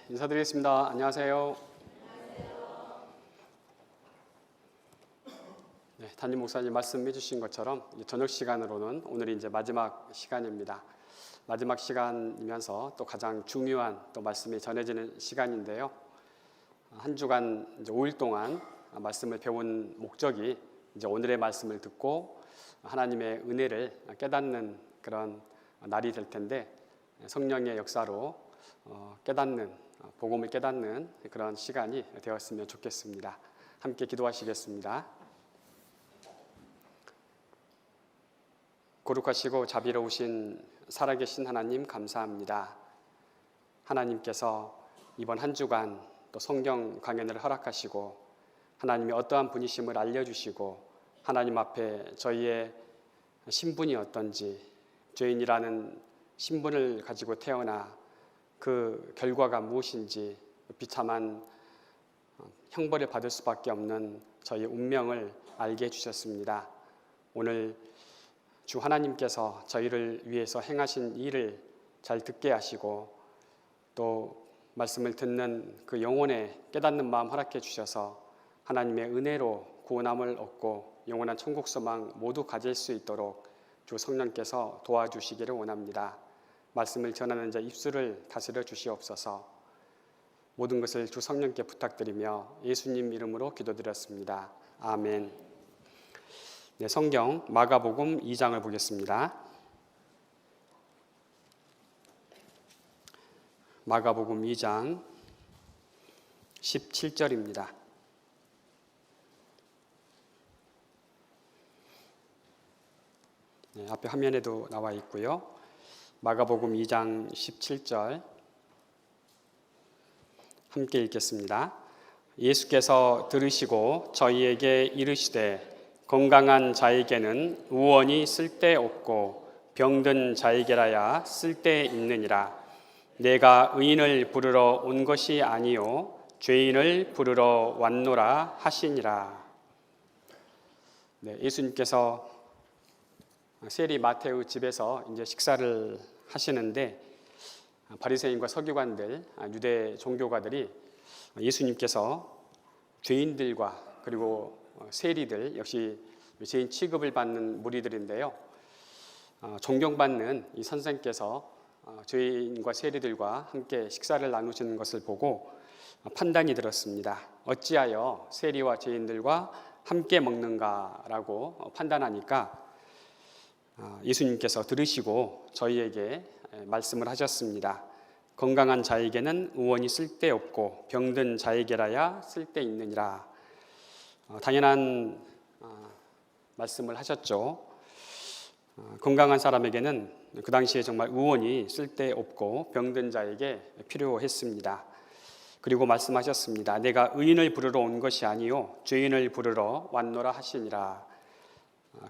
인사드리겠습니다. 안녕하세요. 담임 목사님 말씀해 주신 것처럼 저녁 시간으로는 오늘이 이제 마지막 시간입니다. 마지막 시간이면서 또 가장 중요한 또 말씀이 전해지는 시간인데요. 한 주간 이제 5일 동안 말씀을 배운 목적이 이제 오늘의 말씀을 듣고 하나님의 은혜를 깨닫는 그런 날이 될 텐데, 성령의 역사로 깨닫는, 복음을 깨닫는 그런 시간이 되었으면 좋겠습니다. 함께 기도하시겠습니다. 거룩하시고 자비로우신 살아계신 하나님 감사합니다. 하나님께서 이번 한 주간 또 성경 강연을 허락하시고 하나님이 어떠한 분이심을 알려주시고 하나님 앞에 저희의 신분이 어떤지, 죄인이라는 신분을 가지고 태어나 그 결과가 무엇인지, 비참한 형벌을 받을 수밖에 없는 저희의 운명을 알게 해주셨습니다. 오늘 주 하나님께서 저희를 위해서 행하신 일을 잘 듣게 하시고 또 말씀을 듣는 그 영혼의 깨닫는 마음 허락해 주셔서 하나님의 은혜로 구원함을 얻고 영원한 천국 소망 모두 가질 수 있도록 주 성령께서 도와주시기를 원합니다. 말씀을 전하는 자 입술을 다스려 주시옵소서. 모든 것을 주 성령께 부탁드리며 예수님 이름으로 기도드렸습니다. 아멘. 네, 성경 마가복음 2장을 보겠습니다. 마가복음 2장 17절입니다. 네, 앞에 화면에도 나와 있고요. 마가복음 2장 17절 함께 읽겠습니다. 예수께서 들으시고 저희에게 이르시되 건강한 자에게는 의원이 쓸데없고 병든 자에게라야 쓸데있느니라. 내가 의인을 부르러 온 것이 아니요 죄인을 부르러 왔노라 하시니라. 네, 예수님께서 세리 마테우 집에서 이제 식사를 하시는데 바리새인과 서기관들, 유대 종교가들이 예수님께서 죄인들과 그리고 세리들, 역시 죄인 취급을 받는 무리들인데요, 존경받는 이 선생께서 죄인과 세리들과 함께 식사를 나누시는 것을 보고 판단이 들었습니다. 어찌하여 세리와 죄인들과 함께 먹는가라고 판단하니까 예수님께서 들으시고 저희에게 말씀을 하셨습니다. 건강한 자에게는 의원이 쓸데없고 병든 자에게라야 쓸데있느니라. 당연한 말씀을 하셨죠. 건강한 사람에게는 그 당시에 정말 의원이 쓸데없고 병든 자에게 필요했습니다. 그리고 말씀하셨습니다. 내가 의인을 부르러 온 것이 아니요 죄인을 부르러 왔노라 하시니라.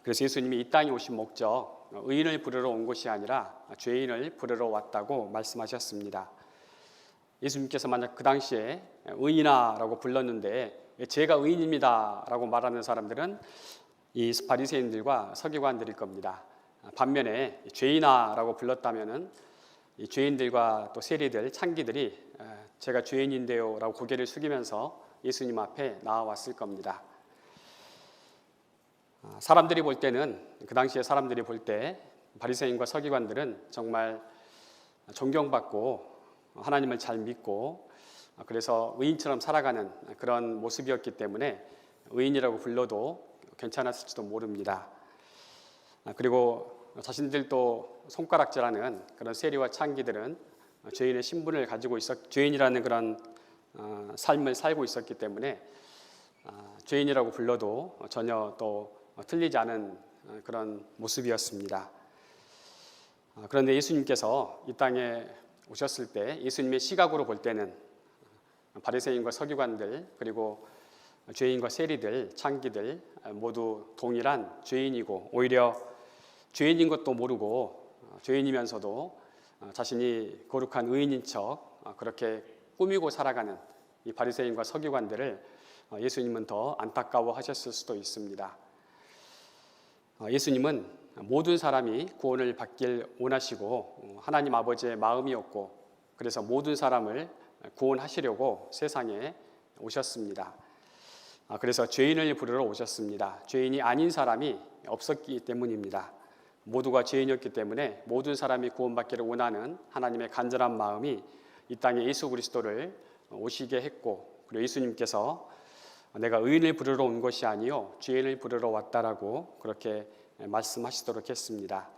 그래서 예수님이 이 땅에 오신 목적, 의인을 부르러 온 것이 아니라 죄인을 부르러 왔다고 말씀하셨습니다. 예수님께서 만약 그 당시에 의인아라고 불렀는데 제가 의인입니다 라고 말하는 사람들은 이 바리새인들과 서기관들일 겁니다. 반면에 죄인아라고 불렀다면은 이 죄인들과 또 세리들, 창기들이 제가 죄인인데요 라고 고개를 숙이면서 예수님 앞에 나와왔을 겁니다. 사람들이 볼 때는, 그 당시에 사람들이 볼 때 바리새인과 서기관들은 정말 존경받고 하나님을 잘 믿고 그래서 의인처럼 살아가는 그런 모습이었기 때문에 의인이라고 불러도 괜찮았을지도 모릅니다. 그리고 자신들도 손가락질하는 그런 세리와 창기들은 죄인의 신분을 가지고 죄인이라는 그런 삶을 살고 있었기 때문에 죄인이라고 불러도 전혀 또 틀리지 않은 그런 모습이었습니다. 그런데 예수님께서 이 땅에 오셨을 때 예수님의 시각으로 볼 때는 바리새인과 서기관들 그리고 죄인과 세리들, 창기들 모두 동일한 죄인이고 오히려 죄인인 것도 모르고 죄인이면서도 자신이 거룩한 의인인 척 그렇게 꾸미고 살아가는 이 바리새인과 서기관들을 예수님은 더 안타까워하셨을 수도 있습니다. 예수님은 모든 사람이 구원을 받길 원하시고 하나님 아버지의 마음이었고 그래서 모든 사람을 구원하시려고 세상에 오셨습니다. 그래서 죄인을 부르러 오셨습니다. 죄인이 아닌 사람이 없었기 때문입니다. 모두가 죄인이었기 때문에 모든 사람이 구원받기를 원하는 하나님의 간절한 마음이 이 땅에 예수 그리스도를 오시게 했고, 그리고 예수님께서 내가 의인을 부르러 온 것이 아니요 죄인을 부르러 왔다라고 그렇게 말씀하시도록 했습니다.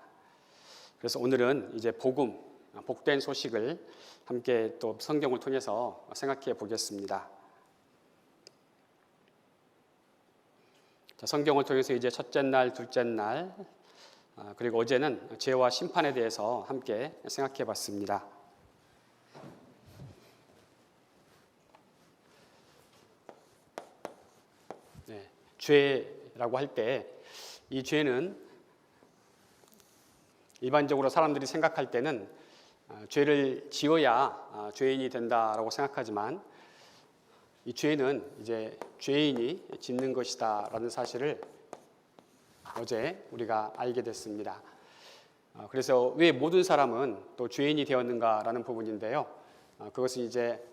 그래서 오늘은 이제 복음, 복된 소식을 함께 또 성경을 통해서 생각해 보겠습니다. 성경을 통해서 이제 첫째 날, 둘째 날, 그리고 어제는 죄와 심판에 대해서 함께 생각해 봤습니다. 죄라고 할 때 이 죄는 일반적으로 사람들이 생각할 때는 죄를 지어야 죄인이 된다라고 생각하지만, 이 죄는 이제 죄인이 짓는 것이다라는 사실을 어제 우리가 알게 됐습니다. 그래서 왜 모든 사람은 또 죄인이 되었는가라는 부분인데요. 그것은 이제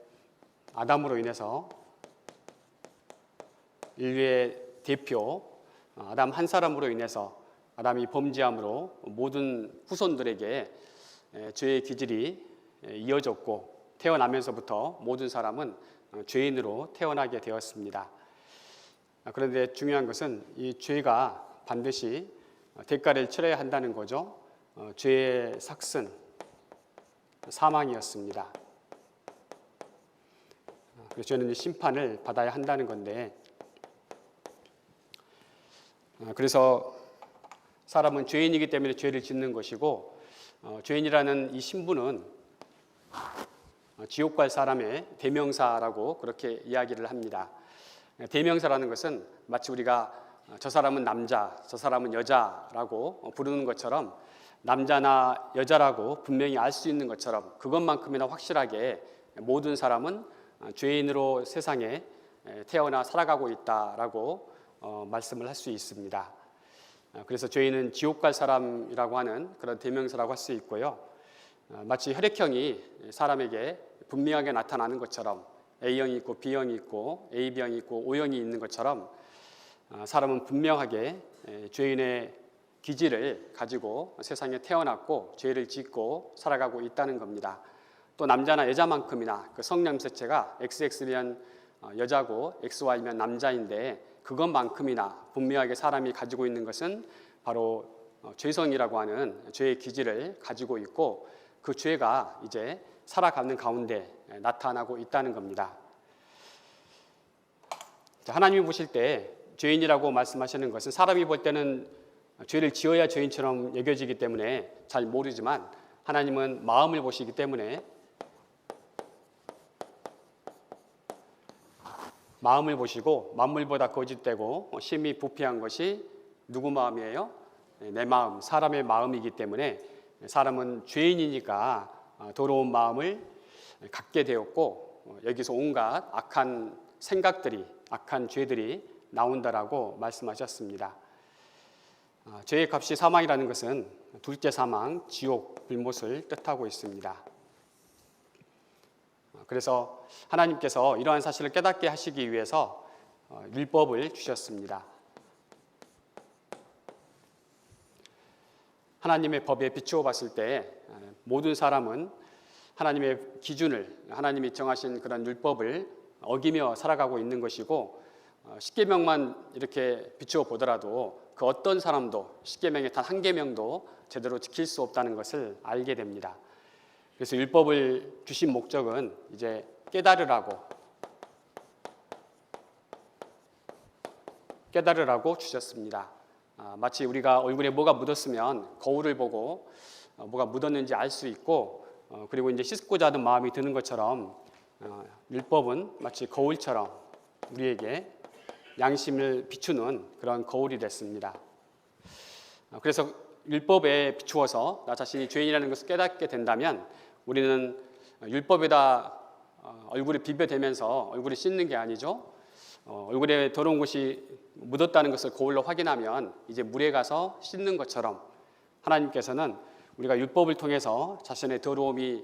아담으로 인해서 인류의 대표 아담 한 사람으로 인해서 아담이 범죄함으로 모든 후손들에게 죄의 기질이 이어졌고, 태어나면서부터 모든 사람은 죄인으로 태어나게 되었습니다. 그런데 중요한 것은 이 죄가 반드시 대가를 치러야 한다는 거죠. 죄의 삭슨, 사망이었습니다. 그래서 죄는 심판을 받아야 한다는 건데, 그래서 사람은 죄인이기 때문에 죄를 짓는 것이고, 죄인이라는 이 신분은 지옥 갈 사람의 대명사라고 그렇게 이야기를 합니다. 대명사라는 것은 마치 우리가 저 사람은 남자, 저 사람은 여자라고 부르는 것처럼, 남자나 여자라고 분명히 알 수 있는 것처럼 그것만큼이나 확실하게 모든 사람은 죄인으로 세상에 태어나 살아가고 있다라고 말씀을 할 수 있습니다. 그래서 죄인은 지옥 갈 사람이라고 하는 그런 대명사라고 할 수 있고요. 마치 혈액형이 사람에게 분명하게 나타나는 것처럼 A형이 있고 B형이 있고 AB형이 있고 O형이 있는 것처럼, 사람은 분명하게 죄인의 기질을 가지고 세상에 태어났고 죄를 짓고 살아가고 있다는 겁니다. 또 남자나 여자만큼이나 그 성냄새체가 XX면 여자고 XY면 남자인데, 그것만큼이나 분명하게 사람이 가지고 있는 것은 바로 죄성이라고 하는 죄의 기질을 가지고 있고, 그 죄가 이제 살아가는 가운데 나타나고 있다는 겁니다. 하나님이 보실 때 죄인이라고 말씀하시는 것은 사람이 볼 때는 죄를 지어야 죄인처럼 여겨지기 때문에 잘 모르지만, 하나님은 마음을 보시기 때문에 마음을 보시고, 만물보다 거짓되고 심히 부패한 것이 누구 마음이에요? 내 마음, 사람의 마음이기 때문에 사람은 죄인이니까 더러운 마음을 갖게 되었고, 여기서 온갖 악한 생각들이, 악한 죄들이 나온다라고 말씀하셨습니다. 죄의 값이 사망이라는 것은 둘째 사망, 지옥, 불못을 뜻하고 있습니다. 그래서 하나님께서 이러한 사실을 깨닫게 하시기 위해서 율법을 주셨습니다. 하나님의 법에 비추어 봤을 때 모든 사람은 하나님의 기준을, 하나님이 정하신 그런 율법을 어기며 살아가고 있는 것이고, 십계명만 이렇게 비추어 보더라도 그 어떤 사람도 십계명의 단 한 계명도 제대로 지킬 수 없다는 것을 알게 됩니다. 그래서 율법을 주신 목적은 이제 깨달으라고 주셨습니다. 마치 우리가 얼굴에 뭐가 묻었으면 거울을 보고 뭐가 묻었는지 알 수 있고, 그리고 이제 씻고자 하는 마음이 드는 것처럼, 율법은 마치 거울처럼 우리에게 양심을 비추는 그런 거울이 됐습니다. 그래서 율법에 비추어서 나 자신이 죄인이라는 것을 깨닫게 된다면, 우리는 율법에다 얼굴을 비벼대면서 얼굴을 씻는 게 아니죠. 얼굴에 더러운 것이 묻었다는 것을 거울로 확인하면 이제 물에 가서 씻는 것처럼, 하나님께서는 우리가 율법을 통해서 자신의 더러움이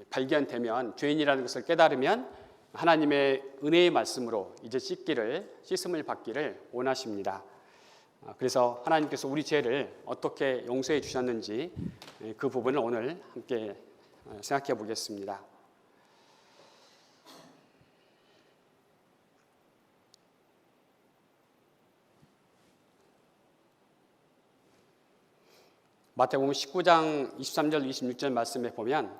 발견되면, 죄인이라는 것을 깨달으면 하나님의 은혜의 말씀으로 이제 씻음을 받기를 원하십니다. 그래서 하나님께서 우리 죄를 어떻게 용서해 주셨는지 그 부분을 오늘 함께 생각해 보겠습니다. 마태복음 19장 23절 26절 말씀에 보면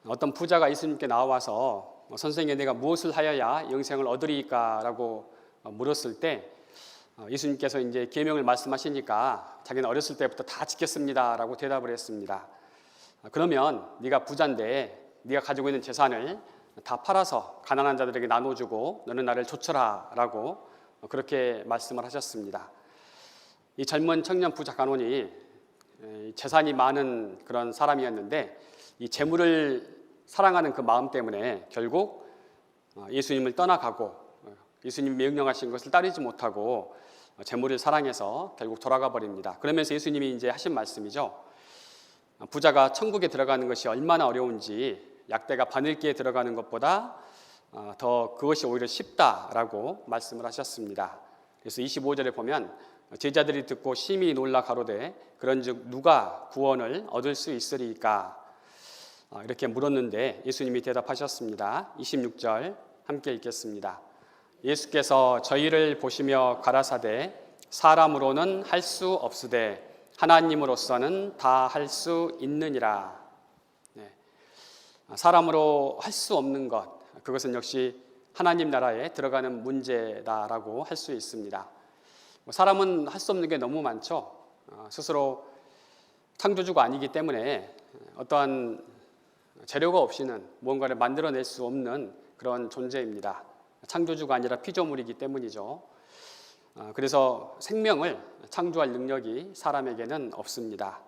어떤 부자가 예수님께 나와서 선생님, 내가 무엇을 하여야 영생을 얻으리까? 라고 물었을 때 예수님께서 이제 계명을 말씀하시니까 자기는 어렸을 때부터 다 지켰습니다 라고 대답을 했습니다. 그러면 네가 부자인데 네가 가지고 있는 재산을 다 팔아서 가난한 자들에게 나눠주고 너는 나를 좇으라 라고 그렇게 말씀을 하셨습니다. 이 젊은 청년 부자 간원이 재산이 많은 그런 사람이었는데 이 재물을 사랑하는 그 마음 때문에 결국 예수님을 떠나가고 예수님 명령하신 것을 따르지 못하고 재물을 사랑해서 결국 돌아가 버립니다. 그러면서 예수님이 이제 하신 말씀이죠. 부자가 천국에 들어가는 것이 얼마나 어려운지 약대가 바늘기에 들어가는 것보다 더 그것이 오히려 쉽다라고 말씀을 하셨습니다. 그래서 25절에 보면 제자들이 듣고 심히 놀라 가로되 그런즉 누가 구원을 얻을 수 있으리까? 이렇게 물었는데 예수님이 대답하셨습니다. 26절 함께 읽겠습니다. 예수께서 저희를 보시며 가라사대 사람으로는 할 수 없으되 하나님으로서는 다 할 수 있느니라. 사람으로 할 수 없는 것, 그것은 역시 하나님 나라에 들어가는 문제다라고 할 수 있습니다. 사람은 할 수 없는 게 너무 많죠. 스스로 창조주가 아니기 때문에 어떠한 재료가 없이는 무언가를 만들어낼 수 없는 그런 존재입니다. 창조주가 아니라 피조물이기 때문이죠. 그래서 생명을 창조할 능력이 사람에게는 없습니다.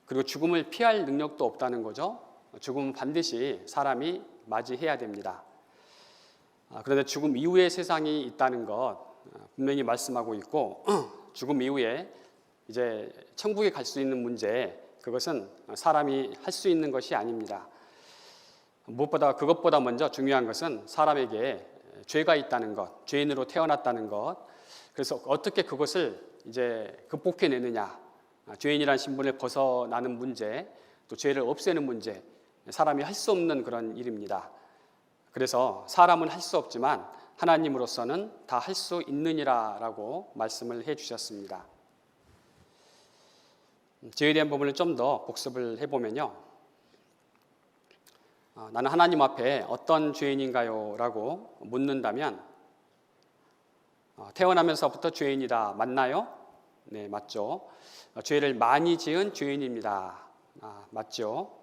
그리고 죽음을 피할 능력도 없다는 거죠. 죽음은 반드시 사람이 맞이해야 됩니다. 그런데 죽음 이후의 세상이 있다는 것 분명히 말씀하고 있고 죽음 이후에 이제 천국에 갈 수 있는 문제, 그것은 사람이 할 수 있는 것이 아닙니다. 무엇보다 그것보다 먼저 중요한 것은 사람에게 죄가 있다는 것, 죄인으로 태어났다는 것. 그래서 어떻게 그것을 이제 극복해내느냐, 죄인이라는 신분을 벗어나는 문제, 또 죄를 없애는 문제, 사람이 할 수 없는 그런 일입니다. 그래서 사람은 할 수 없지만 하나님으로서는 다 할 수 있느니라라고 말씀을 해주셨습니다. 죄에 대한 부분을 좀 더 복습을 해보면요, 나는 하나님 앞에 어떤 죄인인가요? 라고 묻는다면 태어나면서부터 죄인이다. 맞나요? 네, 맞죠. 죄를 많이 지은 죄인입니다. 맞죠.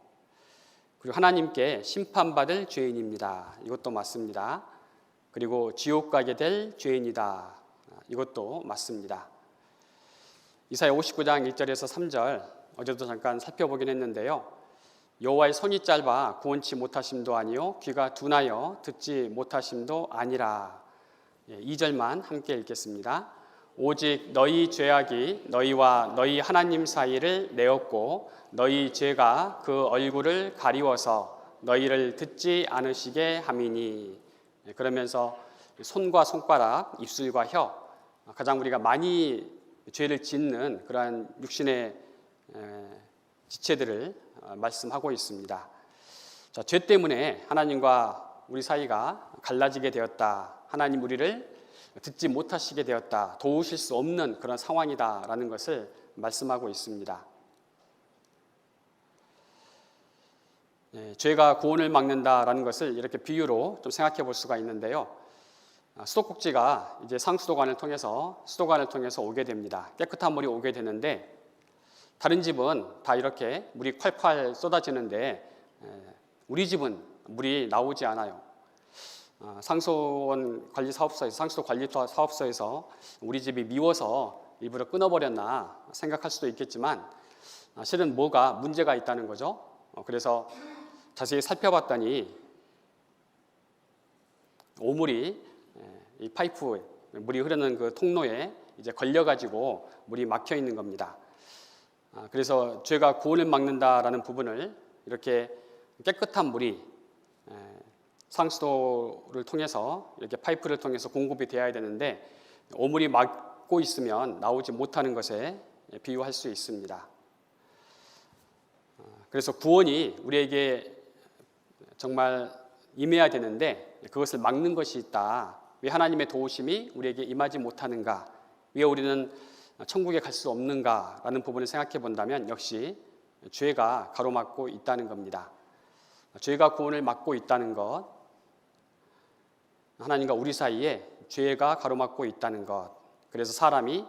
그리고 하나님께 심판받을 죄인입니다. 이것도 맞습니다. 그리고 지옥 가게 될 죄인이다. 이것도 맞습니다. 이사야 59장 1절에서 3절 어제도 잠깐 살펴보긴 했는데요. 여호와의 손이 짧아 구원치 못하심도 아니요 귀가 둔하여 듣지 못하심도 아니라. 2절만 함께 읽겠습니다. 오직 너희 죄악이 너희와 너희 하나님 사이를 내었고 너희 죄가 그 얼굴을 가리워서 너희를 듣지 않으시게 함이니. 그러면서 손과 손가락, 입술과 혀, 가장 우리가 많이 죄를 짓는 그러한 육신의 지체들을 말씀하고 있습니다. 자, 죄 때문에 하나님과 우리 사이가 갈라지게 되었다. 하나님 우리를 듣지 못하시게 되었다. 도우실 수 없는 그런 상황이다라는 것을 말씀하고 있습니다. 죄가 구원을 막는다라는 것을 이렇게 비유로 좀 생각해 볼 수가 있는데요. 수도꼭지가 이제 상수도관을 통해서 오게 됩니다. 깨끗한 물이 오게 되는데 다른 집은 다 이렇게 물이 콸콸 쏟아지는데 우리 집은 물이 나오지 않아요. 상수도 관리 사업소에서 우리 집이 미워서 일부러 끊어버렸나 생각할 수도 있겠지만 실은 뭐가 문제가 있다는 거죠. 그래서 자세히 살펴봤더니 오물이 이 파이프, 물이 흐르는 그 통로에 이제 걸려가지고 물이 막혀 있는 겁니다. 그래서 죄가 구원을 막는다라는 부분을 이렇게 깨끗한 물이 상수도를 통해서 이렇게 파이프를 통해서 공급이 되어야 되는데 오물이 막고 있으면 나오지 못하는 것에 비유할 수 있습니다. 그래서 구원이 우리에게 정말 임해야 되는데 그것을 막는 것이 있다. 왜 하나님의 도우심이 우리에게 임하지 못하는가? 왜 우리는 천국에 갈 수 없는가? 라는 부분을 생각해 본다면 역시 죄가 가로막고 있다는 겁니다. 죄가 구원을 막고 있다는 것, 하나님과 우리 사이에 죄가 가로막고 있다는 것. 그래서 사람이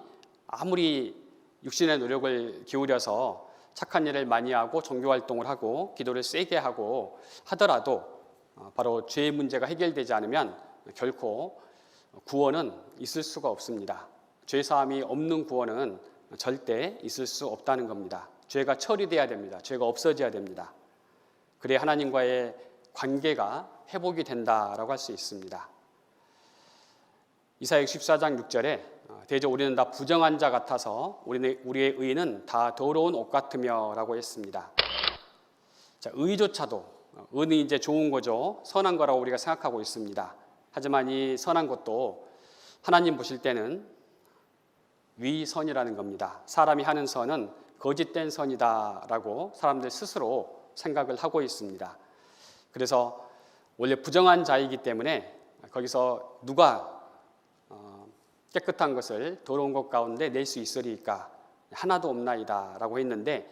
아무리 육신의 노력을 기울여서 착한 일을 많이 하고 종교활동을 하고 기도를 세게 하고 하더라도 바로 죄의 문제가 해결되지 않으면 결코 구원은 있을 수가 없습니다. 죄사함이 없는 구원은 절대 있을 수 없다는 겁니다. 죄가 처리돼야 됩니다. 죄가 없어져야 됩니다. 그래야 하나님과의 관계가 회복이 된다라고 할 수 있습니다. 이사야 64장 6절에 대저 우리는 다 부정한 자 같아서 우리의 의는 다 더러운 옷 같으며 라고 했습니다. 자, 의조차도 의는 이제 좋은 거죠. 선한 거라고 우리가 생각하고 있습니다. 하지만 이 선한 것도 하나님 보실 때는 위선이라는 겁니다. 사람이 하는 선은 거짓된 선이다라고 사람들 스스로 생각을 하고 있습니다. 그래서 원래 부정한 자이기 때문에 거기서 누가 깨끗한 것을 더러운 것 가운데 낼 수 있으리까 하나도 없나이다 라고 했는데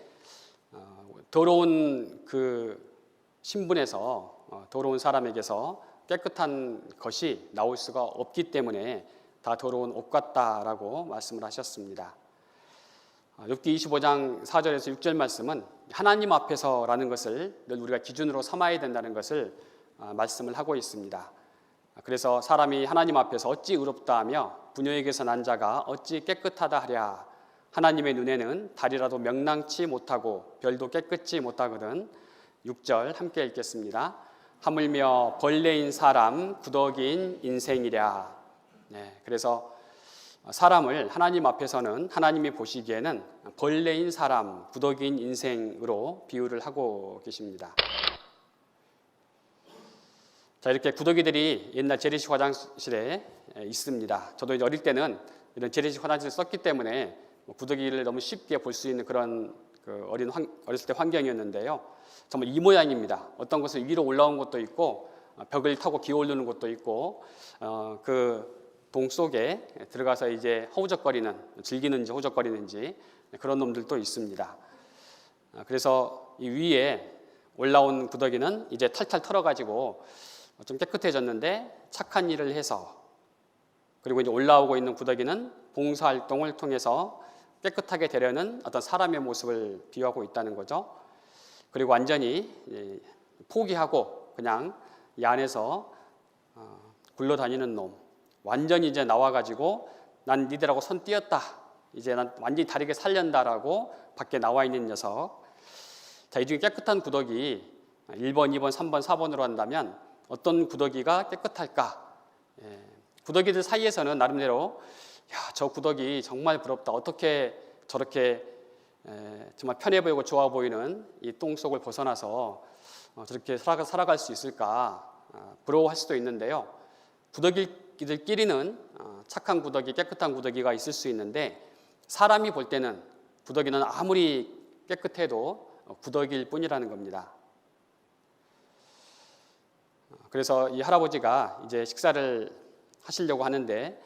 더러운 그 신분에서 더러운 사람에게서 깨끗한 것이 나올 수가 없기 때문에 다 더러운 옷 같다라고 말씀을 하셨습니다. 욥기 25장 4절에서 6절 말씀은 하나님 앞에서라는 것을 늘 우리가 기준으로 삼아야 된다는 것을 말씀을 하고 있습니다. 그래서 사람이 하나님 앞에서 어찌 의롭다 하며 부녀에게서 난 자가 어찌 깨끗하다 하랴. 하나님의 눈에는 달이라도 명랑치 못하고 별도 깨끗지 못하거든. 6절 함께 읽겠습니다. 하물며 벌레인 사람 구더기인 인생이랴. 네, 그래서 사람을 하나님 앞에서는 하나님이 보시기에는 벌레인 사람, 구더기인 인생으로 비유를 하고 계십니다. 자, 이렇게 구더기들이 옛날 재래식 화장실에 있습니다. 저도 이제 어릴 때는 이런 재래식 화장실을 썼기 때문에 구더기를 너무 쉽게 볼 수 있는 그런 어렸을 때 환경이었는데요. 정말 이 모양입니다. 어떤 것은 위로 올라온 것도 있고 벽을 타고 기어오르는 것도 있고 그 동 속에 들어가서 이제 허우적거리는, 즐기는지 허우적거리는지 그런 놈들도 있습니다. 그래서 이 위에 올라온 구더기는 이제 탈탈 털어가지고 좀 깨끗해졌는데 착한 일을 해서, 그리고 이제 올라오고 있는 구더기는 봉사활동을 통해서 깨끗하게 되려는 어떤 사람의 모습을 비유하고 있다는 거죠. 그리고 완전히 포기하고 그냥 이 안에서 굴러다니는 놈, 완전히 이제 나와가지고 난 니들하고 손 띄었다, 이제 난 완전히 다르게 살련다라고 밖에 나와 있는 녀석. 자, 이 중에 깨끗한 구더기 1번, 2번, 3번, 4번으로 한다면 어떤 구더기가 깨끗할까? 구더기들 사이에서는 나름대로 저 구더기 정말 부럽다. 어떻게 저렇게 정말 편해 보이고 좋아 보이는 이 똥 속을 벗어나서 저렇게 살아갈 수 있을까? 부러워할 수도 있는데요. 구더기들끼리는 착한 구더기, 깨끗한 구더기가 있을 수 있는데 사람이 볼 때는 구더기는 아무리 깨끗해도 구더기일 뿐이라는 겁니다. 그래서 이 할아버지가 이제 식사를 하시려고 하는데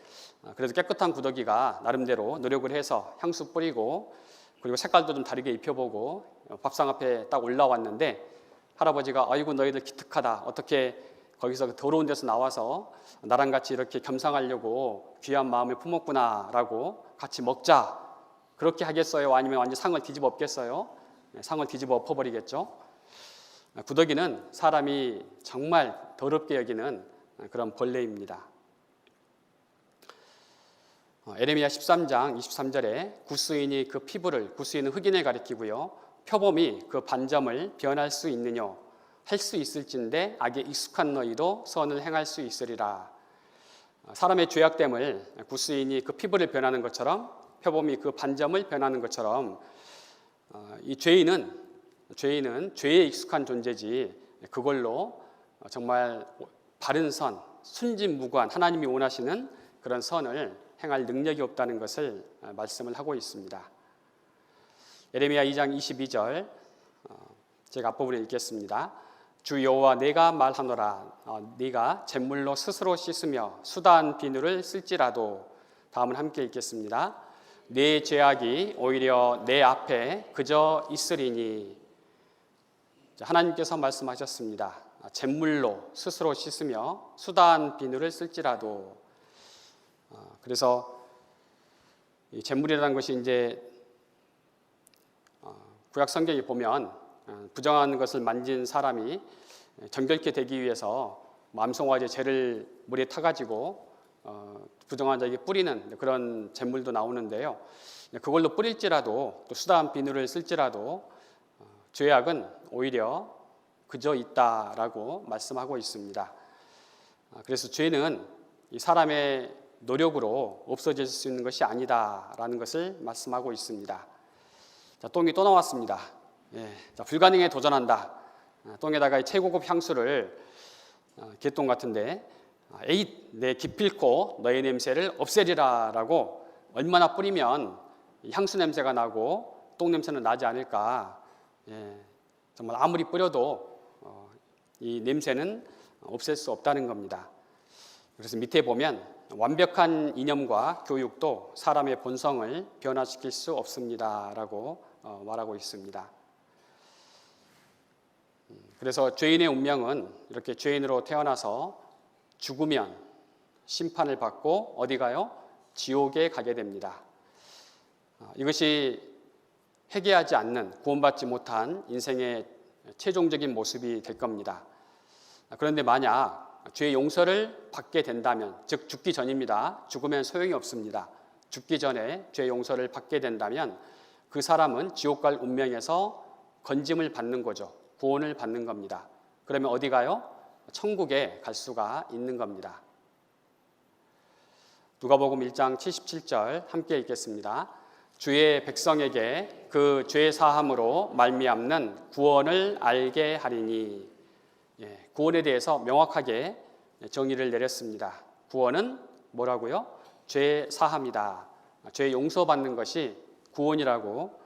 그래서 깨끗한 구더기가 나름대로 노력을 해서 향수 뿌리고 그리고 색깔도 좀 다르게 입혀보고 밥상 앞에 딱 올라왔는데 할아버지가 아이고 너희들 기특하다. 어떻게 거기서 더러운 데서 나와서 나랑 같이 이렇게 겸상하려고 귀한 마음을 품었구나 라고 같이 먹자. 그렇게 하겠어요? 아니면 완전 상을 뒤집어 엎겠어요? 상을 뒤집어 엎어버리겠죠? 구더기는 사람이 정말 더럽게 여기는 그런 벌레입니다. 에레미야 13장 23절에 구스인이 그 피부를, 구스인은 흑인을 가리키고요, 표범이 그 반점을 변할 수 있느냐, 할 수 있을진데 악에 익숙한 너희도 선을 행할 수 있으리라. 사람의 죄악됨을 구스인이 그 피부를 변하는 것처럼, 표범이 그 반점을 변하는 것처럼 이 죄인은 죄에 익숙한 존재지 그걸로 정말 바른 선, 순진무구한 하나님이 원하시는 그런 선을 행할 능력이 없다는 것을 말씀을 하고 있습니다. 예레미야 2장 22절 제가 앞부분을 읽겠습니다. 주 여호와 내가 말하노라 네가 잿물로 스스로 씻으며 수다한 비누를 쓸지라도, 다음은 함께 읽겠습니다. 내 죄악이 오히려 내 앞에 그저 있으리니. 하나님께서 말씀하셨습니다. 잿물로 스스로 씻으며 수다한 비누를 쓸지라도. 그래서 이 잿물이라는 것이 이제 구약 성경에 보면 부정한 것을 만진 사람이 정결케 되기 위해서 암송아지 죄를 물에 타가지고 부정한 자에게 뿌리는 그런 잿물도 나오는데요. 그걸로 뿌릴지라도 또 수다한 비누를 쓸지라도 죄악은 오히려 그저 있다라고 말씀하고 있습니다. 그래서 죄는 이 사람의 노력으로 없어질 수 있는 것이 아니다라는 것을 말씀하고 있습니다. 자, 똥이 또 나왔습니다. 자, 불가능에 도전한다. 똥에다가 이 최고급 향수를 개똥 같은데 에잇 내 기필코 너의 냄새를 없애리라라고 얼마나 뿌리면 향수 냄새가 나고 똥 냄새는 나지 않을까. 정말 아무리 뿌려도 이 냄새는 없앨 수 없다는 겁니다. 그래서 밑에 보면 완벽한 이념과 교육도 사람의 본성을 변화시킬 수 없습니다라고 말하고 있습니다. 그래서 죄인의 운명은 이렇게 죄인으로 태어나서 죽으면 심판을 받고 어디 가요? 지옥에 가게 됩니다. 이것이 회개하지 않는, 구원받지 못한 인생의 최종적인 모습이 될 겁니다. 그런데 만약 죄의 용서를 받게 된다면, 즉 죽기 전입니다. 죽으면 소용이 없습니다. 죽기 전에 죄의 용서를 받게 된다면 그 사람은 지옥 갈 운명에서 건짐을 받는 거죠. 구원을 받는 겁니다. 그러면 어디 가요? 천국에 갈 수가 있는 겁니다. 누가복음 1장 77절 함께 읽겠습니다. 주의 백성에게 그 죄 사함으로 말미암는 구원을 알게 하리니. 구원에 대해서 명확하게 정의를 내렸습니다. 구원은 뭐라고요? 죄 사함이다. 죄 용서받는 것이 구원이라고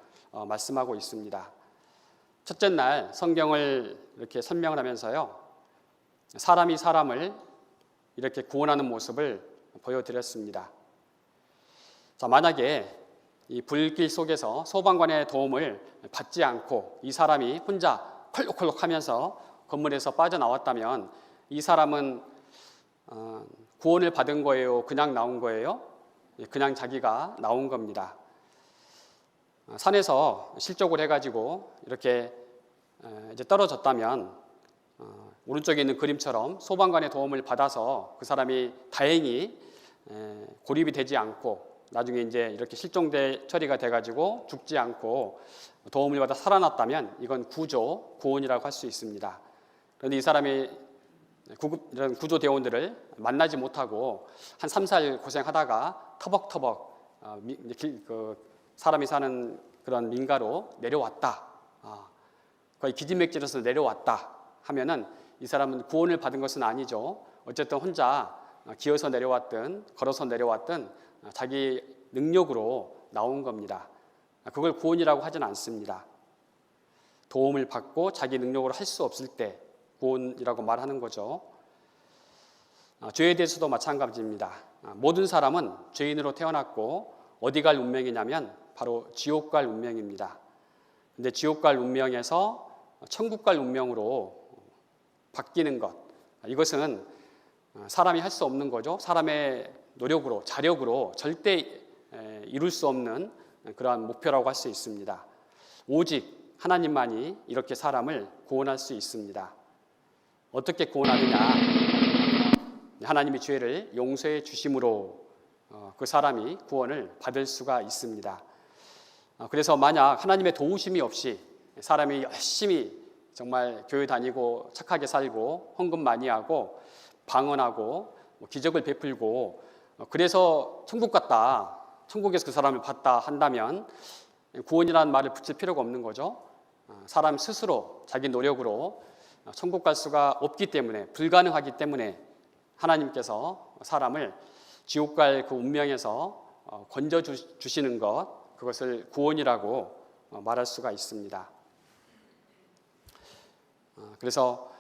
말씀하고 있습니다. 첫째 날 성경을 이렇게 설명을 하면서요, 사람이 사람을 이렇게 구원하는 모습을 보여드렸습니다. 자, 만약에 이 불길 속에서 소방관의 도움을 받지 않고 이 사람이 혼자 콜록콜록 하면서 건물에서 빠져나왔다면 이 사람은 구원을 받은 거예요? 그냥 나온 거예요? 그냥 자기가 나온 겁니다. 산에서 실족을 해가지고 이렇게 이제 떨어졌다면 오른쪽에 있는 그림처럼 소방관의 도움을 받아서 그 사람이 다행히 고립이 되지 않고 나중에 이제 이렇게 실종 처리가 돼가지고 죽지 않고 도움을 받아 살아났다면 이건 구원이라고 할 수 있습니다. 그런데 이 사람이 이런 구조대원들을 만나지 못하고 한 3, 4일 고생하다가 터벅터벅 사람이 사는 그런 민가로 내려왔다. 거의 기진맥진해서 내려왔다 하면은 이 사람은 구원을 받은 것은 아니죠. 어쨌든 혼자 기어서 내려왔든 걸어서 내려왔든 자기 능력으로 나온 겁니다. 그걸 구원이라고 하지는 않습니다. 도움을 받고 자기 능력으로 할 수 없을 때 구원이라고 말하는 거죠. 죄에 대해서도 마찬가지입니다. 모든 사람은 죄인으로 태어났고 어디 갈 운명이냐면 바로 지옥 갈 운명입니다. 근데 지옥 갈 운명에서 천국 갈 운명으로 바뀌는 것, 이것은 사람이 할 수 없는 거죠. 사람의 노력으로, 자력으로 절대 이룰 수 없는 그러한 목표라고 할 수 있습니다. 오직 하나님만이 이렇게 사람을 구원할 수 있습니다. 어떻게 구원하느냐? 하나님이 죄를 용서해 주심으로 그 사람이 구원을 받을 수가 있습니다. 그래서 만약 하나님의 도우심이 없이 사람이 열심히 정말 교회 다니고 착하게 살고 헌금 많이 하고 방언하고 기적을 베풀고 그래서 천국 갔다, 천국에서 그 사람을 봤다 한다면 구원이라는 말을 붙일 필요가 없는 거죠. 사람 스스로 자기 노력으로 천국 갈 수가 없기 때문에, 불가능하기 때문에 하나님께서 사람을 지옥 갈 그 운명에서 건져 주시는 것, 그것을 구원이라고 말할 수가 있습니다. 그래서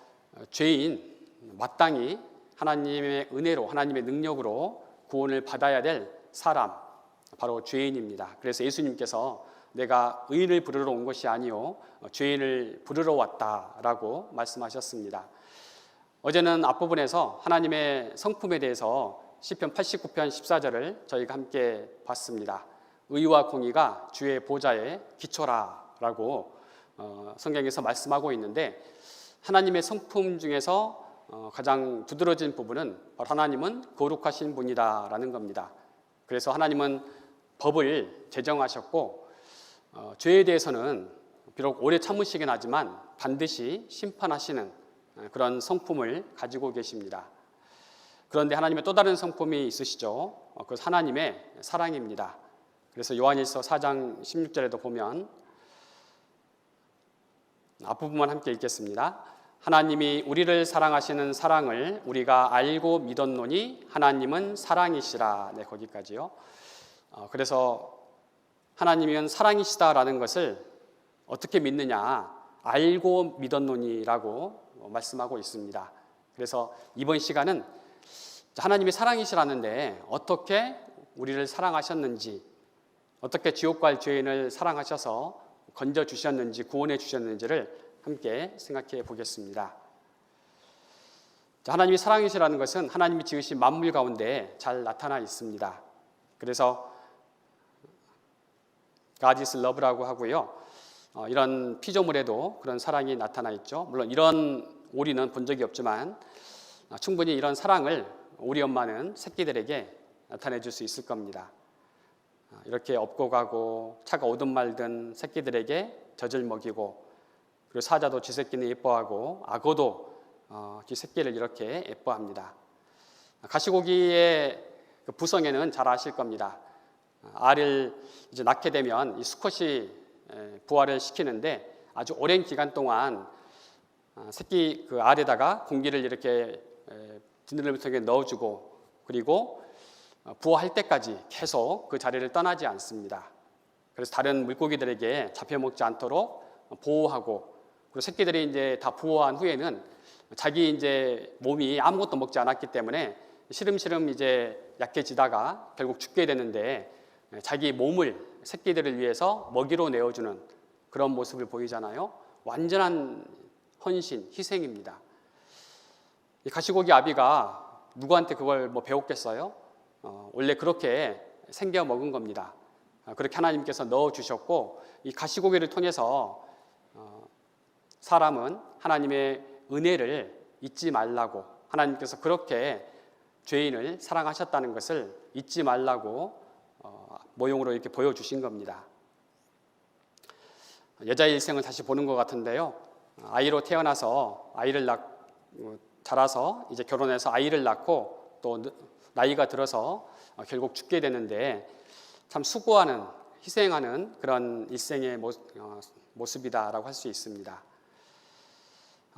죄인 마땅히 하나님의 은혜로, 하나님의 능력으로 구원을 받아야 될 사람, 바로 죄인입니다. 그래서 예수님께서 내가 의인을 부르러 온 것이 아니요 죄인을 부르러 왔다라고 말씀하셨습니다. 어제는 앞부분에서 하나님의 성품에 대해서 시편 89편 14절을 저희가 함께 봤습니다. 의와 공의가 주의 보좌에 기초라라고 성경에서 말씀하고 있는데, 하나님의 성품 중에서 가장 두드러진 부분은 바로 하나님은 거룩하신 분이다라는 겁니다. 그래서 하나님은 법을 제정하셨고 죄에 대해서는 비록 오래 참으시긴 하지만 반드시 심판하시는 그런 성품을 가지고 계십니다. 그런데 하나님의 또 다른 성품이 있으시죠. 그것은 하나님의 사랑입니다. 그래서 요한일서 4장 16절에도 보면, 앞부분만 함께 읽겠습니다. 하나님이 우리를 사랑하시는 사랑을 우리가 알고 믿었노니 하나님은 사랑이시라. 네, 거기까지요. 그래서 하나님은 사랑이시다라는 것을 어떻게 믿느냐, 알고 믿었노니라고 말씀하고 있습니다. 그래서 이번 시간은 하나님이 사랑이시라는데 어떻게 우리를 사랑하셨는지, 어떻게 지옥 갈 죄인을 사랑하셔서 건져 주셨는지, 구원해 주셨는지를 함께 생각해 보겠습니다. 하나님이 사랑이시라는 것은 하나님이 지으신 만물 가운데 잘 나타나 있습니다. 그래서 God is love라고 하고요. 이런 피조물에도 그런 사랑이 나타나 있죠. 물론 이런 오리는 본 적이 없지만 충분히 이런 사랑을 오리 엄마는 새끼들에게 나타내 줄 수 있을 겁니다. 이렇게 업고 가고 차가 오든 말든 새끼들에게 젖을 먹이고, 그리고 사자도 쥐 새끼는 예뻐하고 악어도 쥐 새끼를 이렇게 예뻐합니다. 가시고기의 그 부성애는 잘 아실 겁니다. 알을 이제 낳게 되면 이 수컷이 부화를 시키는데 아주 오랜 기간 동안 새끼 그 알에다가 공기를 이렇게 비늘봉투에 넣어주고, 그리고 부화할 때까지 계속 그 자리를 떠나지 않습니다. 그래서 다른 물고기들에게 잡혀먹지 않도록 보호하고, 그리고 새끼들이 이제 다 부화한 후에는 자기 이제 몸이 아무것도 먹지 않았기 때문에 시름시름 이제 약해지다가 결국 죽게 되는데, 자기 몸을 새끼들을 위해서 먹이로 내어주는 그런 모습을 보이잖아요. 완전한 헌신, 희생입니다. 이 가시고기 아비가 누구한테 그걸 뭐 배웠겠어요? 원래 그렇게 생겨 먹은 겁니다. 그렇게 하나님께서 넣어주셨고, 이 가시고기를 통해서 사람은 하나님의 은혜를 잊지 말라고, 하나님께서 그렇게 죄인을 사랑하셨다는 것을 잊지 말라고 모형으로 이렇게 보여주신 겁니다. 여자의 일생을 다시 보는 것 같은데요. 아이로 태어나서 아이를 자라서 이제 결혼해서 아이를 낳고 또 나이가 들어서 결국 죽게 되는데, 참 수고하는, 희생하는 그런 일생의 모습이다라고 할 수 있습니다.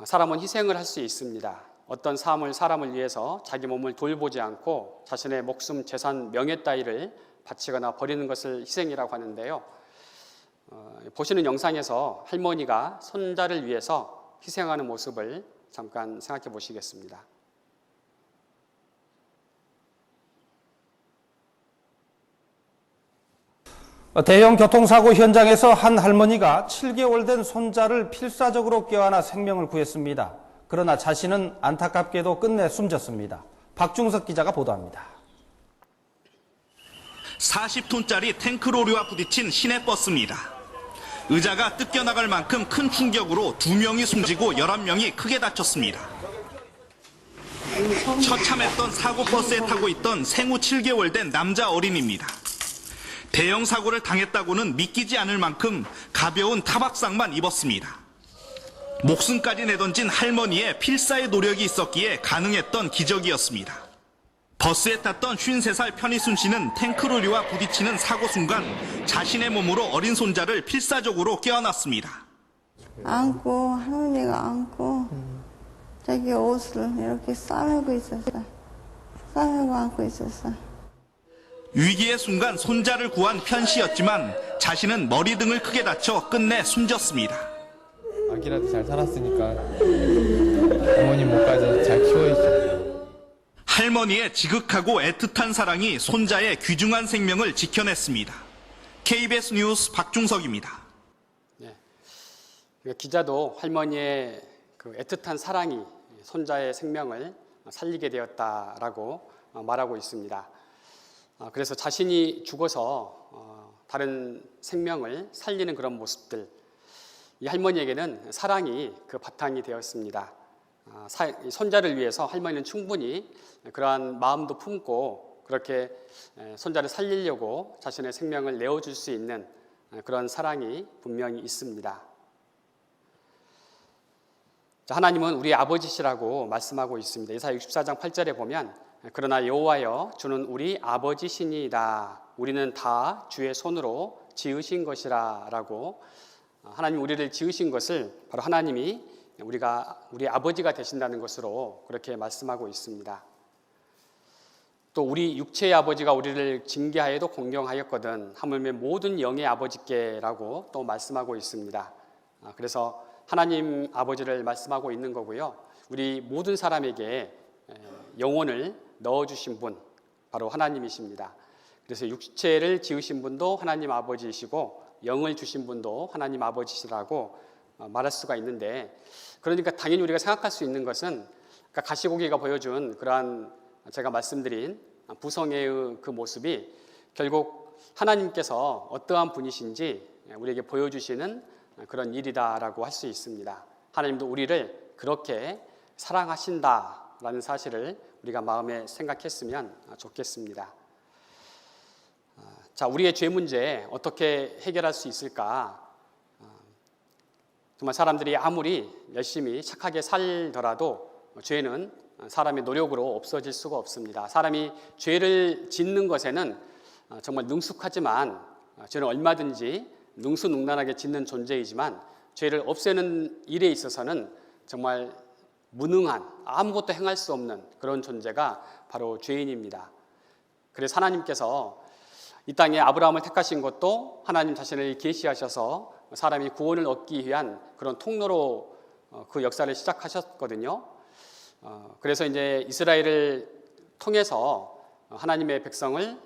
사람은 희생을 할 수 있습니다. 어떤 사람을 위해서 자기 몸을 돌보지 않고 자신의 목숨, 재산, 명예 따위를 바치거나 버리는 것을 희생이라고 하는데요. 보시는 영상에서 할머니가 손자를 위해서 희생하는 모습을 잠깐 생각해 보시겠습니다. 대형 교통사고 현장에서 한 할머니가 7개월 된 손자를 필사적으로 껴안아 생명을 구했습니다. 그러나 자신은 안타깝게도 끝내 숨졌습니다. 박중석 기자가 보도합니다. 40톤짜리 탱크로리와 부딪힌 시내버스입니다. 의자가 뜯겨나갈 만큼 큰 충격으로 2명이 숨지고 11명이 크게 다쳤습니다. 처참했던 사고버스에 타고 있던 생후 7개월 된 남자 어린이입니다. 대형 사고를 당했다고는 믿기지 않을 만큼 가벼운 타박상만 입었습니다. 목숨까지 내던진 할머니의 필사의 노력이 있었기에 가능했던 기적이었습니다. 버스에 탔던 53살 편희순 씨는 탱크로리와 부딪히는 사고 순간 자신의 몸으로 어린 손자를 필사적으로 껴안았습니다. 안고, 할머니가 안고 자기 옷을 이렇게 싸매고 있었어. 싸매고 안고 있었어. 위기의 순간 손자를 구한 편 씨였지만 자신은 머리 등을 크게 다쳐 끝내 숨졌습니다. 아기라도 잘 살았으니까 부모님 못까지 잘 키워야죠. 할머니의 지극하고 애틋한 사랑이 손자의 귀중한 생명을 지켜냈습니다. KBS 뉴스 박중석입니다. 네. 기자도 할머니의 그 애틋한 사랑이 손자의 생명을 살리게 되었다라고 말하고 있습니다. 그래서 자신이 죽어서 다른 생명을 살리는 그런 모습들, 이 할머니에게는 사랑이 그 바탕이 되었습니다. 손자를 위해서 할머니는 충분히 그러한 마음도 품고 그렇게 손자를 살리려고 자신의 생명을 내어줄 수 있는 그런 사랑이 분명히 있습니다. 하나님은 우리 아버지시라고 말씀하고 있습니다. 이사야 64장 8절에 보면 그러나 여호와여 주는 우리 아버지시니이다. 우리는 다 주의 손으로 지으신 것이라 라고 하나님 우리를 지으신 것을 바로 하나님이 우리 아버지가 되신다는 것으로 그렇게 말씀하고 있습니다. 또 우리 육체의 아버지가 우리를 징계하여도 공경하였거든 하물며 모든 영의 아버지께라고 또 말씀하고 있습니다. 그래서 하나님 아버지를 말씀하고 있는 거고요. 우리 모든 사람에게 영혼을 넣어주신 분 바로 하나님이십니다. 그래서 육체를 지으신 분도 하나님 아버지이시고 영을 주신 분도 하나님 아버지시라고 말할 수가 있는데, 그러니까 당연히 우리가 생각할 수 있는 것은 가시고기가 보여준 그러한 제가 말씀드린 부성애의 그 모습이 결국 하나님께서 어떠한 분이신지 우리에게 보여주시는 그런 일이다라고 할 수 있습니다. 하나님도 우리를 그렇게 사랑하신다라는 사실을 우리가 마음에 생각했으면 좋겠습니다. 자, 우리의 죄 문제 어떻게 해결할 수 있을까? 정말 사람들이 아무리 열심히 착하게 살더라도 죄는 사람의 노력으로 없어질 수가 없습니다. 사람이 죄를 짓는 것에는 정말 능숙하지만 죄는 얼마든지 능수능란하게 짓는 존재이지만 죄를 없애는 일에 있어서는 정말 무능한, 아무것도 행할 수 없는 그런 존재가 바로 죄인입니다. 그래서 하나님께서 이 땅에 아브라함을 택하신 것도 하나님 자신을 계시하셔서 사람이 구원을 얻기 위한 그런 통로로 그 역사를 시작하셨거든요. 그래서 이제 이스라엘을 통해서 하나님의 백성을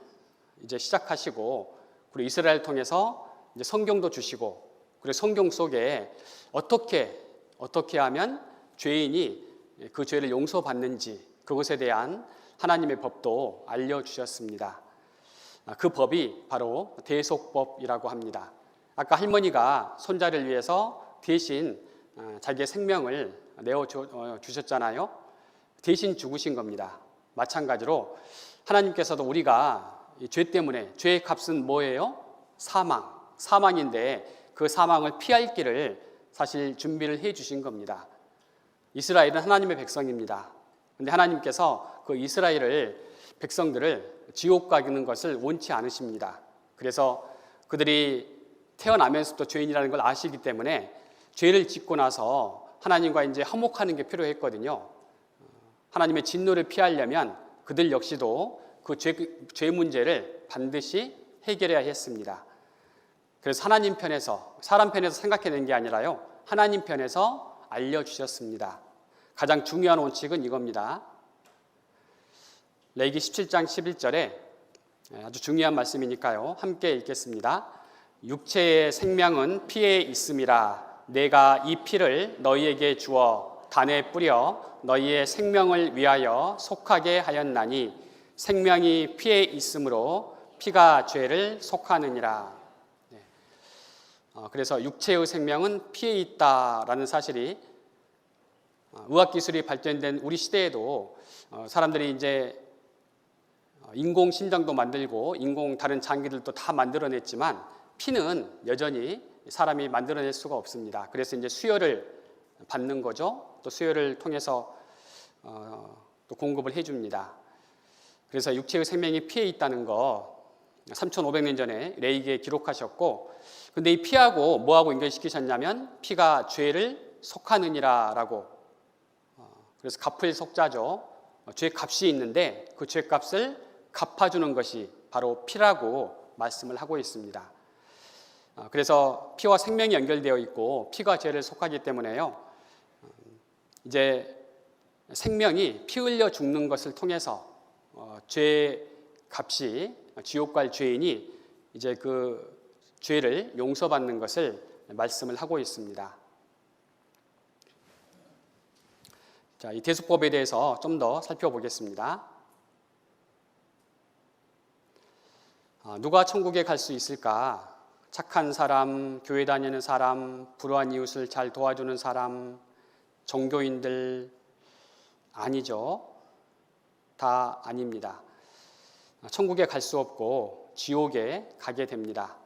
이제 시작하시고, 그리고 이스라엘 통해서 이제 성경도 주시고, 그리고 성경 속에 어떻게 하면 죄인이 그 죄를 용서받는지 그것에 대한 하나님의 법도 알려주셨습니다. 그 법이 바로 대속법이라고 합니다. 아까 할머니가 손자를 위해서 대신 자기의 생명을 내어주셨잖아요. 대신 죽으신 겁니다. 마찬가지로 하나님께서도 우리가 죄 때문에, 죄의 값은 뭐예요? 사망인데 그 사망을 피할 길을 사실 준비를 해 주신 겁니다. 이스라엘은 하나님의 백성입니다. 그런데 하나님께서 그 백성들을 지옥 가는 것을 원치 않으십니다. 그래서 그들이 태어나면서부터 죄인이라는 걸 아시기 때문에 죄를 짓고 나서 하나님과 이제 화목하는 게 필요했거든요. 하나님의 진노를 피하려면 그들 역시도 그 죄 문제를 반드시 해결해야 했습니다. 그래서 하나님 편에서, 사람 편에서 생각해낸 게 아니라요, 하나님 편에서 알려주셨습니다. 가장 중요한 원칙은 이겁니다. 레위기 17장 11절에 아주 중요한 말씀이니까요, 함께 읽겠습니다. 육체의 생명은 피에 있음이라. 내가 이 피를 너희에게 주어 단에 뿌려 너희의 생명을 위하여 속하게 하였나니 생명이 피에 있으므로 피가 죄를 속하느니라. 그래서 육체의 생명은 피에 있다라는 사실이 의학기술이 발전된 우리 시대에도 사람들이 이제 인공 심장도 만들고 인공 다른 장기들도 다 만들어냈지만 피는 여전히 사람이 만들어낼 수가 없습니다. 그래서 이제 수혈을 받는 거죠. 또 수혈을 통해서 또 공급을 해줍니다. 그래서 육체의 생명이 피에 있다는 거 3,500년 전에 레위기에 기록하셨고, 근데 이 피하고 뭐하고 연결시키셨냐면 피가 죄를 속하느니라라고, 그래서 갚을 속자죠. 죄값이 있는데 그 죄값을 갚아주는 것이 바로 피라고 말씀을 하고 있습니다. 그래서 피와 생명이 연결되어 있고 피가 죄를 속하기 때문에요. 이제 생명이 피 흘려 죽는 것을 통해서 죄 값이 지옥 갈 죄인이 이제 그 죄를 용서받는 것을 말씀을 하고 있습니다. 자, 이 대속법에 대해서 좀 더 살펴보겠습니다. 누가 천국에 갈 수 있을까? 착한 사람, 교회 다니는 사람, 불우한 이웃을 잘 도와주는 사람, 종교인들 아니죠. 다 아닙니다. 천국에 갈 수 없고 지옥에 가게 됩니다.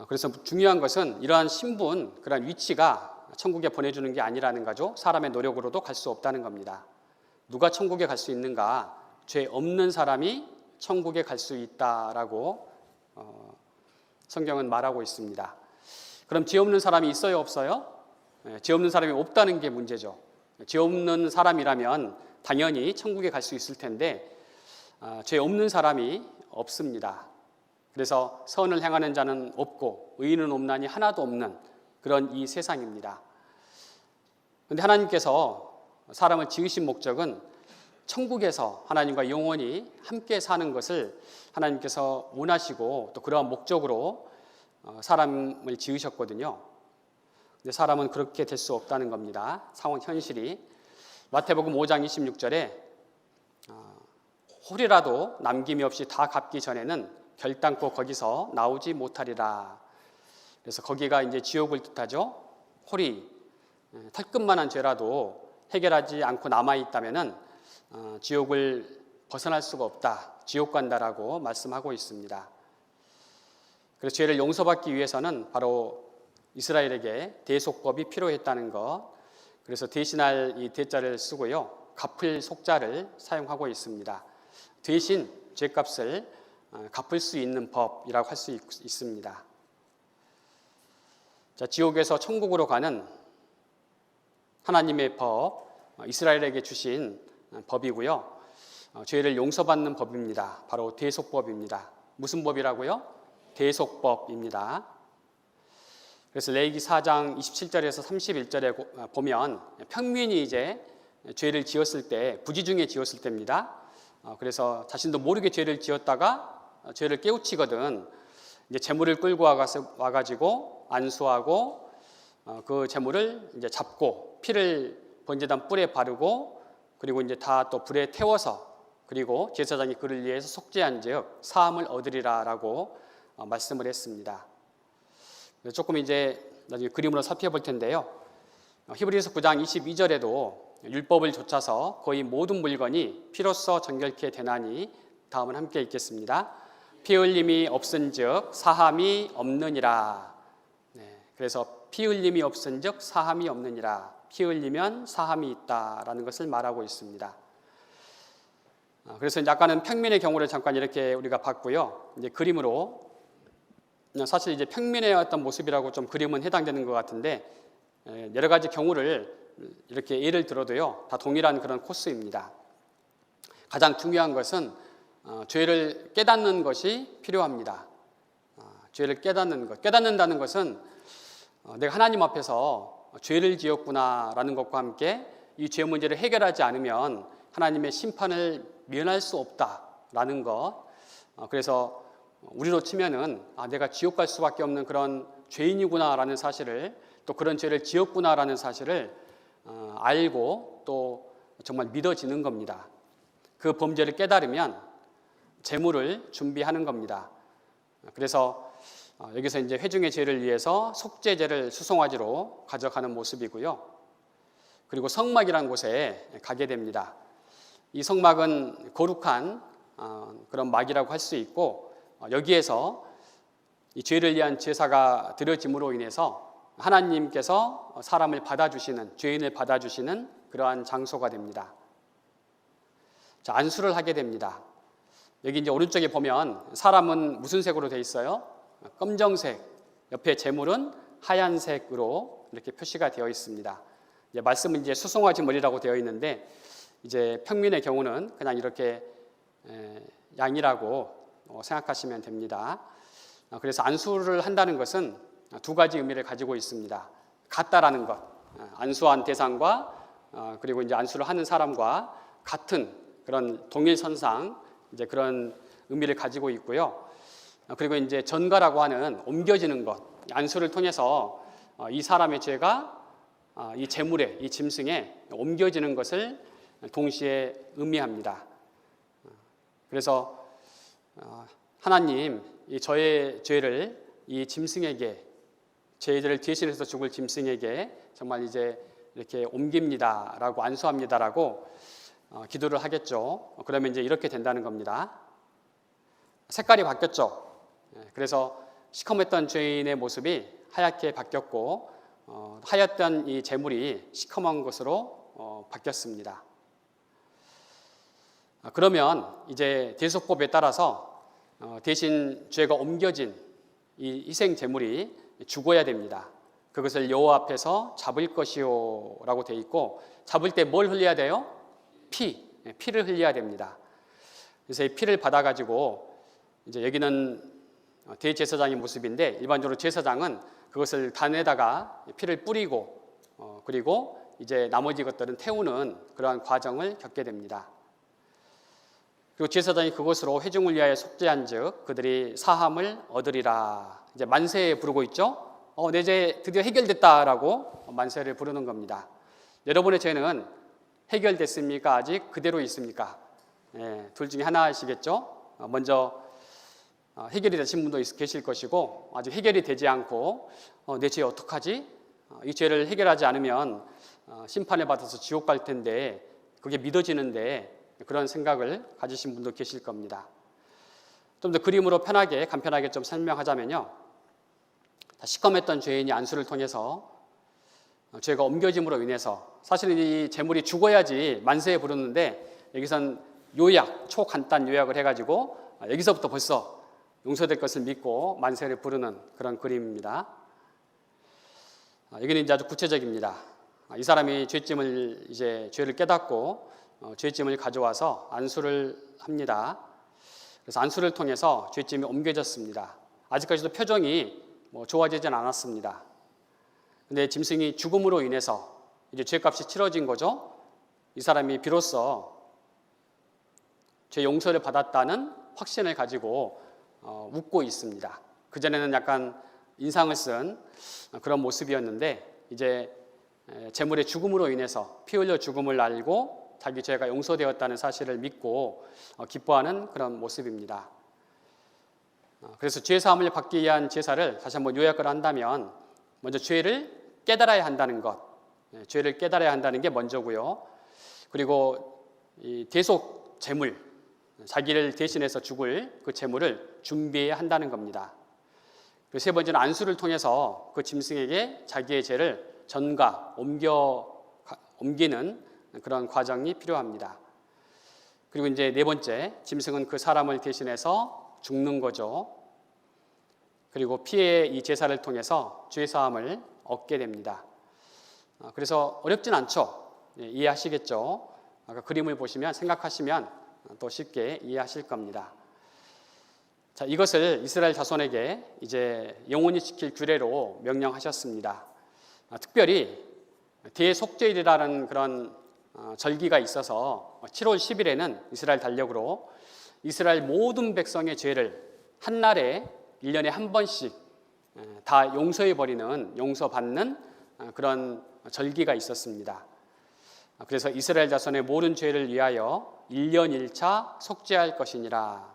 그래서 중요한 것은 이러한 신분, 그러한 위치가 천국에 보내주는 게 아니라는 거죠. 사람의 노력으로도 갈 수 없다는 겁니다. 누가 천국에 갈 수 있는가? 죄 없는 사람이 천국에 갈 수 있다라고 성경은 말하고 있습니다. 그럼 죄 없는 사람이 있어요, 없어요? 죄 없는 사람이 없다는 게 문제죠. 죄 없는 사람이라면 당연히 천국에 갈 수 있을 텐데 죄 없는 사람이 없습니다. 그래서 선을 행하는 자는 없고 의인은 없나니 하나도 없는 그런 이 세상입니다. 그런데 하나님께서 사람을 지으신 목적은 천국에서 하나님과 영원히 함께 사는 것을 하나님께서 원하시고 또 그러한 목적으로 사람을 지으셨거든요. 근데 사람은 그렇게 될 수 없다는 겁니다. 상황 현실이. 마태복음 5장 26절에 홀이라도 남김이 없이 다 갚기 전에는 결단코 거기서 나오지 못하리라. 그래서 거기가 이제 지옥을 뜻하죠. 홀이 털끝만한 죄라도 해결하지 않고 남아 있다면은 지옥을 벗어날 수가 없다. 지옥 간다라고 말씀하고 있습니다. 그래서 죄를 용서받기 위해서는 바로 이스라엘에게 대속법이 필요했다는 것. 그래서 대신할 이 대자를 쓰고요. 갚을 속자를 사용하고 있습니다. 대신 죄값을 갚을 수 있는 법이라고 할 수 있습니다. 자, 지옥에서 천국으로 가는 하나님의 법, 이스라엘에게 주신 법이고요. 죄를 용서받는 법입니다. 바로 대속법입니다. 무슨 법이라고요? 대속법입니다. 그래서 레위기 4장 27절에서 31절에 보면 평민이 이제 죄를 지었을 때, 부지 중에 지었을 때입니다. 그래서 자신도 모르게 죄를 지었다가 죄를 깨우치거든 이제 제물을 끌고 와가지고 안수하고 그 제물을 이제 잡고 피를 번제단 뿔에 바르고 그리고 이제 다 또 불에 태워서 그리고 제사장이 그를 위해서 속죄한즉 사함을 얻으리라라고 말씀을 했습니다. 조금 이제 나중에 그림으로 살펴볼 텐데요. 히브리서 9장 22절에도 율법을 좇아서 거의 모든 물건이 피로써 정결케 되나니 다음은 함께 읽겠습니다. 피 흘림이 없은즉 사함이 없느니라. 그래서 피 흘림이 없은즉 사함이 없느니라. 피 흘리면 사함이 있다라는 것을 말하고 있습니다. 그래서 이제 아까는 평민의 경우를 잠깐 이렇게 우리가 봤고요. 이제 그림으로 사실 이제 평민의 어떤 모습이라고 좀 그림은 해당되는 것 같은데 여러 가지 경우를 이렇게 예를 들어도요 다 동일한 그런 코스입니다. 가장 중요한 것은 죄를 깨닫는 것이 필요합니다. 죄를 깨닫는 것. 깨닫는다는 것은 내가 하나님 앞에서 죄를 지었구나라는 것과 함께 이 죄 문제를 해결하지 않으면 하나님의 심판을 면할 수 없다라는 것. 그래서 우리로 치면은 내가 지옥 갈 수밖에 없는 그런 죄인이구나라는 사실을 또 그런 죄를 지었구나라는 사실을 알고 또 정말 믿어지는 겁니다. 그 범죄를 깨달으면 제물을 준비하는 겁니다. 그래서 여기서 이제 회중의 죄를 위해서 속죄제를 수송아지로 가져가는 모습이고요. 그리고 성막이라는 곳에 가게 됩니다. 이 성막은 거룩한 그런 막이라고 할 수 있고 여기에서 이 죄를 위한 제사가 드려짐으로 인해서 하나님께서 사람을 받아주시는, 죄인을 받아주시는 그러한 장소가 됩니다. 자, 안수를 하게 됩니다. 여기 이제 오른쪽에 보면 사람은 무슨 색으로 되어 있어요? 검정색, 옆에 제물은 하얀색으로 이렇게 표시가 되어 있습니다. 이제 말씀은 이제 수송아지 머리라고 되어 있는데 이제 평민의 경우는 그냥 이렇게 양이라고 생각하시면 됩니다. 그래서 안수를 한다는 것은 두 가지 의미를 가지고 있습니다. 같다라는 것, 안수한 대상과 그리고 이제 안수를 하는 사람과 같은 그런 동일선상 이제 그런 의미를 가지고 있고요. 그리고 이제 전가라고 하는 옮겨지는 것, 안수를 통해서 이 사람의 죄가 이 재물에, 이 짐승에 옮겨지는 것을 동시에 의미합니다. 그래서 하나님, 이 저의 죄를 이 짐승에게, 죄를 대신해서 죽을 짐승에게 정말 이제 이렇게 옮깁니다라고 안수합니다라고 기도를 하겠죠. 그러면 이제 이렇게 된다는 겁니다. 색깔이 바뀌었죠. 그래서 시커맸던 죄인의 모습이 하얗게 바뀌었고 하였던 이 재물이 시커먼 것으로 바뀌었습니다. 그러면 이제 대속법에 따라서 대신 죄가 옮겨진 이 희생 제물이 죽어야 됩니다. 그것을 여호와 앞에서 잡을 것이요라고 돼 있고, 잡을 때 뭘 흘려야 돼요? 피를 흘려야 됩니다. 그래서 이 피를 받아가지고 이제 여기는 대제사장의 모습인데, 일반적으로 제사장은 그것을 단에다가 피를 뿌리고 그리고 이제 나머지 것들은 태우는 그러한 과정을 겪게 됩니다. 그리고 제사장이 그것으로 회중을 위하여 속죄한즉 그들이 사함을 얻으리라. 이제 만세 부르고 있죠. 내 죄 드디어 해결됐다라고 만세를 부르는 겁니다. 여러분의 죄는 해결됐습니까? 아직 그대로 있습니까? 둘 중에 하나이시겠죠. 먼저 해결이 되신 분도 계실 것이고, 아직 해결이 되지 않고 내 죄 어떡하지? 이 죄를 해결하지 않으면 심판을 받아서 지옥 갈 텐데 그게 믿어지는데, 그런 생각을 가지신 분도 계실 겁니다. 좀 더 그림으로 편하게 간편하게 좀 설명하자면요, 시커맸던 죄인이 안수를 통해서 죄가 옮겨짐으로 인해서, 사실은 이 재물이 죽어야지 만세에 부르는데 여기선 요약, 초간단 요약을 해가지고 여기서부터 벌써 용서될 것을 믿고 만세를 부르는 그런 그림입니다. 여기는 이제 아주 구체적입니다. 이 사람이 죄를 깨닫고 죄짐을 가져와서 안수를 합니다. 그래서 안수를 통해서 죄짐이 옮겨졌습니다. 아직까지도 표정이 좋아지진 않았습니다. 근데 짐승이 죽음으로 인해서 이제 죄값이 치러진 거죠. 이 사람이 비로소 죄 용서를 받았다는 확신을 가지고 웃고 있습니다. 그전에는 약간 인상을 쓴 그런 모습이었는데, 이제 재물의 죽음으로 인해서 피 흘려 죽음을 알고 자기 죄가 용서되었다는 사실을 믿고 기뻐하는 그런 모습입니다. 그래서 죄 사함을 받기 위한 제사를 다시 한번 요약을 한다면, 먼저 죄를 깨달아야 한다는 것, 죄를 깨달아야 한다는 게 먼저고요. 그리고 이 대속 제물, 자기를 대신해서 죽을 그 제물을 준비해야 한다는 겁니다. 그리고 세 번째는 안수를 통해서 그 짐승에게 자기의 죄를 전가, 옮기는 그런 과정이 필요합니다. 그리고 이제 네 번째, 짐승은 그 사람을 대신해서 죽는 거죠. 그리고 피의 이 제사를 통해서 죄 사함을 얻게 됩니다. 그래서 어렵진 않죠. 이해하시겠죠? 아까 그림을 보시면, 생각하시면 또 쉽게 이해하실 겁니다. 자, 이것을 이스라엘 자손에게 이제 영원히 지킬 규례로 명령하셨습니다. 특별히 대속죄일이라는 그런 절기가 있어서 7월 10일에는 이스라엘 달력으로 이스라엘 모든 백성의 죄를 한날에 1년에 한 번씩 다 용서해버리는, 용서받는 그런 절기가 있었습니다. 그래서 이스라엘 자손의 모든 죄를 위하여 1년 1차 속죄할 것이니라.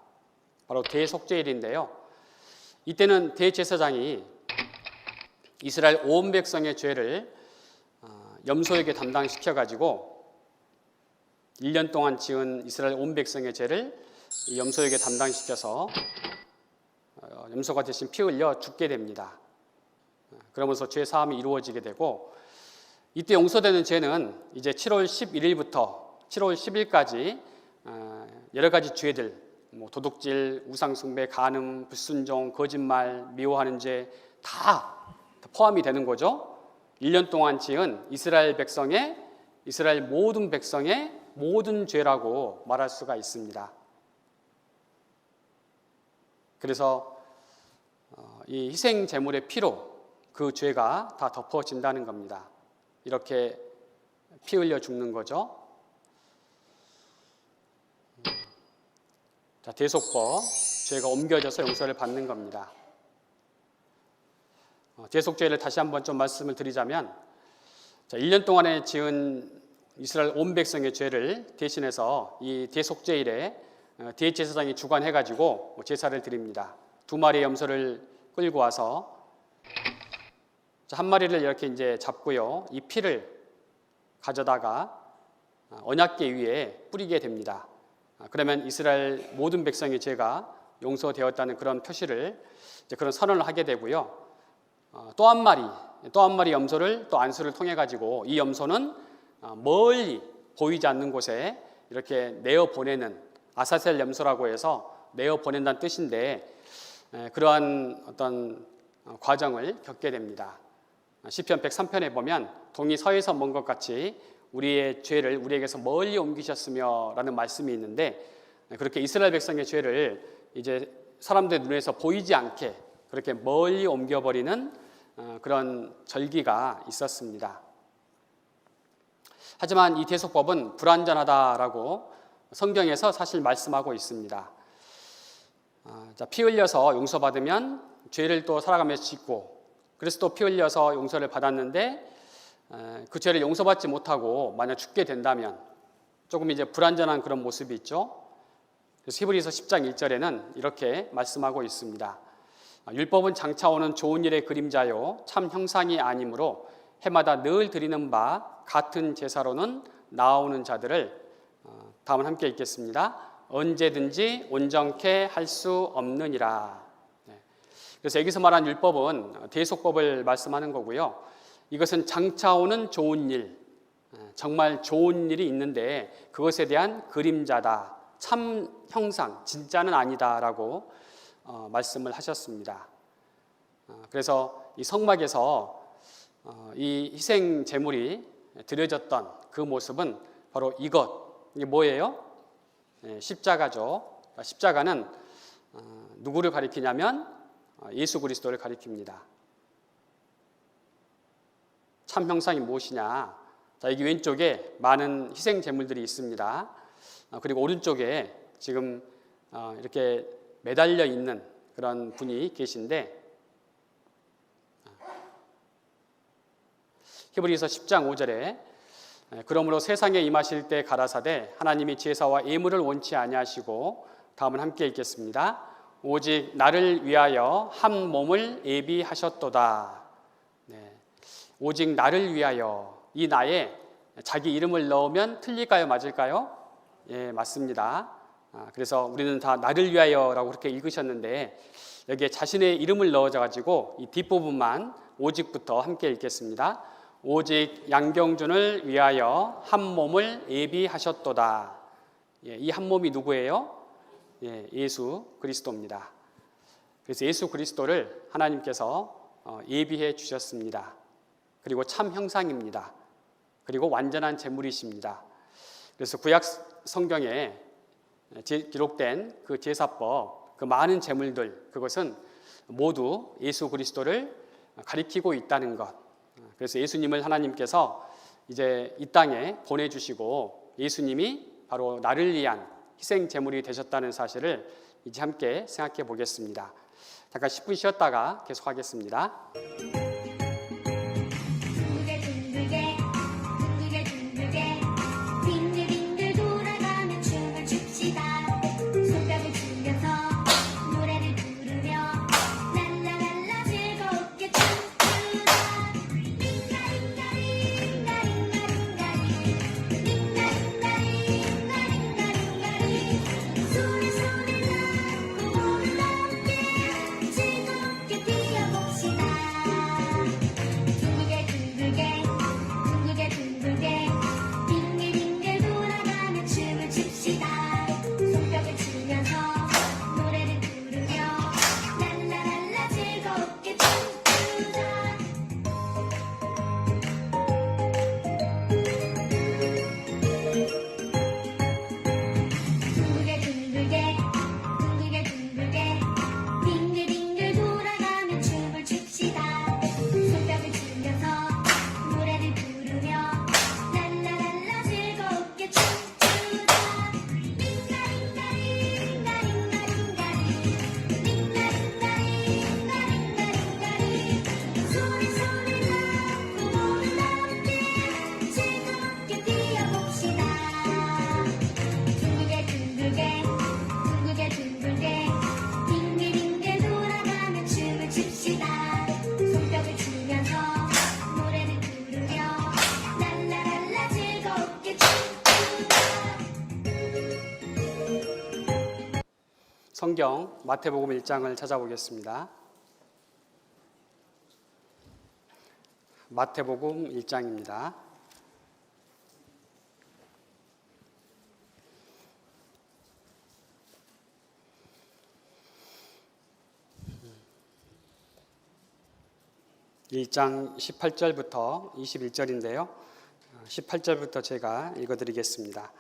바로 대속죄일인데요. 이때는 대제사장이 이스라엘 온 백성의 죄를 염소에게 담당시켜가지고 1년 동안 지은 이스라엘 온 백성의 죄를 염소에게 담당시켜서 염소가 대신 피 흘려 죽게 됩니다. 그러면서 죄 사함이 이루어지게 되고, 이때 용서되는 죄는 이제 7월 11일부터 7월 10일까지 여러 가지 죄들, 도둑질, 우상숭배, 간음, 불순종, 거짓말, 미워하는 죄 다 포함이 되는 거죠. 1년 동안 지은 이스라엘 모든 백성의 모든 죄라고 말할 수가 있습니다. 그래서 이 희생 제물의 피로 그 죄가 다 덮어진다는 겁니다. 이렇게 피 흘려 죽는 거죠. 자, 대속법, 죄가 옮겨져서 용서를 받는 겁니다. 대속죄를 다시 한번 좀 말씀을 드리자면, 자, 1년 동안에 지은 이스라엘 온 백성의 죄를 대신해서 이 대속죄일에 대제사장이 주관해가지고 제사를 드립니다. 2마리의 염소를 끌고 와서 한 마리를 이렇게 이제 잡고요, 이 피를 가져다가 언약궤 위에 뿌리게 됩니다. 그러면 이스라엘 모든 백성의 죄가 용서되었다는 그런 표시를, 그런 선언을 하게 되고요. 또 한 마리 염소를 또 안수를 통해 가지고 이 염소는 멀리 보이지 않는 곳에 이렇게 내어 보내는, 아사셀 염소라고 해서 내어 보낸다는 뜻인데, 그러한 어떤 과정을 겪게 됩니다. 시편 103편에 보면 동이 서에서 먼 것 같이 우리의 죄를 우리에게서 멀리 옮기셨으며 라는 말씀이 있는데, 그렇게 이스라엘 백성의 죄를 이제 사람들 눈에서 보이지 않게 그렇게 멀리 옮겨버리는 그런 절기가 있었습니다. 하지만 이 대속법은 불완전하다라고 성경에서 사실 말씀하고 있습니다. 피 흘려서 용서받으면 죄를 또 살아가면서 짓고, 그래서 또 피 흘려서 용서를 받았는데 그 죄를 용서받지 못하고 만약 죽게 된다면 조금 이제 불완전한 그런 모습이 있죠. 그래서 히브리서 10장 1절에는 이렇게 말씀하고 있습니다. 율법은 장차 오는 좋은 일의 그림자요 참 형상이 아니므로 해마다 늘 드리는 바 같은 제사로는 나아오는 자들을, 다음은 함께 읽겠습니다. 언제든지 온전케 할 수 없느니라. 그래서 여기서 말한 율법은 대속법을 말씀하는 거고요. 이것은 장차 오는 좋은 일, 정말 좋은 일이 있는데 그것에 대한 그림자다, 참 형상, 진짜는 아니다라고 말씀을 하셨습니다. 그래서 이 성막에서 이 희생 제물이 드려졌던 그 모습은 바로 이게 뭐예요? 십자가죠. 십자가는 누구를 가리키냐면 예수 그리스도를 가리킵니다. 참 형상이 무엇이냐? 자, 여기 왼쪽에 많은 희생 제물들이 있습니다. 그리고 오른쪽에 지금 이렇게 매달려 있는 그런 분이 계신데, 히브리서 10장 5절에 그러므로 세상에 임하실 때 가라사대 하나님이 제사와 예물을 원치 아니하시고, 다음은 함께 읽겠습니다. 오직 나를 위하여 한 몸을 예비하셨도다. 오직 나를 위하여, 이 나에 자기 이름을 넣으면 틀릴까요, 맞을까요? 예, 맞습니다. 그래서 우리는 다 나를 위하여라고 그렇게 읽으셨는데 여기에 자신의 이름을 넣어가지고 이 뒷부분만 오직부터 함께 읽겠습니다. 오직 양경준을 위하여 한 몸을 예비하셨도다. 예, 이 한 몸이 누구예요? 예, 예수 그리스도입니다. 그래서 예수 그리스도를 하나님께서 예비해 주셨습니다. 그리고 참 형상입니다. 그리고 완전한 제물이십니다. 그래서 구약 성경에 기록된 그 제사법, 그 많은 제물들, 그것은 모두 예수 그리스도를 가리키고 있다는 것. 그래서 예수님을 하나님께서 이제 이 땅에 보내주시고 예수님이 바로 나를 위한 희생 제물이 되셨다는 사실을 이제 함께 생각해 보겠습니다. 잠깐 10분 쉬었다가 계속하겠습니다. 즐겁게 뛰어봅시다. 성경 마태복음 1장을 찾아보겠습니다. 마태복음 1장입니다. (1장) 18절부터 21절인데요. 18절부터 제가 읽어드리겠습니다.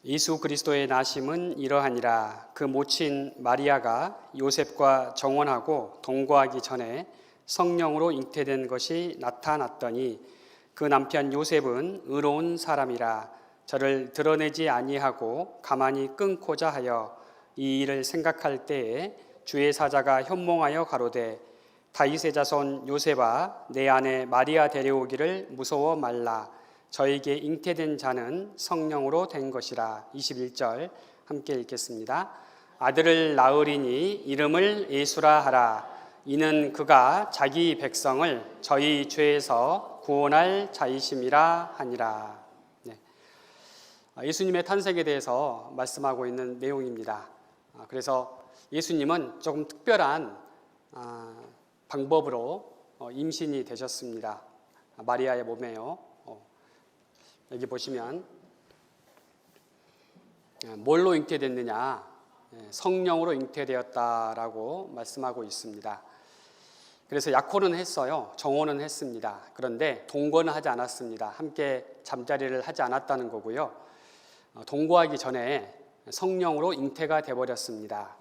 예수 그리스도의 나심은 이러하니라. 그 모친 마리아가 요셉과 정혼하고 동거하기 전에 성령으로 잉태된 것이 나타났더니 그 남편 요셉은 의로운 사람이라 저를 드러내지 아니하고 가만히 끊고자 하여 이 일을 생각할 때에 주의 사자가 현몽하여 가로되 다윗의 자손 요셉아 내 아내 마리아 데려오기를 무서워 말라. 저에게 잉태된 자는 성령으로 된 것이라. 21절 함께 읽겠습니다. 아들을 낳으리니 이름을 예수라 하라. 이는 그가 자기 백성을 저희 죄에서 구원할 자이심이라 하니라. 네. 예수님의 탄생에 대해서 말씀하고 있는 내용입니다. 그래서 예수님은 조금 특별한 방법으로 임신이 되셨습니다. 마리아의 몸에요. 여기 보시면 뭘로 잉태됐느냐? 성령으로 잉태되었다라고 말씀하고 있습니다. 그래서 약혼은 했어요. 정혼은 했습니다. 그런데 동거는 하지 않았습니다. 함께 잠자리를 하지 않았다는 거고요. 동거하기 전에 성령으로 잉태가 되어버렸습니다.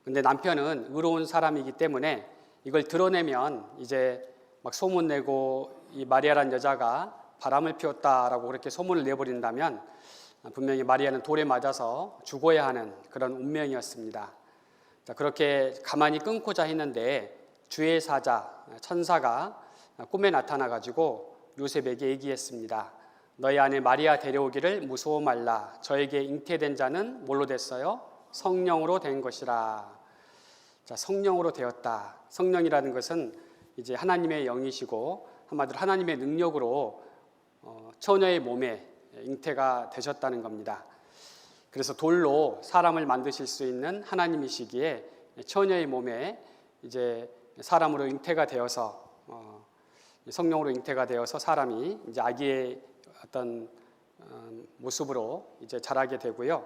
근데 남편은 의로운 사람이기 때문에 이걸 드러내면 이제 막 소문내고 이 마리아라는 여자가 바람을 피웠다라고 그렇게 소문을 내버린다면 분명히 마리아는 돌에 맞아서 죽어야 하는 그런 운명이었습니다. 그렇게 가만히 끊고자 했는데 주의 사자, 천사가 꿈에 나타나가지고 요셉에게 얘기했습니다. 너희 아내 마리아 데려오기를 무서워 말라. 저에게 잉태된 자는 뭘로 됐어요? 성령으로 된 것이라. 자, 성령으로 되었다. 성령이라는 것은 이제 하나님의 영이시고 한마디로 하나님의 능력으로 처녀의 몸에 잉태가 되셨다는 겁니다. 그래서 돌로 사람을 만드실 수 있는 하나님이시기에 처녀의 몸에 이제 사람으로 잉태가 되어서 성령으로 잉태가 되어서 사람이 이제 아기의 어떤 모습으로 이제 자라게 되고요.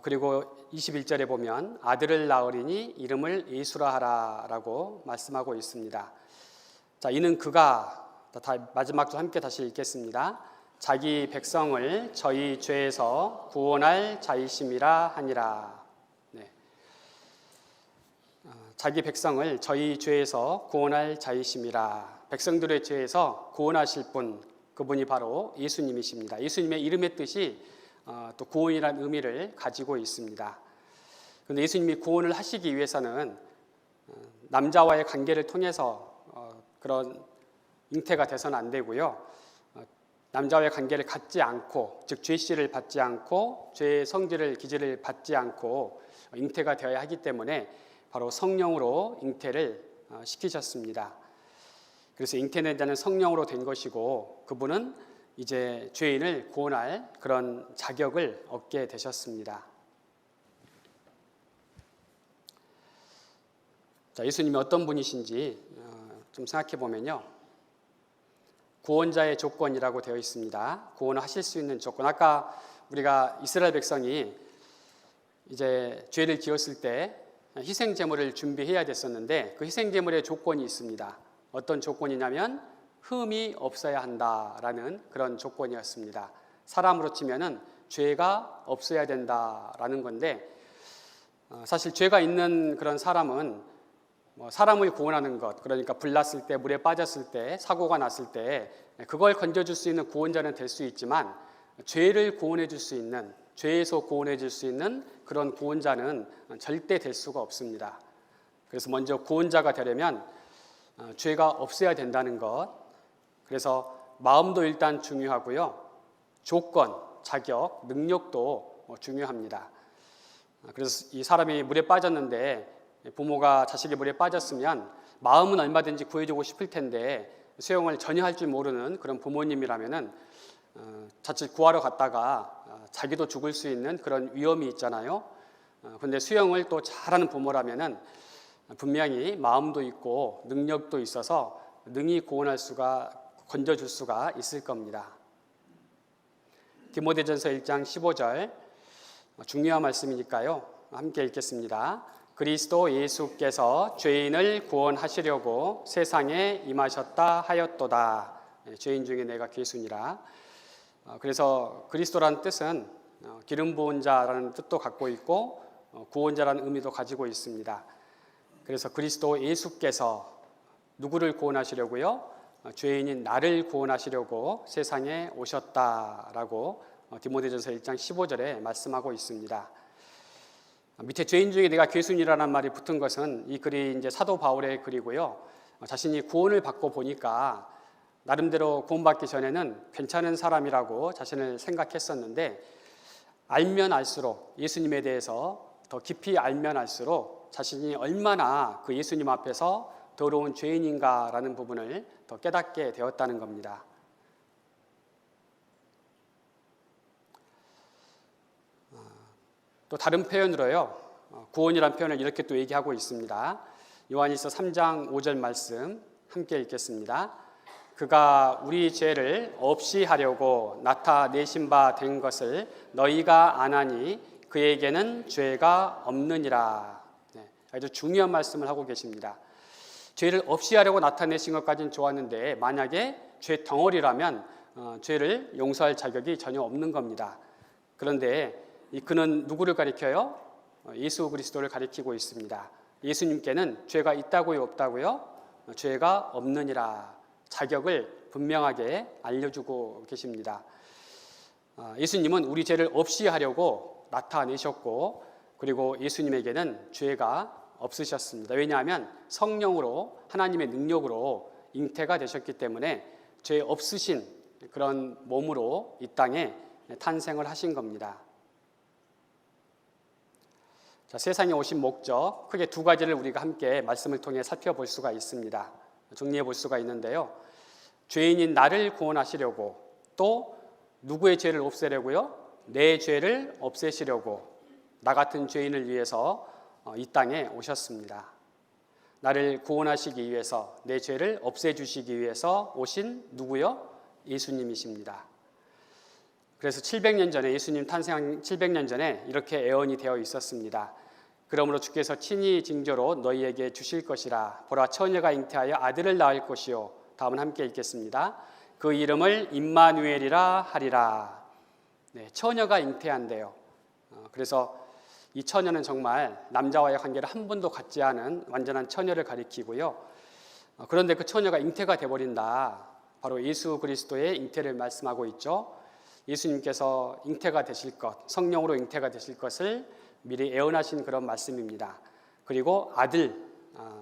그리고 21절에 보면 아들을 낳으리니 이름을 예수라 하라라고 말씀하고 있습니다. 자, 이는 그가 마지막 줄 함께 다시 읽겠습니다. 자기 백성을 저희 죄에서 구원할 자이심이라 하니라. 네. 자기 백성을 저희 죄에서 구원할 자이심이라. 백성들의 죄에서 구원하실 분, 그분이 바로 예수님이십니다. 예수님의 이름의 뜻이 또 구원이라는 의미를 가지고 있습니다. 그런데 예수님이 구원을 하시기 위해서는 남자와의 관계를 통해서 그런 잉태가 돼서는 안 되고요. 남자와의 관계를 갖지 않고, 즉 죄씨를 받지 않고 죄의 성질을 기질을 받지 않고 잉태가 되어야 하기 때문에 바로 성령으로 잉태를 시키셨습니다. 그래서 잉태된 자는 성령으로 된 것이고 그분은 이제 죄인을 구원할 그런 자격을 얻게 되셨습니다. 자, 예수님이 어떤 분이신지 좀 생각해 보면요. 구원자의 조건이라고 되어 있습니다. 구원을 하실 수 있는 조건. 아까 우리가 이스라엘 백성이 이제 죄를 지었을 때 희생 제물을 준비해야 됐었는데 그 희생 제물의 조건이 있습니다. 어떤 조건이냐면 흠이 없어야 한다라는 그런 조건이었습니다. 사람으로 치면은 죄가 없어야 된다라는 건데 사실 죄가 있는 그런 사람은 사람을 구원하는 것, 그러니까 불났을 때, 물에 빠졌을 때, 사고가 났을 때 그걸 건져줄 수 있는 구원자는 될 수 있지만 죄를 구원해 줄 수 있는, 죄에서 구원해 줄 수 있는 그런 구원자는 절대 될 수가 없습니다. 그래서 먼저 구원자가 되려면 죄가 없어야 된다는 것, 그래서 마음도 일단 중요하고요. 조건, 자격, 능력도 중요합니다. 그래서 이 사람이 물에 빠졌는데 부모가 자식이 물에 빠졌으면 마음은 얼마든지 구해주고 싶을 텐데 수영을 전혀 할 줄 모르는 그런 부모님이라면은 자칫 구하러 갔다가 자기도 죽을 수 있는 그런 위험이 있잖아요. 그런데 수영을 또 잘하는 부모라면은 분명히 마음도 있고 능력도 있어서 능히 건져줄 수가 있을 겁니다. 디모데전서 1장 15절 중요한 말씀이니까요. 함께 읽겠습니다. 그리스도 예수께서 죄인을 구원하시려고 세상에 임하셨다 하였도다. 죄인 중에 내가 괴순이라. 그래서 그리스도라는 뜻은 기름 부은 자라는 뜻도 갖고 있고 구원자라는 의미도 가지고 있습니다. 그래서 그리스도 예수께서 누구를 구원하시려고요? 죄인인 나를 구원하시려고 세상에 오셨다라고 디모데전서 1장 15절에 말씀하고 있습니다. 밑에 죄인 중에 내가 괴순이라는 말이 붙은 것은 이 글이 이제 사도 바울의 글이고요. 자신이 구원을 받고 보니까 나름대로 구원받기 전에는 괜찮은 사람이라고 자신을 생각했었는데 알면 알수록 예수님에 대해서 더 깊이 알면 알수록 자신이 얼마나 그 예수님 앞에서 더러운 죄인인가라는 부분을 더 깨닫게 되었다는 겁니다. 또 다른 표현으로요, 구원이라는 표현을 이렇게 또 얘기하고 있습니다. 요한일서 3장 5절 말씀 함께 읽겠습니다. 그가 우리 죄를 없이 하려고 나타내신 바 된 것을 너희가 아나니 그에게는 죄가 없느니라. 아주 중요한 말씀을 하고 계십니다. 죄를 없이 하려고 나타내신 것까지는 좋았는데 만약에 죄 덩어리라면 죄를 용서할 자격이 전혀 없는 겁니다. 그런데 그는 누구를 가리켜요? 예수 그리스도를 가리키고 있습니다. 예수님께는 죄가 있다고요, 없다고요? 죄가 없느니라. 자격을 분명하게 알려주고 계십니다. 예수님은 우리 죄를 없이 하려고 나타내셨고 그리고 예수님에게는 죄가 없으셨습니다. 왜냐하면 성령으로 하나님의 능력으로 잉태가 되셨기 때문에 죄 없으신 그런 몸으로 이 땅에 탄생을 하신 겁니다. 자, 세상에 오신 목적 크게 두 가지를 우리가 함께 말씀을 통해 살펴볼 수가 있습니다. 정리해 볼 수가 있는데요. 죄인인 나를 구원하시려고 또 누구의 죄를 없애려고요? 내 죄를 없애시려고 나 같은 죄인을 위해서 이 땅에 오셨습니다. 나를 구원하시기 위해서 내 죄를 없애주시기 위해서 오신 누구요? 예수님이십니다. 그래서 700년 전에 예수님 탄생 700년 전에 이렇게 예언이 되어 있었습니다. 그러므로 주께서 친히 징조로 너희에게 주실 것이라. 보라 처녀가 잉태하여 아들을 낳을 것이요. 다음은 함께 읽겠습니다. 그 이름을 임마누엘이라 하리라. 네, 처녀가 잉태한대요. 그래서 이 처녀는 정말 남자와의 관계를 한 번도 갖지 않은 완전한 처녀를 가리키고요. 그런데 그 처녀가 잉태가 되어버린다. 바로 예수 그리스도의 잉태를 말씀하고 있죠. 예수님께서 잉태가 되실 것, 성령으로 잉태가 되실 것을 미리 예언하신 그런 말씀입니다. 그리고 아들,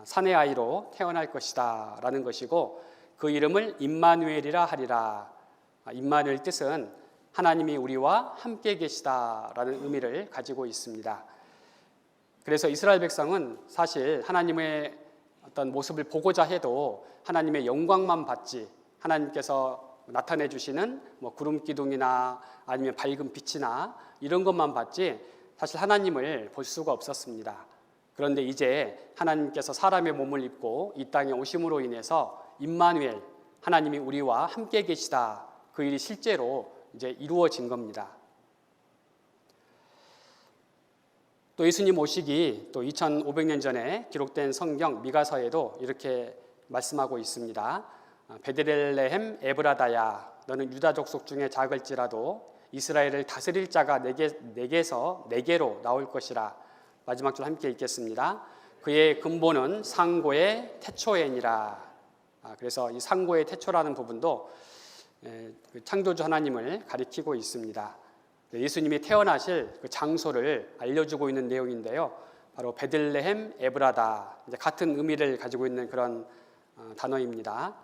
사내 아이로 태어날 것이다 라는 것이고 그 이름을 임마누엘이라 하리라. 임마누엘 뜻은 하나님이 우리와 함께 계시다라는 의미를 가지고 있습니다. 그래서 이스라엘 백성은 사실 하나님의 어떤 모습을 보고자 해도 하나님의 영광만 봤지 하나님께서 나타내 주시는 구름 기둥이나 아니면 밝은 빛이나 이런 것만 봤지 사실 하나님을 볼 수가 없었습니다. 그런데 이제 하나님께서 사람의 몸을 입고 이 땅에 오심으로 인해서 임마누엘, 하나님이 우리와 함께 계시다. 그 일이 실제로 이제 이루어진 겁니다. 또 예수님 오시기 또 2500년 전에 기록된 성경 미가서에도 이렇게 말씀하고 있습니다. 베들레헴 에브라다야 너는 유다 족속 중에 작을지라도 이스라엘을 다스릴 자가 내게서 내게로 나올 것이라. 마지막 줄 함께 읽겠습니다. 그의 근본은 상고의 태초에니라. 그래서 이 상고의 태초라는 부분도 창조주 하나님을 가리키고 있습니다. 예수님이 태어나실 그 장소를 알려주고 있는 내용인데요. 바로 베들레헴 에브라다, 같은 의미를 가지고 있는 그런 단어입니다.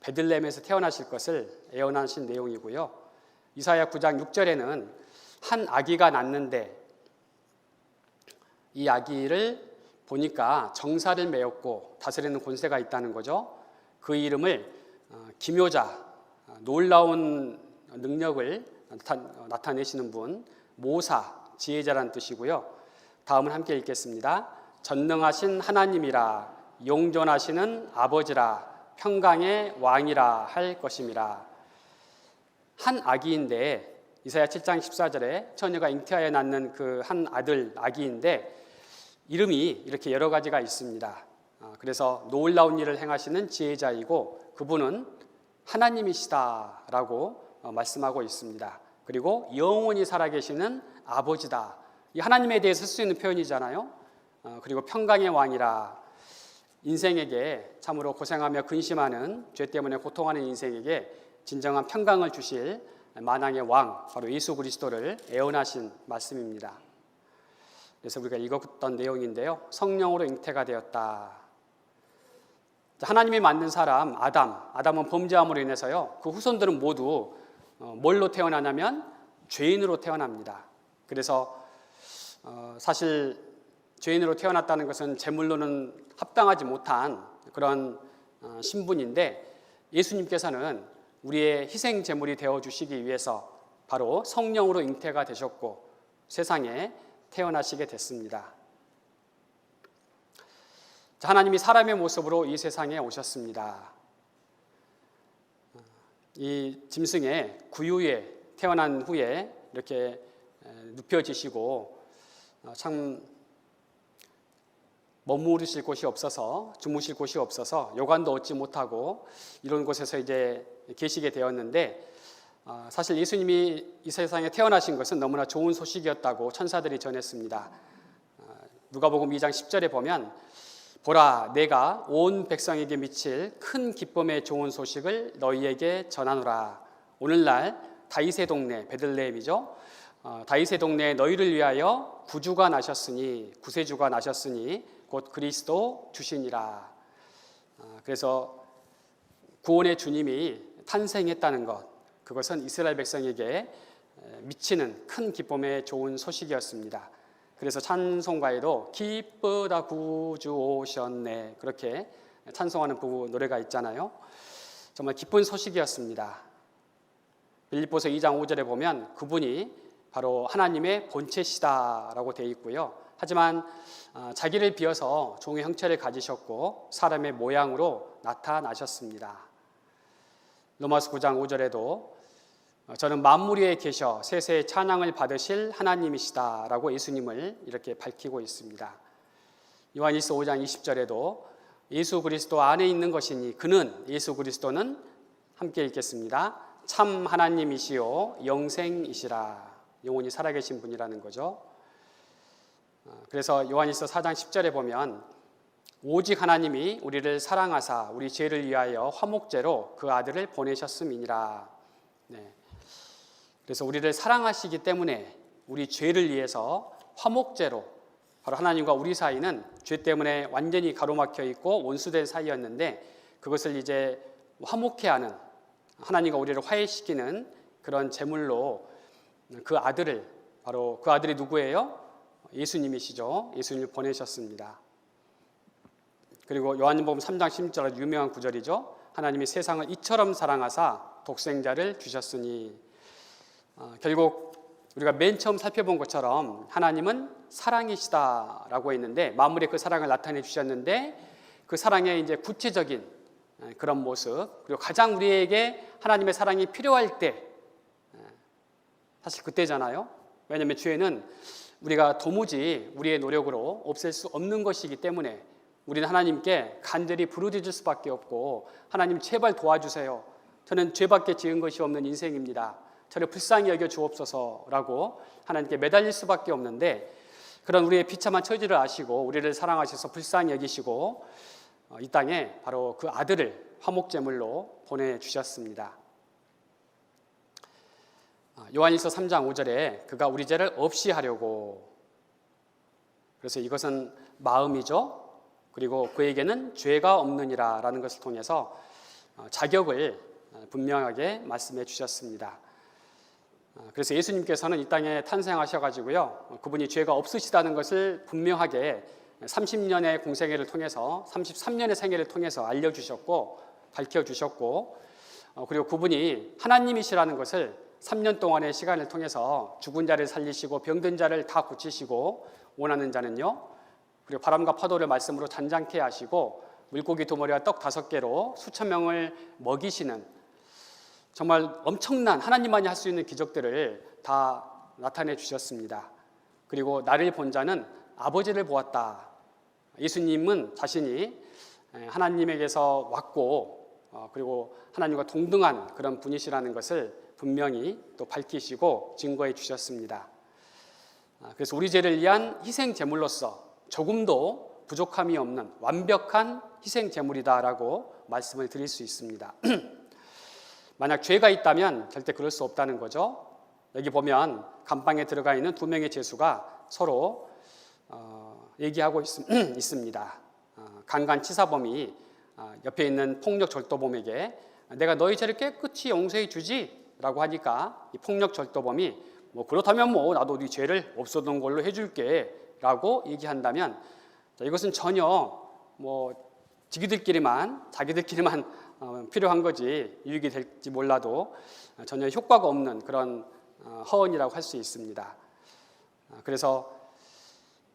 베들레헴에서 태어나실 것을 예언하신 내용이고요. 이사야 9장 6절에는 한 아기가 낳는데 이 아기를 보니까 정사를 메었고 다스리는 권세가 있다는 거죠. 그 이름을 기묘자, 놀라운 능력을 나타내시는 분, 모사, 지혜자라는 뜻이고요. 다음은 함께 읽겠습니다. 전능하신 하나님이라 용존하시는 아버지라 평강의 왕이라 할 것임이라. 한 아기인데 이사야 7장 14절에 처녀가 잉태하여 낳는 그 한 아들 아기인데 이름이 이렇게 여러 가지가 있습니다. 그래서 놀라운 일을 행하시는 지혜자이고 그분은 하나님이시다라고 말씀하고 있습니다. 그리고 영원히 살아계시는 아버지다. 이 하나님에 대해서 쓸 수 있는 표현이잖아요. 그리고 평강의 왕이라. 인생에게 참으로 고생하며 근심하는 죄 때문에 고통하는 인생에게 진정한 평강을 주실 만왕의 왕 바로 예수 그리스도를 예언하신 말씀입니다. 그래서 우리가 읽었던 내용인데요. 성령으로 잉태가 되었다. 하나님이 만든 사람 아담은 범죄함으로 인해서요. 그 후손들은 모두 뭘로 태어나냐면 죄인으로 태어납니다. 그래서 사실 죄인으로 태어났다는 것은 제물로는 합당하지 못한 그런 신분인데 예수님께서는 우리의 희생 제물이 되어 주시기 위해서 바로 성령으로 잉태가 되셨고 세상에 태어나시게 됐습니다. 하나님이 사람의 모습으로 이 세상에 오셨습니다. 이 짐승의 구유에 태어난 후에 이렇게 눕혀지시고 참 머무르실 곳이 없어서 주무실 곳이 없어서 여관도 얻지 못하고 이런 곳에서 이제 계시게 되었는데 사실 예수님이 이 세상에 태어나신 것은 너무나 좋은 소식이었다고 천사들이 전했습니다. 누가복음 2장 10절에 보면 보라 내가 온 백성에게 미칠 큰 기쁨의 좋은 소식을 너희에게 전하노라. 오늘날 다윗의 동네 베들레헴이죠. 다윗의 동네에 너희를 위하여 구주가 나셨으니 구세주가 나셨으니 곧 그리스도 주시니라. 그래서 구원의 주님이 탄생했다는 것, 그것은 이스라엘 백성에게 미치는 큰 기쁨의 좋은 소식이었습니다. 그래서 찬송가에도 기쁘다 구주 오셨네 그렇게 찬송하는 부부 노래가 있잖아요. 정말 기쁜 소식이었습니다. 빌립보서 2장 5절에 보면 그분이 바로 하나님의 본체시다라고 되어 있고요. 하지만 자기를 비어서 종의 형체를 가지셨고 사람의 모양으로 나타나셨습니다. 로마서 9장 5절에도 저는 만물 위에 계셔 세세의 찬양을 받으실 하나님이시다라고 예수님을 이렇게 밝히고 있습니다. 요한일서 5장 20절에도 예수 그리스도 안에 있는 것이니 그는 예수 그리스도는 함께 읽겠습니다. 참 하나님이시요 영생이시라. 영원히 살아계신 분이라는 거죠. 그래서 요한일서 4장 10절에 보면 오직 하나님이 우리를 사랑하사 우리 죄를 위하여 화목제로 그 아들을 보내셨음이니라. 네. 그래서 우리를 사랑하시기 때문에 우리 죄를 위해서 화목제로 바로 하나님과 우리 사이는 죄 때문에 완전히 가로막혀 있고 원수된 사이였는데 그것을 이제 화목케 하는 하나님과 우리를 화해시키는 그런 제물로 그 아들을 바로 그 아들이 누구예요? 예수님이시죠. 예수님을 보내셨습니다. 그리고 요한복음 3장 16절 유명한 구절이죠. 하나님이 세상을 이처럼 사랑하사 독생자를 주셨으니 결국 우리가 맨 처음 살펴본 것처럼 하나님은 사랑이시다라고 했는데 만물에 그 사랑을 나타내 주셨는데 그 사랑의 이제 구체적인 그런 모습 그리고 가장 우리에게 하나님의 사랑이 필요할 때 사실 그때잖아요. 왜냐하면 죄는 우리가 도무지 우리의 노력으로 없앨 수 없는 것이기 때문에 우리는 하나님께 간절히 부르짖을 수밖에 없고 하나님 제발 도와주세요. 저는 죄밖에 지은 것이 없는 인생입니다. 저를 불쌍히 여겨 주옵소서라고 하나님께 매달릴 수밖에 없는데 그런 우리의 비참한 처지를 아시고 우리를 사랑하셔서 불쌍히 여기시고 이 땅에 바로 그 아들을 화목제물로 보내주셨습니다. 요한일서 3장 5절에 그가 우리 죄를 없이 하려고 그래서 이것은 마음이죠. 그리고 그에게는 죄가 없느니라 라는 것을 통해서 자격을 분명하게 말씀해 주셨습니다. 그래서 예수님께서는 이 땅에 탄생하셔가지고요. 그분이 죄가 없으시다는 것을 분명하게 30년의 공생애를 통해서 33년의 생애를 통해서 알려주셨고 밝혀주셨고 그리고 그분이 하나님이시라는 것을 3년 동안의 시간을 통해서 죽은 자를 살리시고 병든 자를 다 고치시고 원하는 자는요, 그리고 바람과 파도를 말씀으로 잔잔케 하시고 물고기 2마리와 떡 5개로 수천 명을 먹이시는 정말 엄청난 하나님만이 할 수 있는 기적들을 다 나타내 주셨습니다. 그리고 나를 본 자는 아버지를 보았다. 예수님은 자신이 하나님에게서 왔고 그리고 하나님과 동등한 그런 분이시라는 것을 분명히 또 밝히시고 증거해 주셨습니다. 그래서 우리 죄를 위한 희생 제물로서 조금도 부족함이 없는 완벽한 희생 제물이다라고 말씀을 드릴 수 있습니다. 만약 죄가 있다면 절대 그럴 수 없다는 거죠. 여기 보면 감방에 들어가 있는 2명의 죄수가 서로 얘기하고 있습니다. 강간치사범이 옆에 있는 폭력절도범에게 내가 너희 죄를 깨끗이 용서해 주지 라고 하니까 이 폭력절도범이 뭐 그렇다면 뭐 나도 네 죄를 없어던 걸로 해줄게 라고 얘기한다면 이것은 전혀 뭐 자기들끼리만 필요한 거지 유익이 될지 몰라도 전혀 효과가 없는 그런 허언이라고 할 수 있습니다. 그래서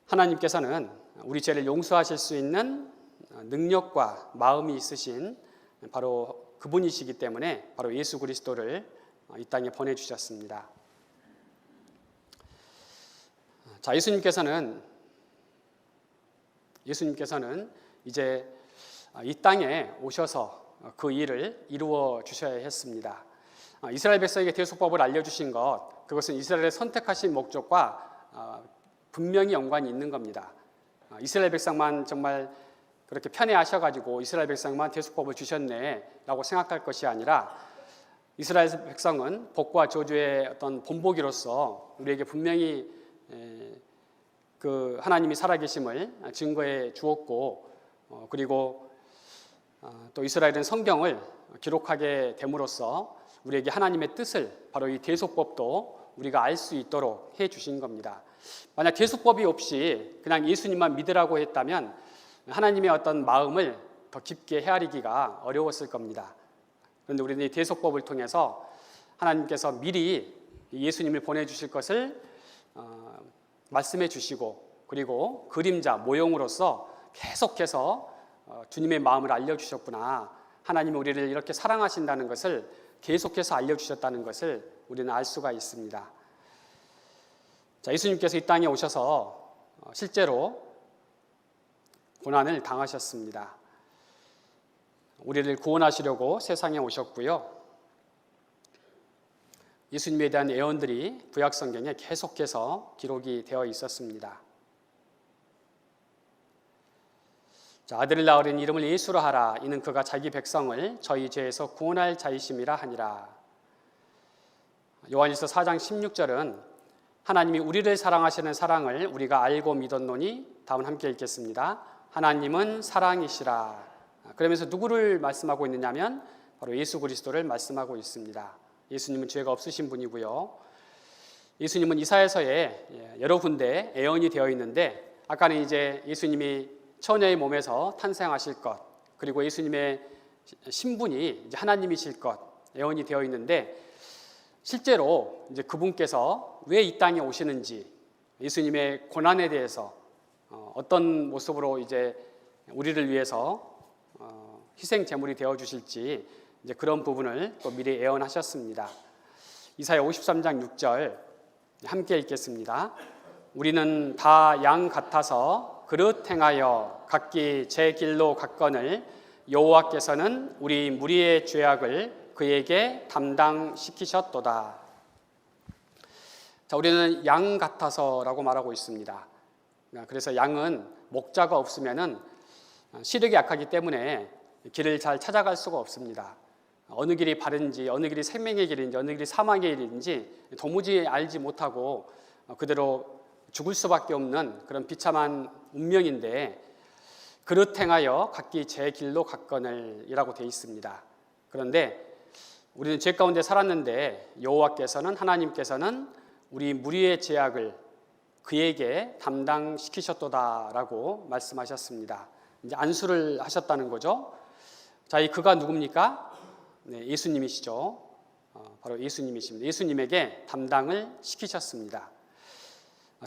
하나님께서는 우리 죄를 용서하실 수 있는 능력과 마음이 있으신 바로 그분이시기 때문에 바로 예수 그리스도를 이 땅에 보내주셨습니다. 자, 예수님께서는 이제 이 땅에 오셔서 그 일을 이루어 주셔야 했습니다. 이스라엘 백성에게 대속법을 알려주신 것, 그것은 이스라엘의 선택하신 목적과 분명히 연관이 있는 겁니다. 이스라엘 백성만 정말 그렇게 편애하셔가지고 이스라엘 백성만 대속법을 주셨네 라고 생각할 것이 아니라 이스라엘 백성은 복과 저주의 어떤 본보기로서 우리에게 분명히 그 하나님이 살아계심을 증거해 주었고 그리고 또 이스라엘은 성경을 기록하게 됨으로써 우리에게 하나님의 뜻을 바로 이 대속법도 우리가 알 수 있도록 해 주신 겁니다. 만약 대속법이 없이 그냥 예수님만 믿으라고 했다면 하나님의 어떤 마음을 더 깊게 헤아리기가 어려웠을 겁니다. 그런데 우리는 이 대속법을 통해서 하나님께서 미리 예수님을 보내주실 것을 말씀해 주시고 그리고 그림자, 모형으로서 계속해서 주님의 마음을 알려주셨구나. 하나님이 우리를 이렇게 사랑하신다는 것을 계속해서 알려주셨다는 것을 우리는 알 수가 있습니다. 자, 예수님께서 이 땅에 오셔서 실제로 고난을 당하셨습니다. 우리를 구원하시려고 세상에 오셨고요. 예수님에 대한 예언들이 구약 성경에 계속해서 기록이 되어 있었습니다. 자, 아들을 낳으려니 이름을 예수로 하라. 이는 그가 자기 백성을 저희 죄에서 구원할 자이심이라 하니라. 요한일서 4장 16절은 하나님이 우리를 사랑하시는 사랑을 우리가 알고 믿었노니, 다음 함께 읽겠습니다. 하나님은 사랑이시라. 그러면서 누구를 말씀하고 있느냐면 바로 예수 그리스도를 말씀하고 있습니다. 예수님은 죄가 없으신 분이고요. 예수님은 이사야서에 여러 군데 예언이 되어 있는데 아까는 이제 예수님이 처녀의 몸에서 탄생하실 것, 그리고 예수님의 신분이 이제 하나님이실 것 예언이 되어 있는데 실제로 이제 그분께서 왜 이 땅에 오시는지, 예수님의 고난에 대해서 어떤 모습으로 이제 우리를 위해서 희생 제물이 되어 주실지 이제 그런 부분을 또 미리 예언하셨습니다. 이사야 53장 6절 함께 읽겠습니다. 우리는 다 양 같아서 그릇 행하여 각기 제 길로 갔거늘 여호와께서는 우리 무리의 죄악을 그에게 담당시키셨도다. 자, 우리는 양 같아서라고 말하고 있습니다. 그래서 양은 목자가 없으면은 시력이 약하기 때문에 길을 잘 찾아갈 수가 없습니다. 어느 길이 바른지, 어느 길이 생명의 길인지, 어느 길이 사망의 길인지 도무지 알지 못하고 그대로 죽을 수밖에 없는 그런 비참한 운명인데 그릇 행하여 각기 제 길로 갔거늘이라고 되어 있습니다. 그런데 우리는 죄 가운데 살았는데 여호와께서는, 하나님께서는 우리 무리의 죄악을 그에게 담당시키셨도다라고 말씀하셨습니다. 이제 안수를 하셨다는 거죠. 자, 이 그가 누굽니까? 네, 예수님이시죠. 바로 예수님이십니다. 예수님에게 담당을 시키셨습니다.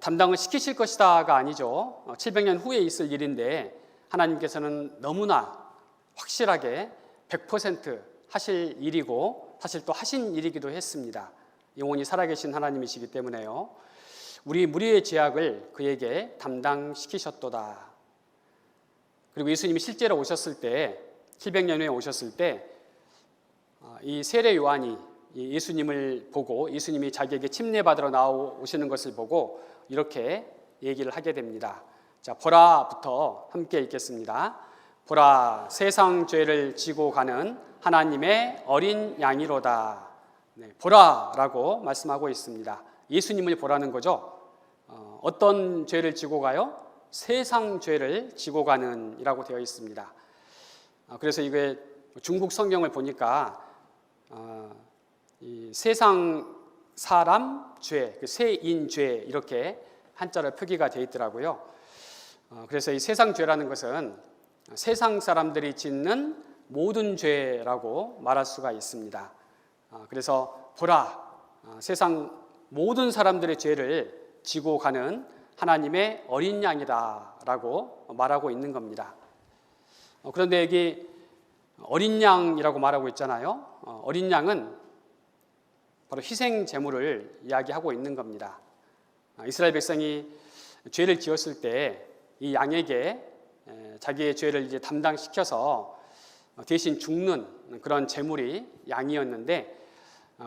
담당을 시키실 것이다가 아니죠. 700년 후에 있을 일인데 하나님께서는 너무나 확실하게 100% 하실 일이고 사실 또 하신 일이기도 했습니다. 영원히 살아계신 하나님이시기 때문에요. 우리 무리의 죄악을 그에게 담당시키셨도다. 그리고 예수님이 실제로 오셨을 때 700년 후에 오셨을 때 이 세례 요한이 예수님을 보고 예수님이 자기에게 침례받으러 나오시는 것을 보고 이렇게 얘기를 하게 됩니다. 자, 보라부터 함께 읽겠습니다. 보라, 세상 죄를 지고 가는 하나님의 어린 양이로다. 네, 보라라고 말씀하고 있습니다. 예수님을 보라는 거죠. 어떤 죄를 지고 가요? 세상 죄를 지고 가는 이라고 되어 있습니다. 그래서 이게 중국 성경을 보니까 이 세상 사람 죄, 세인 죄 이렇게 한자로 표기가 되어 있더라고요. 그래서 이 세상 죄라는 것은 세상 사람들이 짓는 모든 죄라고 말할 수가 있습니다. 그래서 보라, 세상 모든 사람들의 죄를 지고 가는 하나님의 어린 양이다라고 말하고 있는 겁니다. 그런데 여기 어린 양이라고 말하고 있잖아요. 어린 양은 바로 희생 제물을 이야기하고 있는 겁니다. 이스라엘 백성이 죄를 지었을 때 이 양에게 자기의 죄를 이제 담당시켜서 대신 죽는 그런 제물이 양이었는데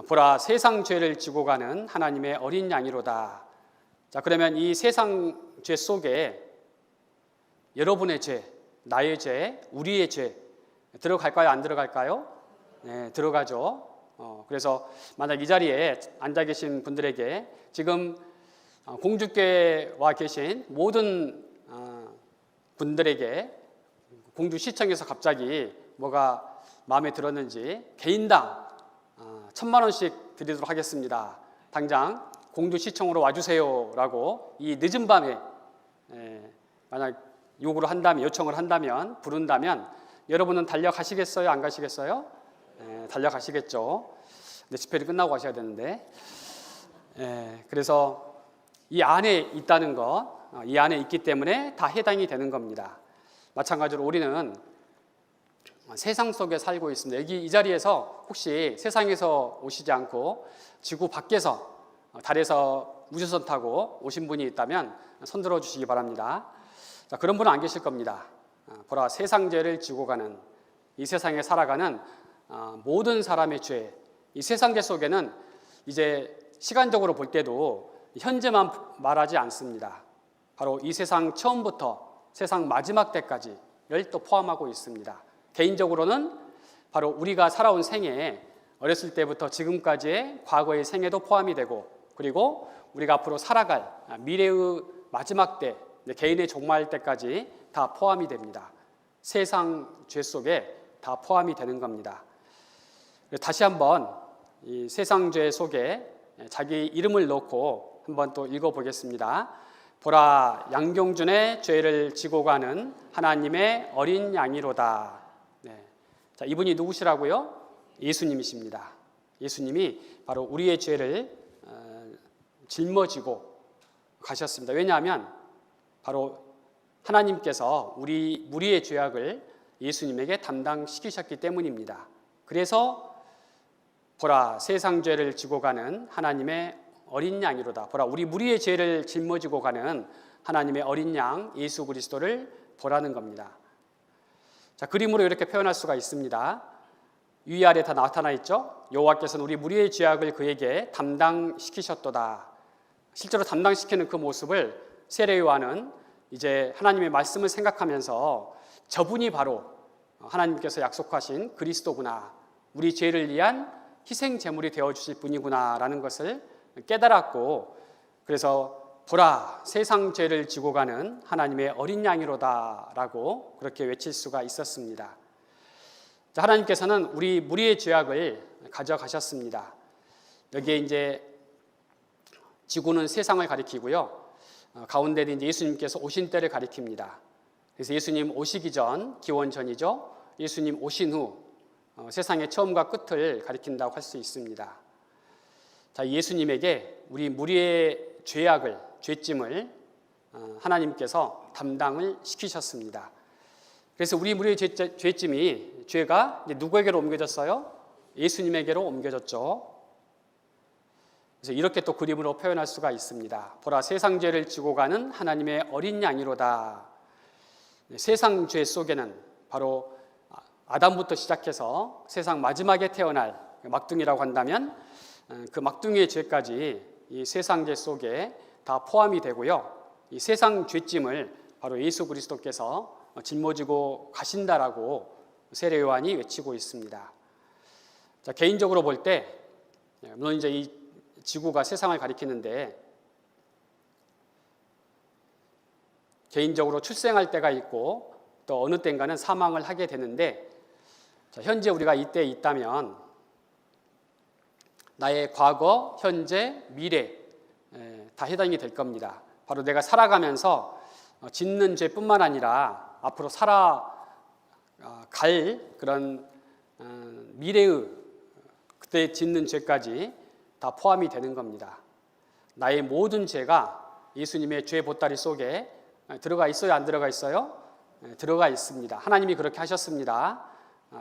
보라, 세상 죄를 지고 가는 하나님의 어린 양이로다. 자, 그러면 이 세상 죄 속에 여러분의 죄, 나의 죄, 우리의 죄 들어갈까요? 안 들어갈까요? 네, 들어가죠. 그래서 만약 이 자리에 앉아 계신 분들에게 지금 공주께와 계신 모든 분들에게 공주시청에서 갑자기 뭐가 마음에 들었는지 개인당 1,000만 원씩 드리도록 하겠습니다. 당장 공주시청으로 와주세요 라고 이 늦은 밤에 만약 요청을 한다면 부른다면 여러분은 달려가시겠어요? 안 가시겠어요? 달려가시겠죠. 근데 집회를 끝나고 가셔야 되는데 그래서 이 안에 있다는 것, 이 안에 있기 때문에 다 해당이 되는 겁니다. 마찬가지로 우리는 세상 속에 살고 있습니다. 여기 이 자리에서 혹시 세상에서 오시지 않고 지구 밖에서 달에서 우주선 타고 오신 분이 있다면 손 들어 주시기 바랍니다. 자, 그런 분은 안 계실 겁니다. 보라, 세상 죄를 지고 가는 이 세상에 살아가는 모든 사람의 죄, 이 세상 죄 속에는 이제 시간적으로 볼 때도 현재만 말하지 않습니다. 바로 이 세상 처음부터 세상 마지막 때까지를 또 포함하고 있습니다. 개인적으로는 바로 우리가 살아온 생애, 어렸을 때부터 지금까지의 과거의 생애도 포함이 되고 그리고 우리가 앞으로 살아갈 미래의 마지막 때, 개인의 종말 때까지 다 포함이 됩니다. 세상 죄 속에 다 포함이 되는 겁니다. 다시 한번 이 세상 죄 속에 자기 이름을 넣고 한번 또 읽어보겠습니다. 보라, 양경준의 죄를 지고 가는 하나님의 어린 양이로다. 네. 자, 이분이 누구시라고요? 예수님이십니다. 예수님이 바로 우리의 죄를 짊어지고 가셨습니다. 왜냐하면 바로 하나님께서 우리의 죄악을 예수님에게 담당시키셨기 때문입니다. 그래서 보라, 세상 죄를 지고 가는 하나님의 어린 양이로다. 보라, 우리의 죄를 짊어지고 가는 하나님의 어린 양 예수 그리스도를 보라는 겁니다. 자, 그림으로 이렇게 표현할 수가 있습니다. 위아래 다 나타나 있죠. 여호와께서는 우리의 죄악을 그에게 담당시키셨도다. 실제로 담당시키는 그 모습을 세례 요한은 이제 하나님의 말씀을 생각하면서 저분이 바로 하나님께서 약속하신 그리스도구나, 우리 죄를 위한 희생 제물이 되어 주실 분이구나라는 것을 깨달았고, 그래서 보라, 세상 죄를 지고 가는 하나님의 어린 양이로다라고 그렇게 외칠 수가 있었습니다. 자, 하나님께서는 우리의 죄악을 가져가셨습니다. 여기에 이제 지구는 세상을 가리키고요, 가운데는 이제 예수님께서 오신 때를 가리킵니다. 그래서 예수님 오시기 전, 기원 전이죠. 예수님 오신 후 세상의 처음과 끝을 가리킨다고 할 수 있습니다. 자, 예수님에게 우리 무리의 죄짐을 하나님께서 담당을 시키셨습니다. 그래서 우리 무리의 죄가 이제 누구에게로 옮겨졌어요? 예수님에게로 옮겨졌죠. 그래서 이렇게 또 그림으로 표현할 수가 있습니다. 보라, 세상 죄를 지고 가는 하나님의 어린 양이로다. 세상 죄 속에는 바로 아담부터 시작해서 세상 마지막에 태어날 막둥이라고 한다면 그 막둥이의 죄까지 이 세상 죄 속에 다 포함이 되고요. 이 세상 죄짐을 바로 예수 그리스도께서 짊어지고 가신다라고 세례 요한이 외치고 있습니다. 자, 개인적으로 볼 때 물론 이제 이 지구가 세상을 가리키는데 개인적으로 출생할 때가 있고 또 어느 때인가는 사망을 하게 되는데, 자, 현재 우리가 이때 있다면 나의 과거, 현재, 미래 다 해당이 될 겁니다. 바로 내가 살아가면서 짓는 죄뿐만 아니라 앞으로 살아갈 그런 미래의 그때 짓는 죄까지 다 포함이 되는 겁니다. 나의 모든 죄가 예수님의 죄 보따리 속에 들어가 있어요? 안 들어가 있어요? 들어가 있습니다. 하나님이 그렇게 하셨습니다.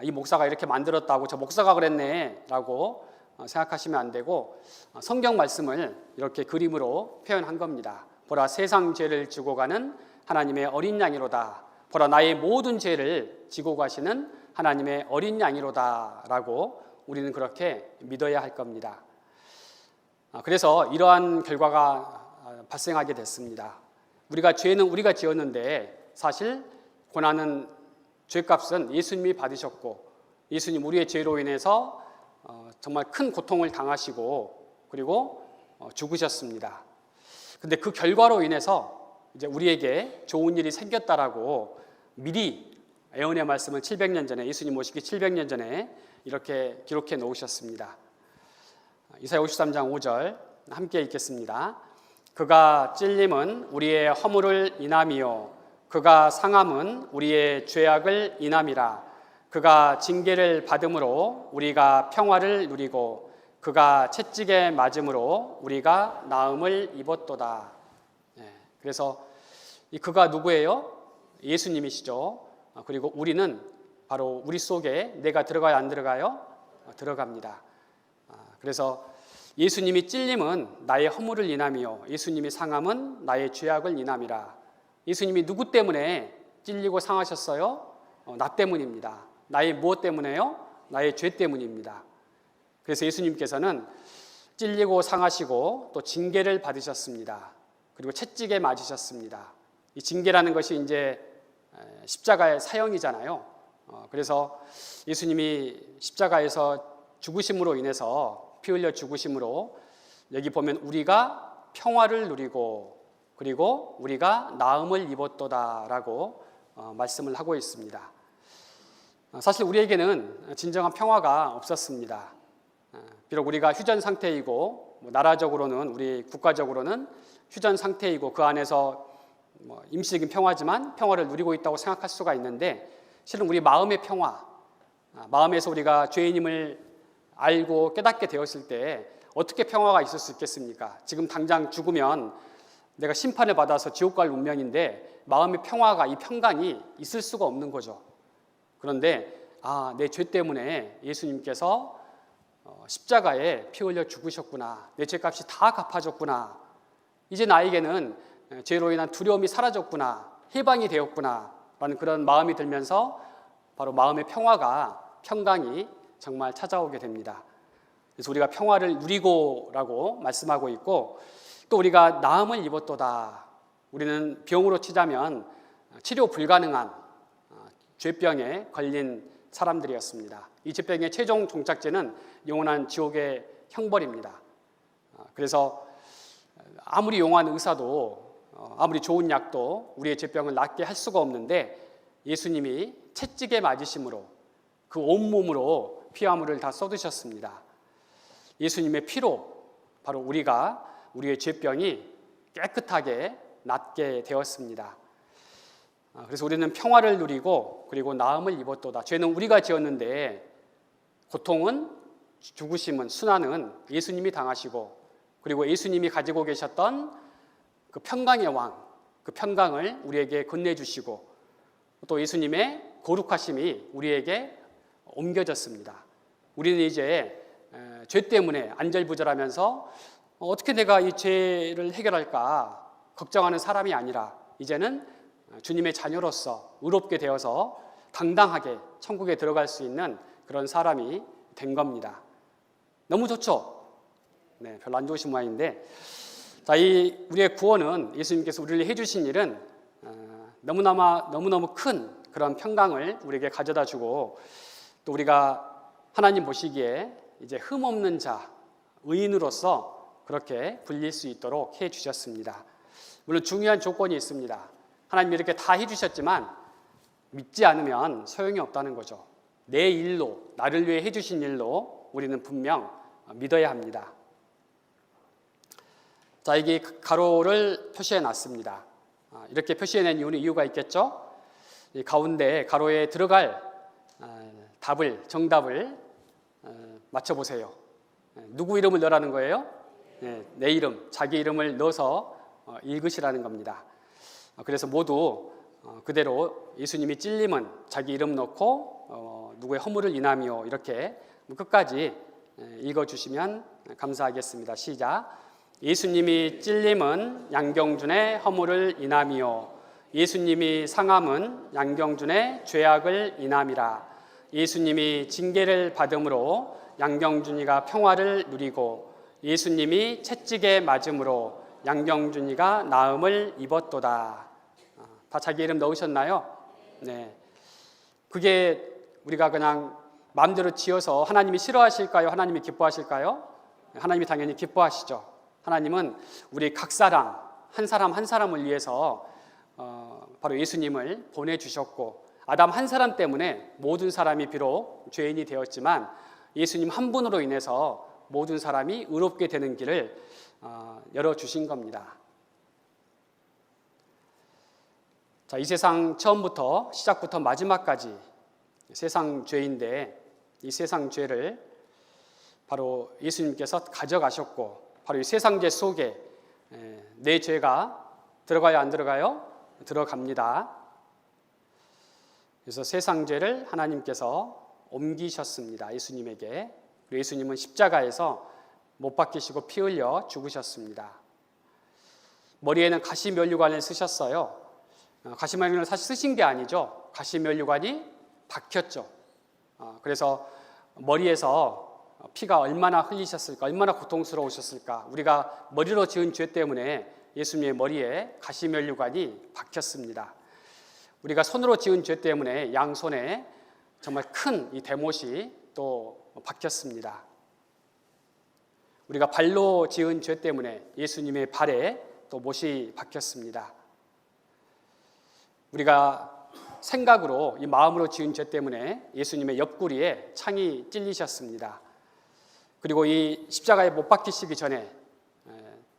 이 목사가 이렇게 만들었다고 저 목사가 그랬네 라고 생각하시면 안 되고, 성경 말씀을 이렇게 그림으로 표현한 겁니다. 보라, 세상 죄를 지고 가는 하나님의 어린 양이로다. 보라, 나의 모든 죄를 지고 가시는 하나님의 어린 양이로다 라고 우리는 그렇게 믿어야 할 겁니다. 그래서 이러한 결과가 발생하게 됐습니다. 죄는 우리가 지었는데 사실 고난은, 죄값은 예수님이 받으셨고, 예수님 우리의 죄로 인해서 정말 큰 고통을 당하시고 그리고 죽으셨습니다. 근데 그 결과로 인해서 이제 우리에게 좋은 일이 생겼다라고 미리 예언의 말씀을 700년 전에, 예수님 오시기 700년 전에 이렇게 기록해 놓으셨습니다. 이사야 53장 5절 함께 읽겠습니다. 그가 찔림은 우리의 허물을 인함이요 그가 상함은 우리의 죄악을 인함이라. 그가 징계를 받음으로 우리가 평화를 누리고 그가 채찍에 맞음으로 우리가 나음을 입었도다. 그래서 이 그가 누구예요? 예수님이시죠. 그리고 우리는 바로 우리 속에 내가 들어가요, 안 들어가요? 들어갑니다. 그래서 예수님이 찔림은 나의 허물을 인함이요 예수님이 상함은 나의 죄악을 인함이라. 예수님이 누구 때문에 찔리고 상하셨어요? 나 때문입니다. 나의 무엇 때문에요? 나의 죄 때문입니다. 그래서 예수님께서는 찔리고 상하시고 또 징계를 받으셨습니다. 그리고 채찍에 맞으셨습니다. 이 징계라는 것이 이제 십자가의 사형이잖아요. 그래서 예수님이 십자가에서 죽으심으로 인해서, 피 흘려 죽으심으로 여기 보면 우리가 평화를 누리고 그리고 우리가 나음을 입었도다라고 말씀을 하고 있습니다. 사실 우리에게는 진정한 평화가 없었습니다. 비록 우리가 휴전 상태이고 나라적으로는, 우리 국가적으로는 휴전 상태이고 그 안에서 임시적인 평화지만 평화를 누리고 있다고 생각할 수가 있는데, 실은 우리 마음의 평화, 마음에서 우리가 죄인임을 알고 깨닫게 되었을 때 어떻게 평화가 있을 수 있겠습니까? 지금 당장 죽으면 내가 심판을 받아서 지옥 갈 운명인데 마음의 평화가, 이 평강이 있을 수가 없는 거죠. 그런데 내 죄 때문에 예수님께서 십자가에 피 흘려 죽으셨구나, 내 죄값이 다 갚아졌구나, 이제 나에게는 죄로 인한 두려움이 사라졌구나, 해방이 되었구나 라는 그런 마음이 들면서 바로 마음의 평강이 정말 찾아오게 됩니다. 그래서 우리가 평화를 누리고라고 말씀하고 있고, 또 우리가 나음을 입었도다. 우리는 병으로 치자면 치료 불가능한 죄병에 걸린 사람들이었습니다. 이 죄병의 최종 종착지는 영원한 지옥의 형벌입니다. 그래서 아무리 용한 의사도 아무리 좋은 약도 우리의 죄병을 낫게 할 수가 없는데, 예수님이 채찍에 맞으심으로 그 온몸으로 피화물을 다 쏟으셨습니다. 예수님의 피로 바로 우리의 죄병이 깨끗하게 낫게 되었습니다. 그래서 우리는 평화를 누리고 그리고 나음을 입었도다. 죄는 우리가 지었는데 고통은, 죽으심은, 순환은 예수님이 당하시고, 그리고 예수님이 가지고 계셨던 그 평강의 왕, 그 평강을 우리에게 건네주시고, 또 예수님의 거룩하심이 우리에게 옮겨졌습니다. 우리는 이제 죄 때문에 안절부절하면서 어떻게 내가 이 죄를 해결할까 걱정하는 사람이 아니라, 이제는 주님의 자녀로서 의롭게 되어서 당당하게 천국에 들어갈 수 있는 그런 사람이 된 겁니다. 너무 좋죠? 네, 별로 안 좋으신 모양인데, 자, 이 우리의 구원은, 예수님께서 우리를 해주신 일은 너무너무 큰 그런 평강을 우리에게 가져다 주고, 또 우리가 하나님 보시기에 이제 흠없는 자, 의인으로서 그렇게 불릴 수 있도록 해 주셨습니다. 물론 중요한 조건이 있습니다. 하나님이 이렇게 다 해주셨지만 믿지 않으면 소용이 없다는 거죠. 내 일로, 나를 위해 해주신 일로 우리는 분명 믿어야 합니다. 자, 여기 가로를 표시해 놨습니다. 이렇게 표시해 낸 이유가 있겠죠. 이 가운데 가로에 들어갈 정답을 맞춰보세요. 누구 이름을 넣으라는 거예요? 내 이름, 자기 이름을 넣어서 읽으시라는 겁니다. 그래서 모두 그대로 예수님이 찔림은 자기 이름 넣고 누구의 허물을 인하며, 이렇게 끝까지 읽어주시면 감사하겠습니다. 시작. 예수님이 찔림은 양경준의 허물을 인하며, 예수님이 상함은 양경준의 죄악을 인함이라. 예수님이 징계를 받음으로 양경준이가 평화를 누리고, 예수님이 채찍에 맞음으로 양경준이가 나음을 입었도다. 다 자기 이름 넣으셨나요? 네. 그게 우리가 그냥 마음대로 지어서 하나님이 싫어하실까요? 하나님이 기뻐하실까요? 하나님이 당연히 기뻐하시죠. 하나님은 우리 각 사람 한 사람을 위해서 바로 예수님을 보내주셨고, 아담 한 사람 때문에 모든 사람이 비록 죄인이 되었지만 예수님 한 분으로 인해서 모든 사람이 의롭게 되는 길을 열어주신 겁니다. 자, 이 세상 처음부터 시작부터 마지막까지 세상 죄인데, 이 세상 죄를 바로 예수님께서 가져가셨고, 바로 이 세상 죄 속에 내 죄가 들어가요, 안 들어가요? 들어갑니다. 그래서 세상 죄를 하나님께서 옮기셨습니다. 예수님에게. 그리고 예수님은 십자가에서 못 박히시고 피 흘려 죽으셨습니다. 머리에는 가시면류관을 쓰셨어요. 가시면류관을 사실 쓰신 게 아니죠. 가시면류관이 박혔죠. 그래서 머리에서 피가 얼마나 흘리셨을까, 얼마나 고통스러우셨을까. 우리가 머리로 지은 죄 때문에 예수님의 머리에 가시면류관이 박혔습니다. 우리가 손으로 지은 죄 때문에 양손에 정말 큰 이 대못이 또 박혔습니다. 우리가 발로 지은 죄 때문에 예수님의 발에 또 못이 박혔습니다. 우리가 생각으로, 이 마음으로 지은 죄 때문에 예수님의 옆구리에 창이 찔리셨습니다. 그리고 이 십자가에 못 박히시기 전에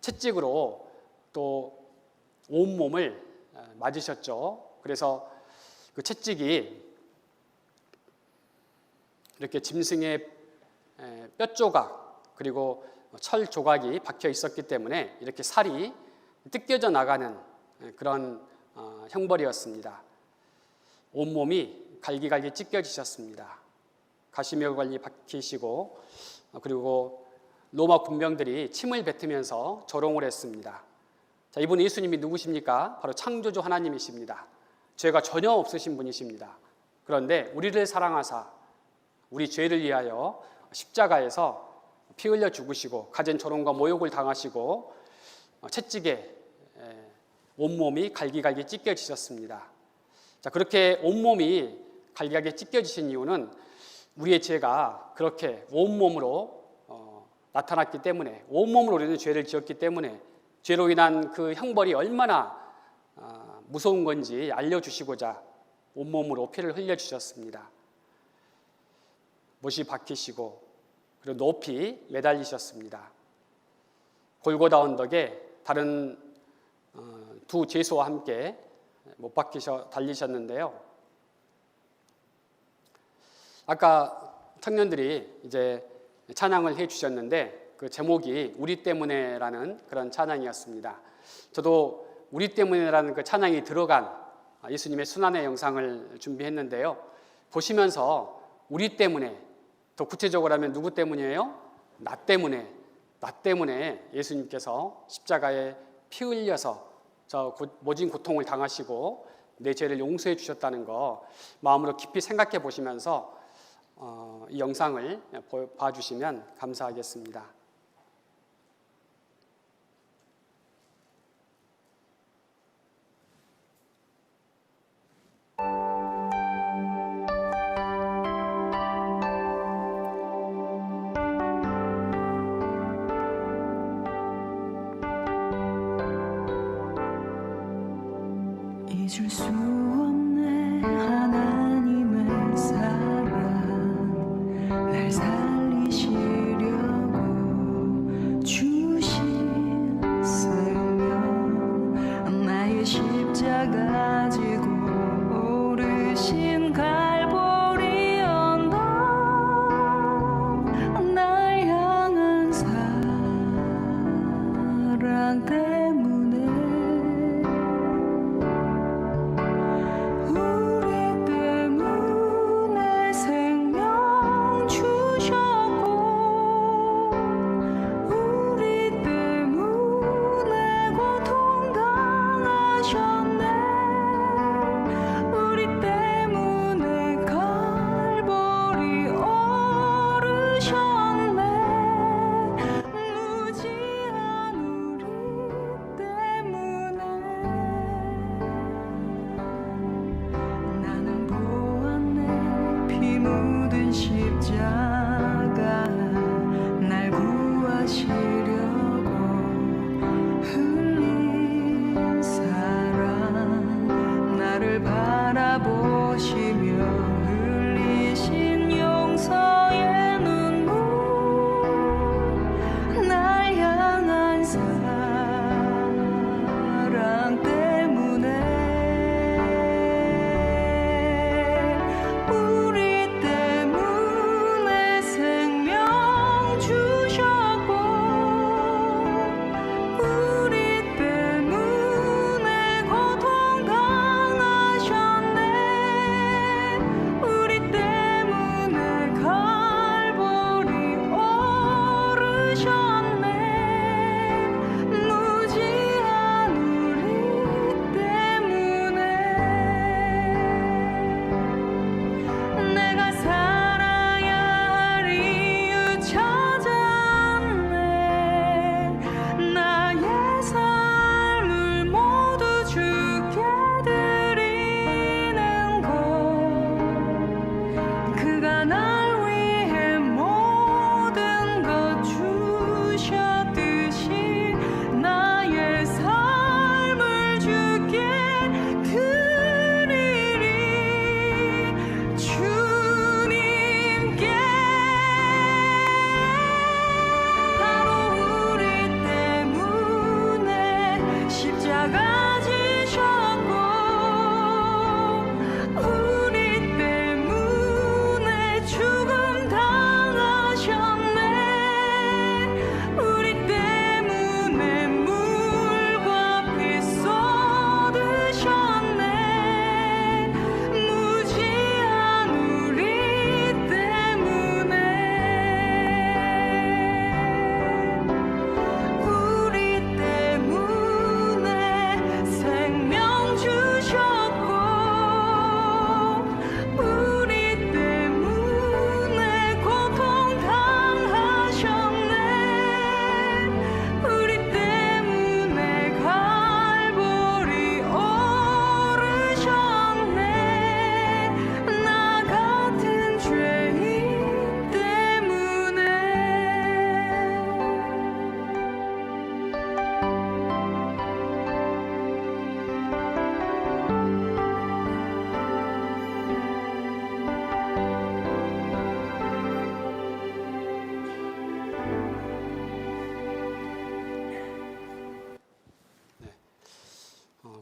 채찍으로 또 온몸을 맞으셨죠. 그래서 그 채찍이 이렇게 짐승의 뼈 조각, 그리고 철 조각이 박혀 있었기 때문에 이렇게 살이 뜯겨져 나가는 그런 형벌이었습니다. 온몸이 갈기갈기 찢겨지셨습니다. 가시면류관이 박히시고, 그리고 로마 군병들이 침을 뱉으면서 조롱을 했습니다. 자, 이분 예수님이 누구십니까? 바로 창조주 하나님이십니다. 죄가 전혀 없으신 분이십니다. 그런데 우리를 사랑하사 우리 죄를 위하여 십자가에서 피 흘려 죽으시고, 갖은 조롱과 모욕을 당하시고, 채찍에 온몸이 갈기갈기 찢겨지셨습니다. 자, 그렇게 온몸이 갈기갈기 찢겨지신 이유는 우리의 죄가 그렇게 온몸으로 나타났기 때문에, 온몸으로 우리는 죄를 지었기 때문에, 죄로 인한 그 형벌이 얼마나 무서운 건지 알려주시고자 온몸으로 피를 흘려주셨습니다. 못이 박히시고, 그리고 높이 매달리셨습니다. 골고다 언덕에 다른 두 죄수와 함께 못 박히셔 달리셨는데요. 아까 청년들이 이제 찬양을 해 주셨는데 그 제목이 우리 때문에라는 그런 찬양이었습니다. 저도 우리 때문에라는 그 찬양이 들어간 예수님의 순환의 영상을 준비했는데요. 보시면서 우리 때문에, 더 구체적으로 하면 누구 때문이에요? 나 때문에 예수님께서 십자가에 피 흘려서 저 모진 고통을 당하시고 내 죄를 용서해 주셨다는 거 마음으로 깊이 생각해 보시면서 이 영상을 봐주시면 감사하겠습니다. 잊을 수 없네 하나님의 사랑 날 살리시려고 주신 생명 나의 십자가 지고 오르신 갈보리 언덕 날 향한 사랑 때문에 십자가 날 구하시려고 흘린 사랑 나를 바라보시며 흘리신 용서의 눈물 날 향한 사랑 때문에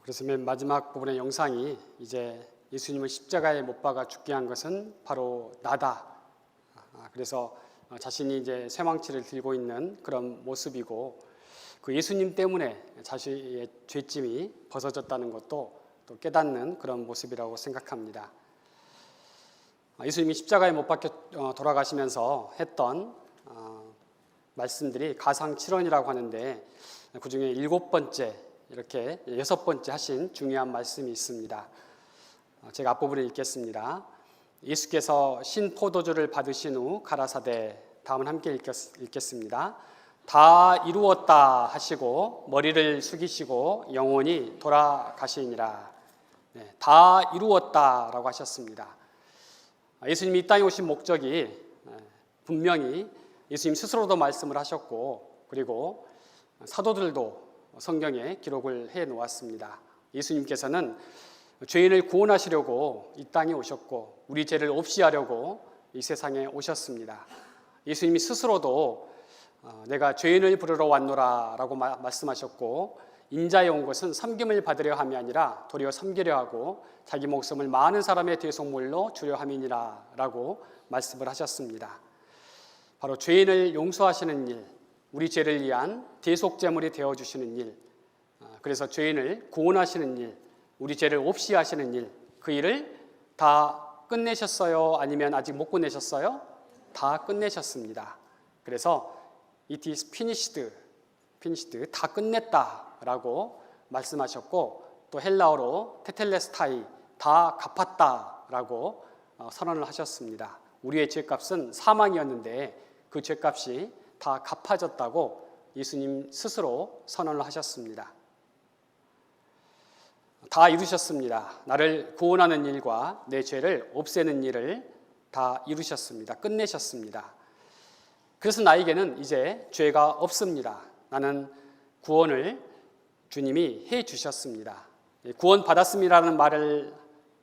그래서 맨 마지막 부분의 영상이 이제 예수님을 십자가에 못 박아 죽게 한 것은 바로 나다. 그래서 자신이 이제 쇠망치를 들고 있는 그런 모습이고, 그 예수님 때문에 자신의 죄짐이 벗어졌다는 것도 또 깨닫는 그런 모습이라고 생각합니다. 예수님이 십자가에 못 박혀 돌아가시면서 했던 말씀들이 가상칠언이라고 하는데, 그 중에 7번째, 이렇게 6번째 하신 중요한 말씀이 있습니다. 제가 앞부분을 읽겠습니다. 예수께서 신포도주를 받으신 후 가라사대, 다음은 함께 읽겠습니다. 다 이루었다 하시고 머리를 숙이시고 영원히 돌아가시니라. 네, 다 이루었다라고 하셨습니다. 예수님이 이 땅에 오신 목적이 분명히 예수님 스스로도 말씀을 하셨고, 그리고 사도들도 성경에 기록을 해 놓았습니다. 예수님께서는 죄인을 구원하시려고 이 땅에 오셨고, 우리 죄를 없이 하려고 이 세상에 오셨습니다. 예수님이 스스로도 내가 죄인을 부르러 왔노라 라고 말씀하셨고, 인자에 온 것은 섬김을 받으려 함이 아니라 도리어 섬기려 하고 자기 목숨을 많은 사람의 대속물로 주려 함이니라 라고 말씀을 하셨습니다. 바로 죄인을 용서하시는 일, 우리 죄를 위한 대속제물이 되어주시는 일, 그래서 죄인을 구원하시는 일, 우리 죄를 없이 하시는 일, 그 일을 다 끝내셨어요? 아니면 아직 못 끝내셨어요? 다 끝내셨습니다. 그래서 It is finished, 다 끝냈다라고 말씀하셨고, 또 헬라어로 테텔레스타이, 다 갚았다라고 선언을 하셨습니다. 우리의 죄값은 사망이었는데 그 죄값이 다 갚아졌다고 예수님 스스로 선언을 하셨습니다. 다 이루셨습니다. 나를 구원하는 일과 내 죄를 없애는 일을 다 이루셨습니다. 끝내셨습니다. 그래서 나에게는 이제 죄가 없습니다. 나는 구원을 주님이 해 주셨습니다. 구원 받았습니다라는 말을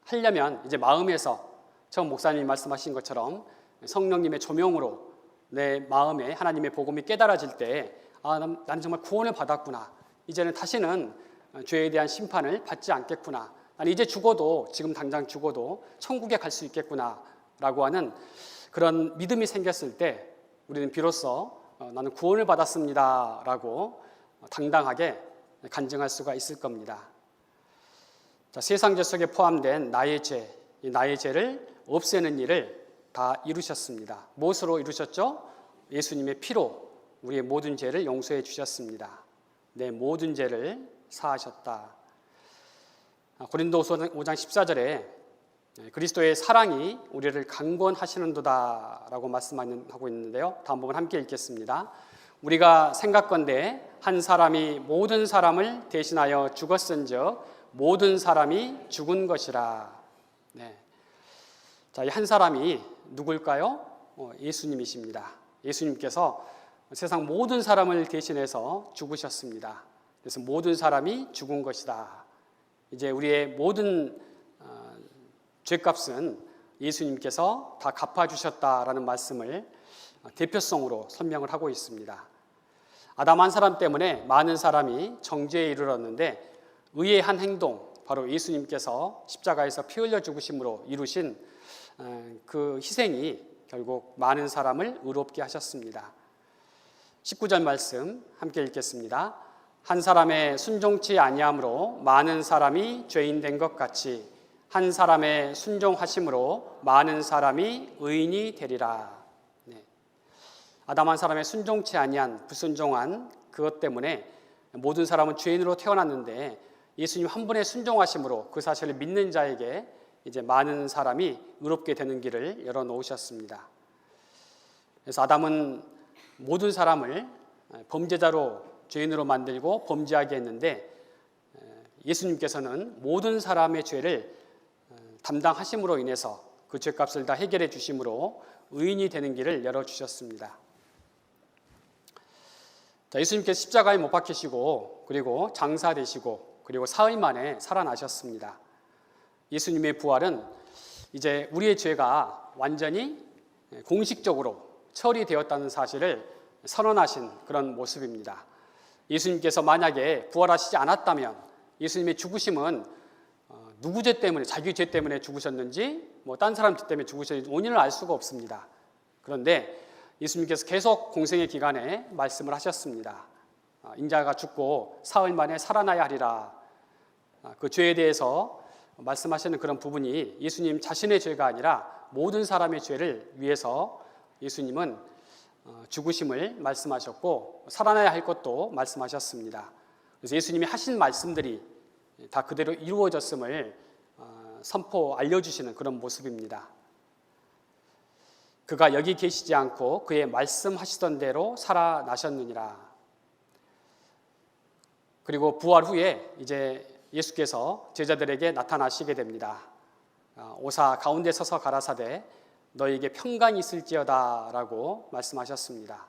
하려면 이제 마음에서 처음 목사님이 말씀하신 것처럼 성령님의 조명으로 내 마음에 하나님의 복음이 깨달아질 때, 나는 정말 구원을 받았구나. 이제는 다시는 죄에 대한 심판을 받지 않겠구나. 나는 이제 죽어도, 지금 당장 죽어도 천국에 갈 수 있겠구나 라고 하는 그런 믿음이 생겼을 때, 우리는 비로소 나는 구원을 받았습니다 라고 당당하게 간증할 수가 있을 겁니다. 자, 세상 죄 속에 포함된 나의 죄, 이 나의 죄를 없애는 일을 다 이루셨습니다. 무엇으로 이루셨죠? 예수님의 피로 우리의 모든 죄를 용서해 주셨습니다. 내 모든 죄를 사하셨다. 고린도후서 5장 14절에 그리스도의 사랑이 우리를 강권하시는도다 라고 말씀하고 있는데요, 다음 부분 함께 읽겠습니다. 우리가 생각건대 한 사람이 모든 사람을 대신하여 죽었은즉 모든 사람이 죽은 것이라. 네. 자, 이 한 사람이 누굴까요? 예수님이십니다. 예수님께서 세상 모든 사람을 대신해서 죽으셨습니다. 그래서 모든 사람이 죽은 것이다. 이제 우리의 모든 죄값은 예수님께서 다 갚아주셨다라는 말씀을 대표성으로 설명을 하고 있습니다. 아담 한 사람 때문에 많은 사람이 정죄에 이르렀는데, 의의 한 행동, 바로 예수님께서 십자가에서 피 흘려 죽으심으로 이루신 그 희생이 결국 많은 사람을 의롭게 하셨습니다. 19절 말씀 함께 읽겠습니다. 한 사람의 순종치 아니함으로 많은 사람이 죄인 된 것 같이 한 사람의 순종하심으로 많은 사람이 의인이 되리라. 네. 아담 한 사람의 순종치 아니한, 불순종한 그것 때문에 모든 사람은 죄인으로 태어났는데, 예수님 한 분의 순종하심으로 그 사실을 믿는 자에게 이제 많은 사람이 의롭게 되는 길을 열어놓으셨습니다. 그래서 아담은 모든 사람을 범죄자로, 죄인으로 만들고 범죄하게 했는데, 예수님께서는 모든 사람의 죄를 담당하심으로 인해서 그 죄값을 다 해결해 주심으로 의인이 되는 길을 열어주셨습니다. 자, 예수님께서 십자가에 못 박히시고, 그리고 장사되시고, 그리고 사흘 만에 살아나셨습니다. 예수님의 부활은 이제 우리의 죄가 완전히 공식적으로 처리되었다는 사실을 선언하신 그런 모습입니다. 예수님께서 만약에 부활하시지 않았다면 예수님의 죽으심은 누구 죄 때문에, 자기 죄 때문에 죽으셨는지, 딴 사람 죄 때문에 죽으셨는지 원인을 알 수가 없습니다. 그런데 예수님께서 계속 공생의 기간에 말씀을 하셨습니다. 인자가 죽고 사흘 만에 살아나야 하리라. 그 죄에 대해서 말씀하시는 그런 부분이 예수님 자신의 죄가 아니라 모든 사람의 죄를 위해서 예수님은 죽으심을 말씀하셨고 살아나야 할 것도 말씀하셨습니다. 그래서 예수님이 하신 말씀들이 다 그대로 이루어졌음을 알려주시는 그런 모습입니다. 그가 여기 계시지 않고 그의 말씀하시던 대로 살아나셨느니라. 그리고 부활 후에 이제 예수께서 제자들에게 나타나시게 됩니다. 오사 가운데 서서 가라사대 너에게 평강이 있을지어다 라고 말씀하셨습니다.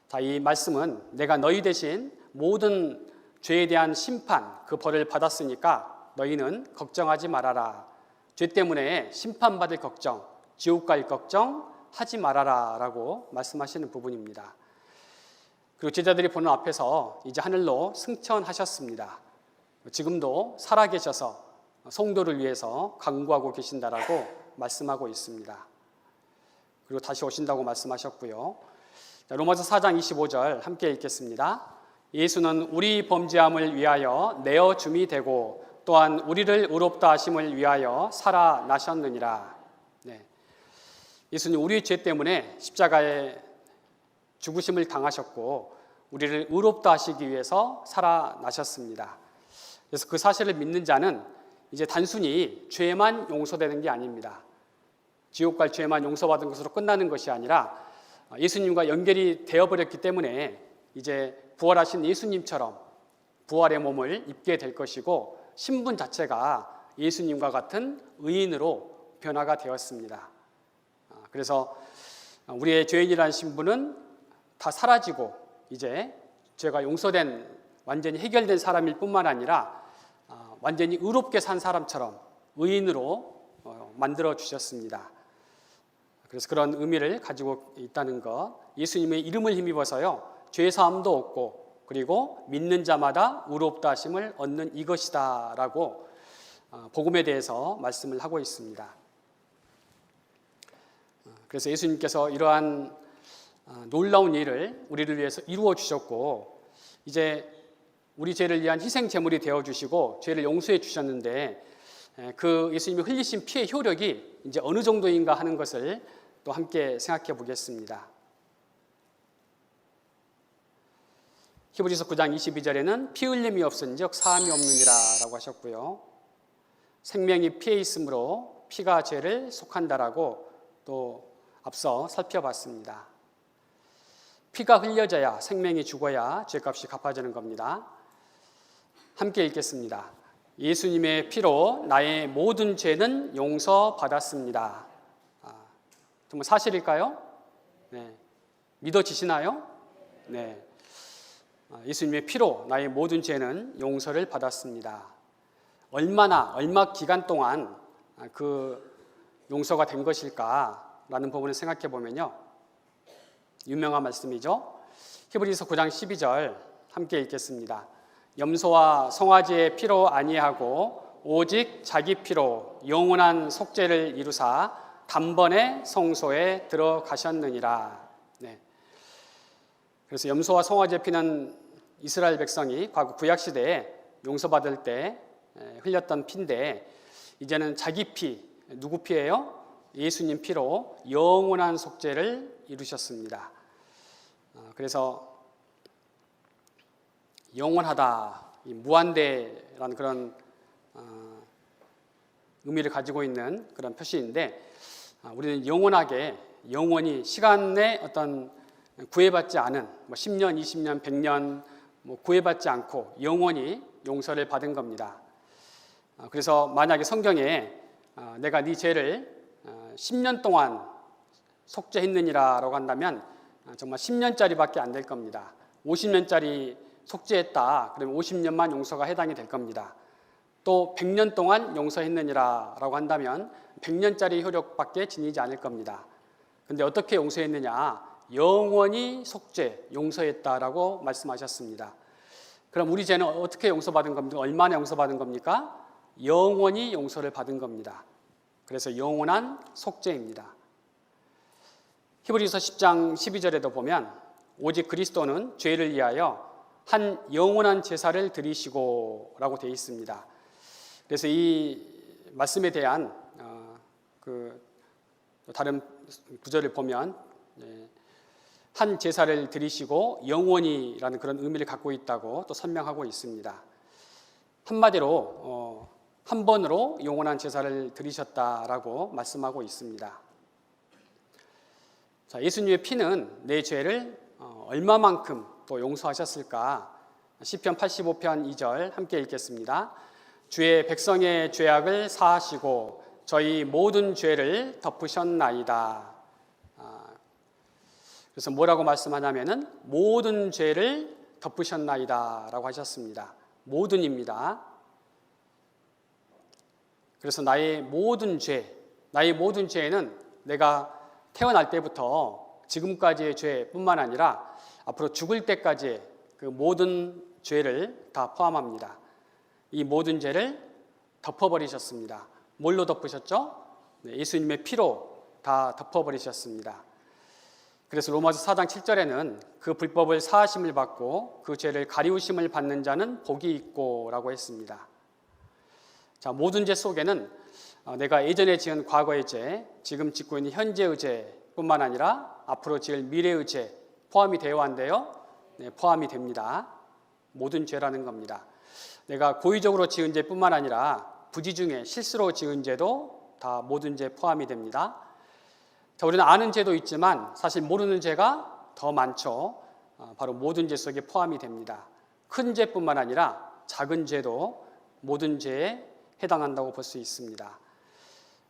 자, 이 말씀은 내가 너희 대신 모든 죄에 대한 심판, 그 벌을 받았으니까 너희는 걱정하지 말아라. 죄 때문에 심판받을 걱정, 지옥 갈 걱정 하지 말아라 라고 말씀하시는 부분입니다. 그리고 제자들이 보는 앞에서 이제 하늘로 승천하셨습니다. 지금도 살아계셔서 성도를 위해서 간구하고 계신다라고 말씀하고 있습니다. 그리고 다시 오신다고 말씀하셨고요. 로마서 4장 25절 함께 읽겠습니다. 예수는 우리 범죄함을 위하여 내어 줌이 되고 또한 우리를 의롭다 하심을 위하여 살아나셨느니라. 네. 예수님 우리의 죄 때문에 십자가에 죽으심을 당하셨고 우리를 의롭다 하시기 위해서 살아나셨습니다. 그래서 그 사실을 믿는 자는 이제 단순히 죄만 용서되는 게 아닙니다. 지옥 갈 죄만 용서받은 것으로 끝나는 것이 아니라 예수님과 연결이 되어버렸기 때문에 이제 부활하신 예수님처럼 부활의 몸을 입게 될 것이고 신분 자체가 예수님과 같은 의인으로 변화가 되었습니다. 그래서 우리의 죄인이라는 신분은 다 사라지고 이제 죄가 용서된 완전히 해결된 사람일 뿐만 아니라 완전히 의롭게 산 사람처럼 의인으로 만들어 주셨습니다. 그래서 그런 의미를 가지고 있다는 것, 예수님의 이름을 힘입어서요 죄 사함도 얻고 그리고 믿는 자마다 의롭다 하심을 얻는 이것이다 라고 복음에 대해서 말씀을 하고 있습니다. 그래서 예수님께서 이러한 놀라운 일을 우리를 위해서 이루어 주셨고 이제 우리 죄를 위한 희생 제물이 되어 주시고 죄를 용서해 주셨는데 그 예수님이 흘리신 피의 효력이 이제 어느 정도인가 하는 것을 또 함께 생각해 보겠습니다. 히브리서 9장 22절에는 피 흘림이 없은즉 사함이 없느니라 라고 하셨고요. 생명이 피에 있으므로 피가 죄를 속한다라고 또 앞서 살펴봤습니다. 피가 흘려져야 생명이 죽어야 죄값이 갚아지는 겁니다. 함께 읽겠습니다. 예수님의 피로 나의 모든 죄는 용서받았습니다. 정말 사실일까요? 네. 믿어지시나요? 네. 예수님의 피로 나의 모든 죄는 용서를 받았습니다. 얼마 기간 동안 그 용서가 된 것일까라는 부분을 생각해 보면요. 유명한 말씀이죠. 히브리서 9장 12절 함께 읽겠습니다. 염소와 송아지의 피로 아니하고 오직 자기 피로 영원한 속죄를 이루사 단번에 성소에 들어가셨느니라. 네. 그래서 염소와 송아지의 피는 이스라엘 백성이 과거 구약 시대에 용서받을 때 흘렸던 피인데 이제는 자기 피, 누구 피예요? 예수님 피로 영원한 속죄를 이루셨습니다. 그래서 영원하다, 무한대라는 그런 의미를 가지고 있는 그런 표시인데 우리는 영원하게 영원히 시간의 어떤 구애받지 않은 10년, 20년, 100년 구애받지 않고 영원히 용서를 받은 겁니다. 그래서 만약에 성경에 내가 네 죄를 10년 동안 속죄했느니라 라고 한다면 정말 10년짜리밖에 안 될 겁니다. 50년짜리 속죄했다 그러면 50년만 용서가 해당이 될 겁니다. 또 100년 동안 용서했느니라 라고 한다면 100년짜리 효력밖에 지니지 않을 겁니다. 근데 어떻게 용서했느냐? 영원히 속죄, 용서했다라고 말씀하셨습니다. 그럼 우리 죄는 어떻게 용서받은 겁니까? 얼마나 용서받은 겁니까? 영원히 용서를 받은 겁니다. 그래서 영원한 속죄입니다. 히브리서 10장 12절에도 보면 오직 그리스도는 죄를 위하여 한 영원한 제사를 드리시고 라고 되어 있습니다. 그래서 이 말씀에 대한 다른 구절을 보면 한 제사를 드리시고 영원히라는 그런 의미를 갖고 있다고 또 설명하고 있습니다. 한마디로 한 번으로 영원한 제사를 드리셨다라고 말씀하고 있습니다. 자, 예수님의 피는 내 죄를 얼마만큼 또 용서하셨을까? 시편 85편 2절 함께 읽겠습니다. 주의 백성의 죄악을 사하시고 저희 모든 죄를 덮으셨나이다. 그래서 뭐라고 말씀하냐면은 모든 죄를 덮으셨나이다라고 하셨습니다. 모든입니다. 그래서 나의 모든 죄에는 내가 태어날 때부터 지금까지의 죄뿐만 아니라 앞으로 죽을 때까지의 그 모든 죄를 다 포함합니다. 이 모든 죄를 덮어버리셨습니다. 뭘로 덮으셨죠? 네, 예수님의 피로 다 덮어버리셨습니다. 그래서 로마서 4장 7절에는 그 불법을 사하심을 받고 그 죄를 가리우심을 받는 자는 복이 있고 라고 했습니다. 자, 모든 죄 속에는 내가 예전에 지은 과거의 죄, 지금 짓고 있는 현재의 죄뿐만 아니라 앞으로 지을 미래의 죄 포함이 되어 한데요. 네, 포함이 됩니다. 모든 죄라는 겁니다. 내가 고의적으로 지은 죄뿐만 아니라 부지 중에 실수로 지은 죄도 다 모든 죄 포함이 됩니다. 자, 우리는 아는 죄도 있지만 사실 모르는 죄가 더 많죠. 바로 모든 죄 속에 포함이 됩니다. 큰 죄뿐만 아니라 작은 죄도 모든 죄에 해당한다고 볼 수 있습니다.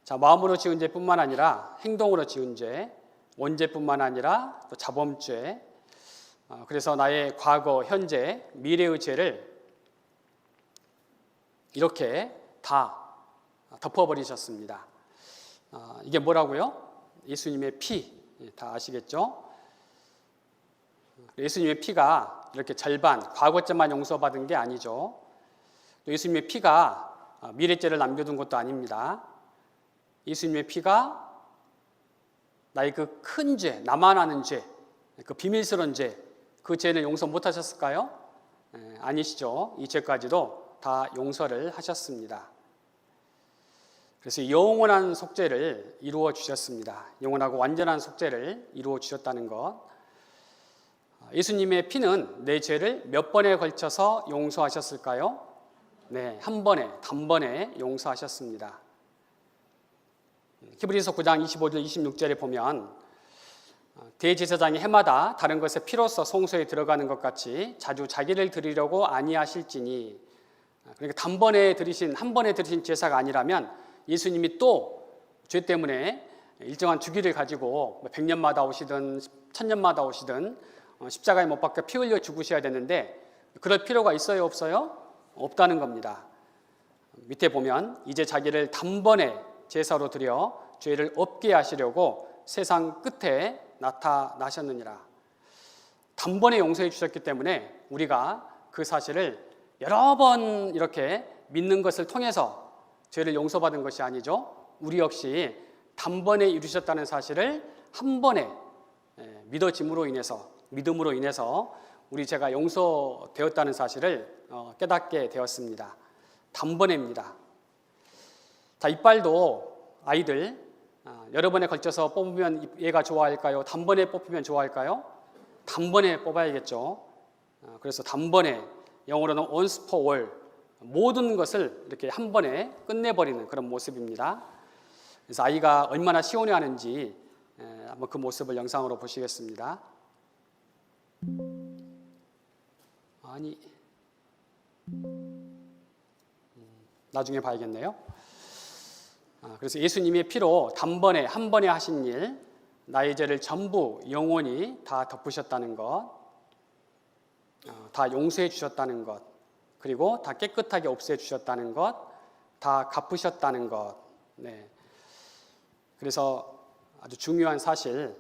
자, 마음으로 지은 죄뿐만 아니라 행동으로 지은 죄, 원죄뿐만 아니라 또 자범죄, 그래서 나의 과거, 현재, 미래의 죄를 이렇게 다 덮어버리셨습니다. 이게 뭐라고요? 예수님의 피, 다 아시겠죠? 예수님의 피가 이렇게 절반, 과거죄만 용서받은 게 아니죠. 또 예수님의 피가 미래죄를 남겨둔 것도 아닙니다. 예수님의 피가 나의 그 큰 죄, 나만 아는 죄, 그 비밀스러운 죄, 그 죄는 용서 못하셨을까요? 아니시죠. 이 죄까지도 다 용서를 하셨습니다. 그래서 영원한 속죄를 이루어 주셨습니다. 영원하고 완전한 속죄를 이루어 주셨다는 것. 예수님의 피는 내 죄를 몇 번에 걸쳐서 용서하셨을까요? 네, 한 번에, 단번에 용서하셨습니다. 히브리서 9장 25절 26절에 보면 대제사장이 해마다 다른 것의 피로써 성소에 들어가는 것 같이 자주 자기를 드리려고 아니하실지니, 그러니까 단번에 드리신, 한 번에 드리신 제사가 아니라면 예수님이 또 죄 때문에 일정한 주기를 가지고 100년마다 오시든 1000년마다 오시든 십자가에 못 박혀 피 흘려 죽으셔야 되는데 그럴 필요가 있어요, 없어요? 없다는 겁니다. 밑에 보면 이제 자기를 단번에 제사로 드려 죄를 없게 하시려고 세상 끝에 나타나셨느니라. 단번에 용서해 주셨기 때문에 우리가 그 사실을 여러 번 이렇게 믿는 것을 통해서 죄를 용서받은 것이 아니죠. 우리 역시 단번에 이루셨다는 사실을 한 번에 믿음으로 인해서 우리 죄가 용서되었다는 사실을 깨닫게 되었습니다. 단번에입니다. 자, 이빨도 아이들 여러 번에 걸쳐서 뽑으면 얘가 좋아할까요? 단번에 뽑히면 좋아할까요? 단번에 뽑아야겠죠. 그래서 단번에, 영어로는 once for all, 모든 것을 이렇게 한 번에 끝내버리는 그런 모습입니다. 그래서 아이가 얼마나 시원해하는지 한번 그 모습을 영상으로 보시겠습니다. 나중에 봐야겠네요. 그래서 예수님의 피로 단번에 한 번에 하신 일, 나의 죄를 전부 영원히 다 덮으셨다는 것, 다 용서해 주셨다는 것, 그리고 다 깨끗하게 없애 주셨다는 것, 다 갚으셨다는 것. 네. 그래서 아주 중요한 사실,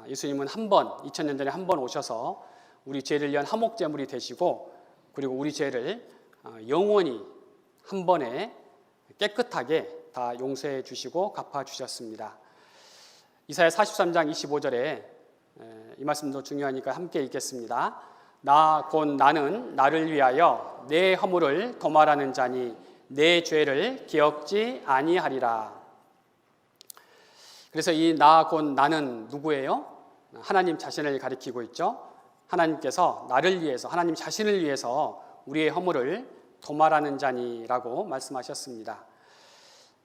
예수님은 2000년 전에 한 번 오셔서 우리 죄를 위한 화목제물이 되시고, 그리고 우리 죄를 영원히 한 번에 깨끗하게 다 용서해 주시고 갚아 주셨습니다. 이사야 43장 25절에 이 말씀도 중요하니까 함께 읽겠습니다. 나 곧 나는 나를 위하여 내 허물을 도말하는 자니 내 죄를 기억지 아니하리라. 그래서 이 나 곧 나는 누구예요? 하나님 자신을 가리키고 있죠. 하나님께서 나를 위해서, 하나님 자신을 위해서 우리의 허물을 도말하는 자니라고 말씀하셨습니다.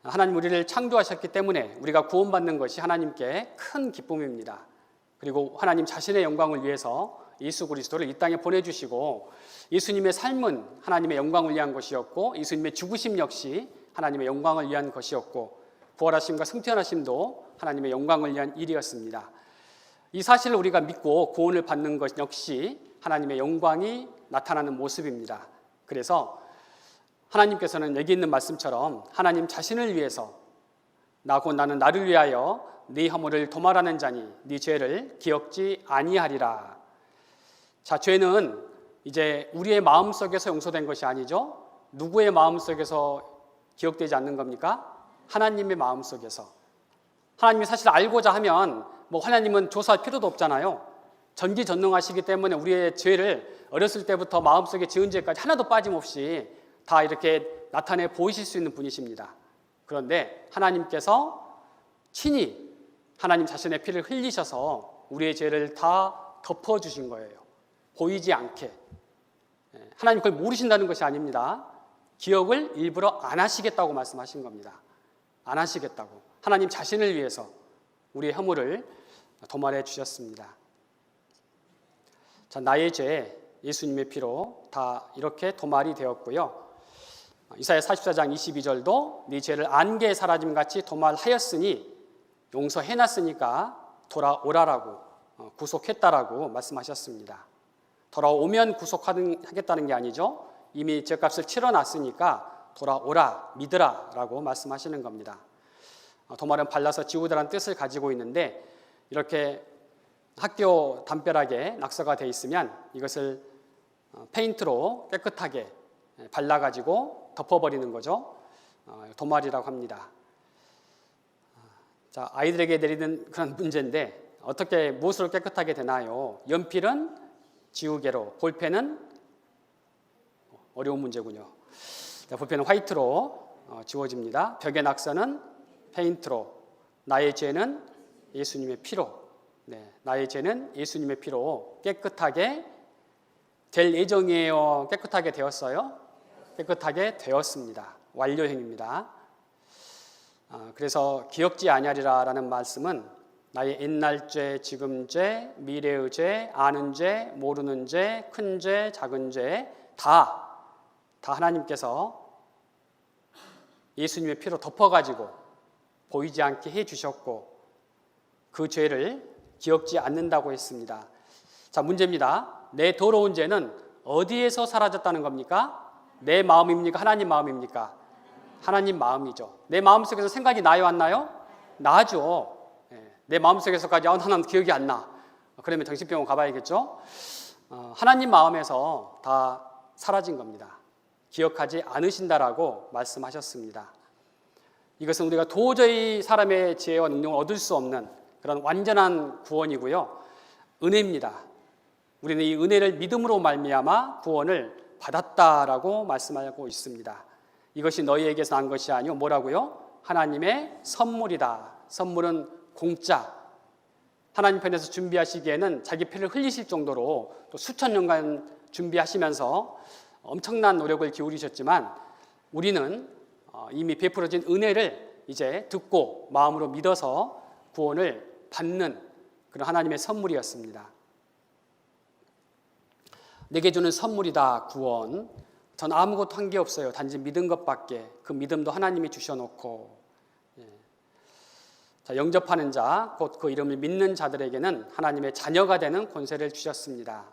하나님 우리를 창조하셨기 때문에 우리가 구원받는 것이 하나님께 큰 기쁨입니다. 그리고 하나님 자신의 영광을 위해서 예수 그리스도를 이 땅에 보내주시고 예수님의 삶은 하나님의 영광을 위한 것이었고 예수님의 죽으심 역시 하나님의 영광을 위한 것이었고 부활하심과 승천하심도 하나님의 영광을 위한 일이었습니다. 이 사실을 우리가 믿고 구원을 받는 것 역시 하나님의 영광이 나타나는 모습입니다. 그래서 하나님께서는 여기 있는 말씀처럼 하나님 자신을 위해서 나 곧 나는 나를 위하여 네 허물을 도말하는 자니 네 죄를 기억지 아니하리라. 자, 죄는 이제 우리의 마음속에서 용서된 것이 아니죠. 누구의 마음속에서 기억되지 않는 겁니까? 하나님의 마음속에서. 하나님이 사실 알고자 하면 뭐 하나님은 조사할 필요도 없잖아요. 전지전능하시기 때문에 우리의 죄를 어렸을 때부터 마음속에 지은 죄까지 하나도 빠짐없이 다 이렇게 나타내 보이실 수 있는 분이십니다. 그런데 하나님께서 친히 하나님 자신의 피를 흘리셔서 우리의 죄를 다 덮어주신 거예요. 보이지 않게. 하나님 그걸 모르신다는 것이 아닙니다. 기억을 일부러 안 하시겠다고 말씀하신 겁니다. 안 하시겠다고. 하나님 자신을 위해서 우리의 허물을 도말해 주셨습니다. 자, 나의 죄 예수님의 피로 다 이렇게 도말이 되었고요. 이사야 44장 22절도 네 죄를 안개에 사라짐 같이 도말하였으니 용서해놨으니까 돌아오라라고 구속했다라고 말씀하셨습니다. 돌아오면 구속하겠다는 게 아니죠. 이미 죄값을 치러놨으니까 돌아오라, 믿으라라고 말씀하시는 겁니다. 도말은 발라서 지우다라는 뜻을 가지고 있는데 이렇게 학교 담벼락에 낙서가 되어 있으면 이것을 페인트로 깨끗하게 발라가지고 덮어버리는 거죠. 도말이라고 합니다. 자, 아이들에게 내리는 그런 문제인데 어떻게 무엇으로 깨끗하게 되나요? 연필은 지우개로, 볼펜은 어려운 문제군요. 자, 볼펜은 화이트로 지워집니다. 벽의 낙서는 페인트로, 나의 죄는 예수님의 피로, 나의 죄는 예수님의 피로 깨끗하게 될 예정이에요. 깨끗하게 되었어요? 깨끗하게 되었습니다. 완료형입니다. 그래서 기억지 아니하리라라는 말씀은 나의 옛날 죄, 지금 죄, 미래의 죄, 아는 죄, 모르는 죄, 큰 죄, 작은 죄 다 하나님께서 예수님의 피로 덮어가지고 보이지 않게 해주셨고 그 죄를 기억지 않는다고 했습니다. 자, 문제입니다. 내 더러운 죄는 어디에서 사라졌다는 겁니까? 내 마음입니까? 하나님 마음입니까? 하나님 마음이죠. 내 마음속에서 생각이 나요, 안 나요? 나죠. 내 마음속에서까지 나는 기억이 안 나. 그러면 정신병원 가봐야겠죠? 하나님 마음에서 다 사라진 겁니다. 기억하지 않으신다라고 말씀하셨습니다. 이것은 우리가 도저히 사람의 지혜와 능력을 얻을 수 없는 그런 완전한 구원이고요. 은혜입니다. 우리는 이 은혜를 믿음으로 말미암아 구원을 받았다라고 말씀하고 있습니다. 이것이 너희에게서 난 것이 아니오 뭐라고요? 하나님의 선물이다. 선물은 공짜. 하나님 편에서 준비하시기에는 자기 피를 흘리실 정도로 또 수천 년간 준비하시면서 엄청난 노력을 기울이셨지만 우리는 이미 베풀어진 은혜를 이제 듣고 마음으로 믿어서 구원을 받는 그런 하나님의 선물이었습니다. 내게 주는 선물이다 구원. 전 아무것도 한 게 없어요. 단지 믿은 것밖에. 그 믿음도 하나님이 주셔놓고 자, 영접하는 자, 곧 그 이름을 믿는 자들에게는 하나님의 자녀가 되는 권세를 주셨습니다.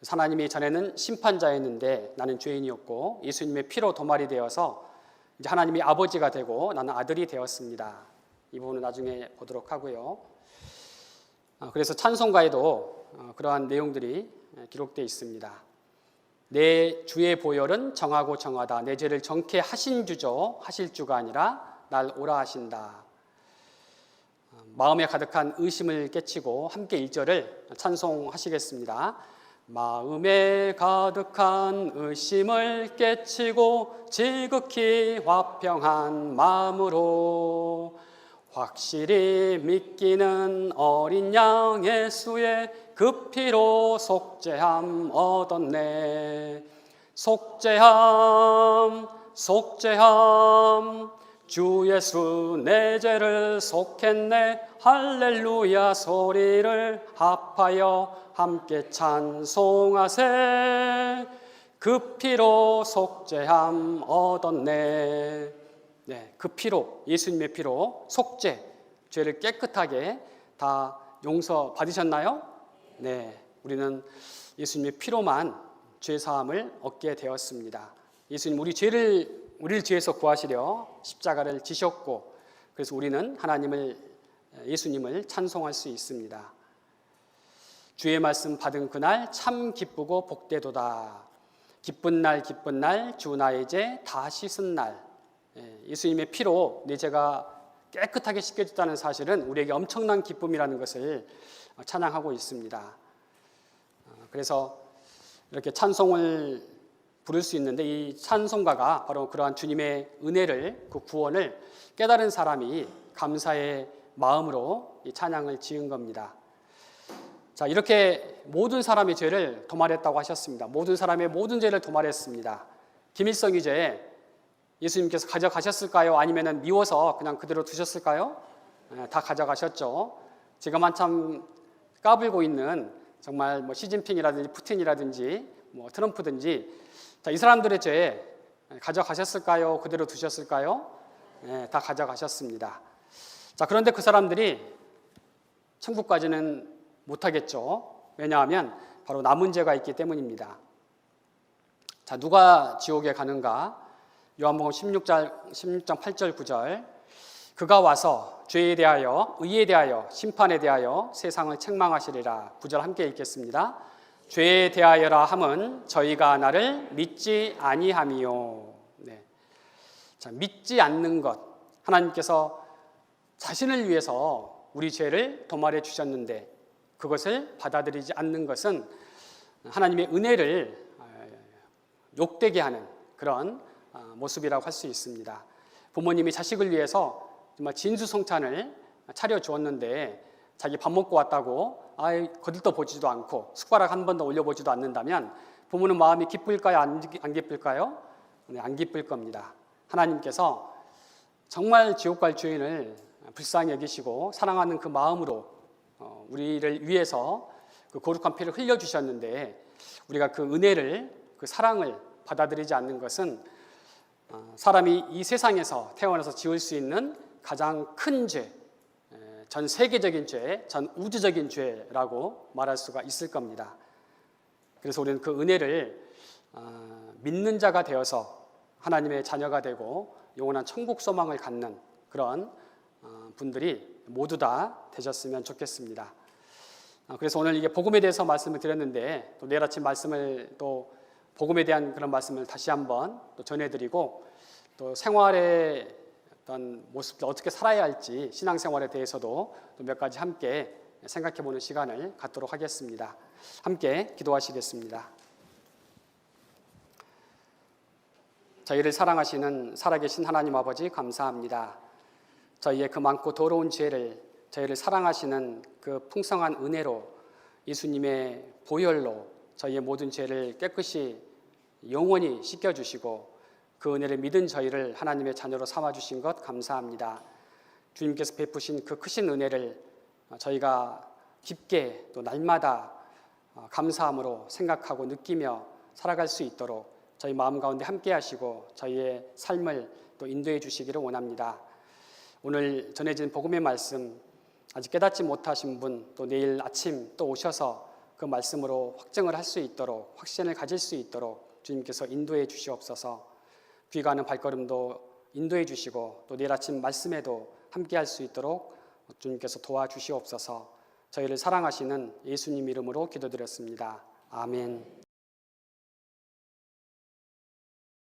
하나님이 전에는 심판자였는데 나는 죄인이었고 예수님의 피로 도말이 되어서 이제 하나님이 아버지가 되고 나는 아들이 되었습니다. 이 부분은 나중에 보도록 하고요. 그래서 찬송가에도 그러한 내용들이 기록되어 있습니다. 내 주의 보혈은 정하고 정하다. 내 죄를 정케 하신 주죠. 하실 주가 아니라 날 오라 하신다. 마음에 가득한 의심을 깨치고 함께 1절을 찬송하시겠습니다. 마음에 가득한 의심을 깨치고 지극히 화평한 마음으로 확실히 믿기는 어린 양 예수의 그 피로 속죄함 얻었네. 속죄함 속죄함 주 예수 내 죄를 속했네. 할렐루야 소리를 합하여 함께 찬송하세. 그 피로 속죄함 얻었네. 네, 그 피로, 예수님의 피로 속죄, 죄를 깨끗하게 다 용서 받으셨나요? 네, 우리는 예수님의 피로만 죄 사함을 얻게 되었습니다. 예수님 우리를 죄에서 구하시려 십자가를 지셨고, 그래서 우리는 예수님을 찬송할 수 있습니다. 주의 말씀 받은 그날 참 기쁘고 복되도다. 기쁜 날 기쁜 날 주 나의 죄 다 씻은 날. 예수님의 피로 내 죄가 깨끗하게 씻겨졌다는 사실은 우리에게 엄청난 기쁨이라는 것을 찬양하고 있습니다. 그래서 이렇게 찬송을 부를 수 있는데, 이 찬송가가 바로 그러한 주님의 은혜를, 그 구원을 깨달은 사람이 감사의 마음으로 이 찬양을 지은 겁니다. 자, 이렇게 모든 사람의 죄를 도말했다고 하셨습니다. 모든 사람의 모든 죄를 도말했습니다. 김일성의 죄 예수님께서 가져가셨을까요? 아니면 미워서 그냥 그대로 두셨을까요? 다 가져가셨죠. 지금 한참 까불고 있는 정말 시진핑이라든지 푸틴이라든지 트럼프든지, 자, 이 사람들의 죄 가져가셨을까요? 그대로 두셨을까요? 다 가져가셨습니다. 자, 그런데 그 사람들이 천국 가지는 못하겠죠. 왜냐하면 바로 남은 죄가 있기 때문입니다. 자, 누가 지옥에 가는가? 요한복음 16장 8절 9절. 그가 와서 죄에 대하여 의에 대하여 심판에 대하여 세상을 책망하시리라. 9절 함께 읽겠습니다. 죄에 대하여라 함은 저희가 나를 믿지 아니함이요. 네. 자, 믿지 않는 것. 하나님께서 자신을 위해서 우리 죄를 도말해 주셨는데 그것을 받아들이지 않는 것은 하나님의 은혜를 욕되게 하는 그런 모습이라고 할 수 있습니다. 부모님이 자식을 위해서 정말 진수성찬을 차려주었는데 자기 밥 먹고 왔다고 거들떠 보지도 않고 숟가락 한 번도 올려보지도 않는다면 부모는 마음이 기쁠까요? 안 기쁠까요? 네, 안 기쁠 겁니다. 하나님께서 정말 지옥 갈 죄인을 불쌍히 여기시고 사랑하는 그 마음으로 우리를 위해서 그 거룩한 피를 흘려주셨는데 우리가 그 은혜를, 그 사랑을 받아들이지 않는 것은 사람이 이 세상에서 태어나서 지을 수 있는 가장 큰 죄, 전 세계적인 죄, 전 우주적인 죄라고 말할 수가 있을 겁니다. 그래서 우리는 그 은혜를 믿는 자가 되어서 하나님의 자녀가 되고 영원한 천국 소망을 갖는 그런 분들이 모두 다 되셨으면 좋겠습니다. 그래서 오늘 이게 복음에 대해서 말씀을 드렸는데 또 내일 아침 말씀을 또 복음에 대한 그런 말씀을 다시 한번 또 전해드리고 또 생활의 어떤 모습들 어떻게 살아야 할지 신앙생활에 대해서도 또 몇 가지 함께 생각해보는 시간을 갖도록 하겠습니다. 함께 기도하시겠습니다. 저희를 사랑하시는 살아계신 하나님 아버지 감사합니다. 저희의 그 많고 더러운 죄를 저희를 사랑하시는 그 풍성한 은혜로 예수님의 보혈로 저희의 모든 죄를 깨끗이 영원히 씻겨주시고 그 은혜를 믿은 저희를 하나님의 자녀로 삼아주신 것 감사합니다. 주님께서 베푸신 그 크신 은혜를 저희가 깊게 또 날마다 감사함으로 생각하고 느끼며 살아갈 수 있도록 저희 마음 가운데 함께 하시고 저희의 삶을 또 인도해 주시기를 원합니다. 오늘 전해진 복음의 말씀 아직 깨닫지 못하신 분 또 내일 아침 또 오셔서 그 말씀으로 확증을 할 수 있도록 확신을 가질 수 있도록 주님께서 인도해 주시옵소서. 귀가하는 발걸음도 인도해 주시고 또 내일 아침 말씀에도 함께 할 수 있도록 주님께서 도와주시옵소서. 저희를 사랑하시는 예수님 이름으로 기도드렸습니다. 아멘.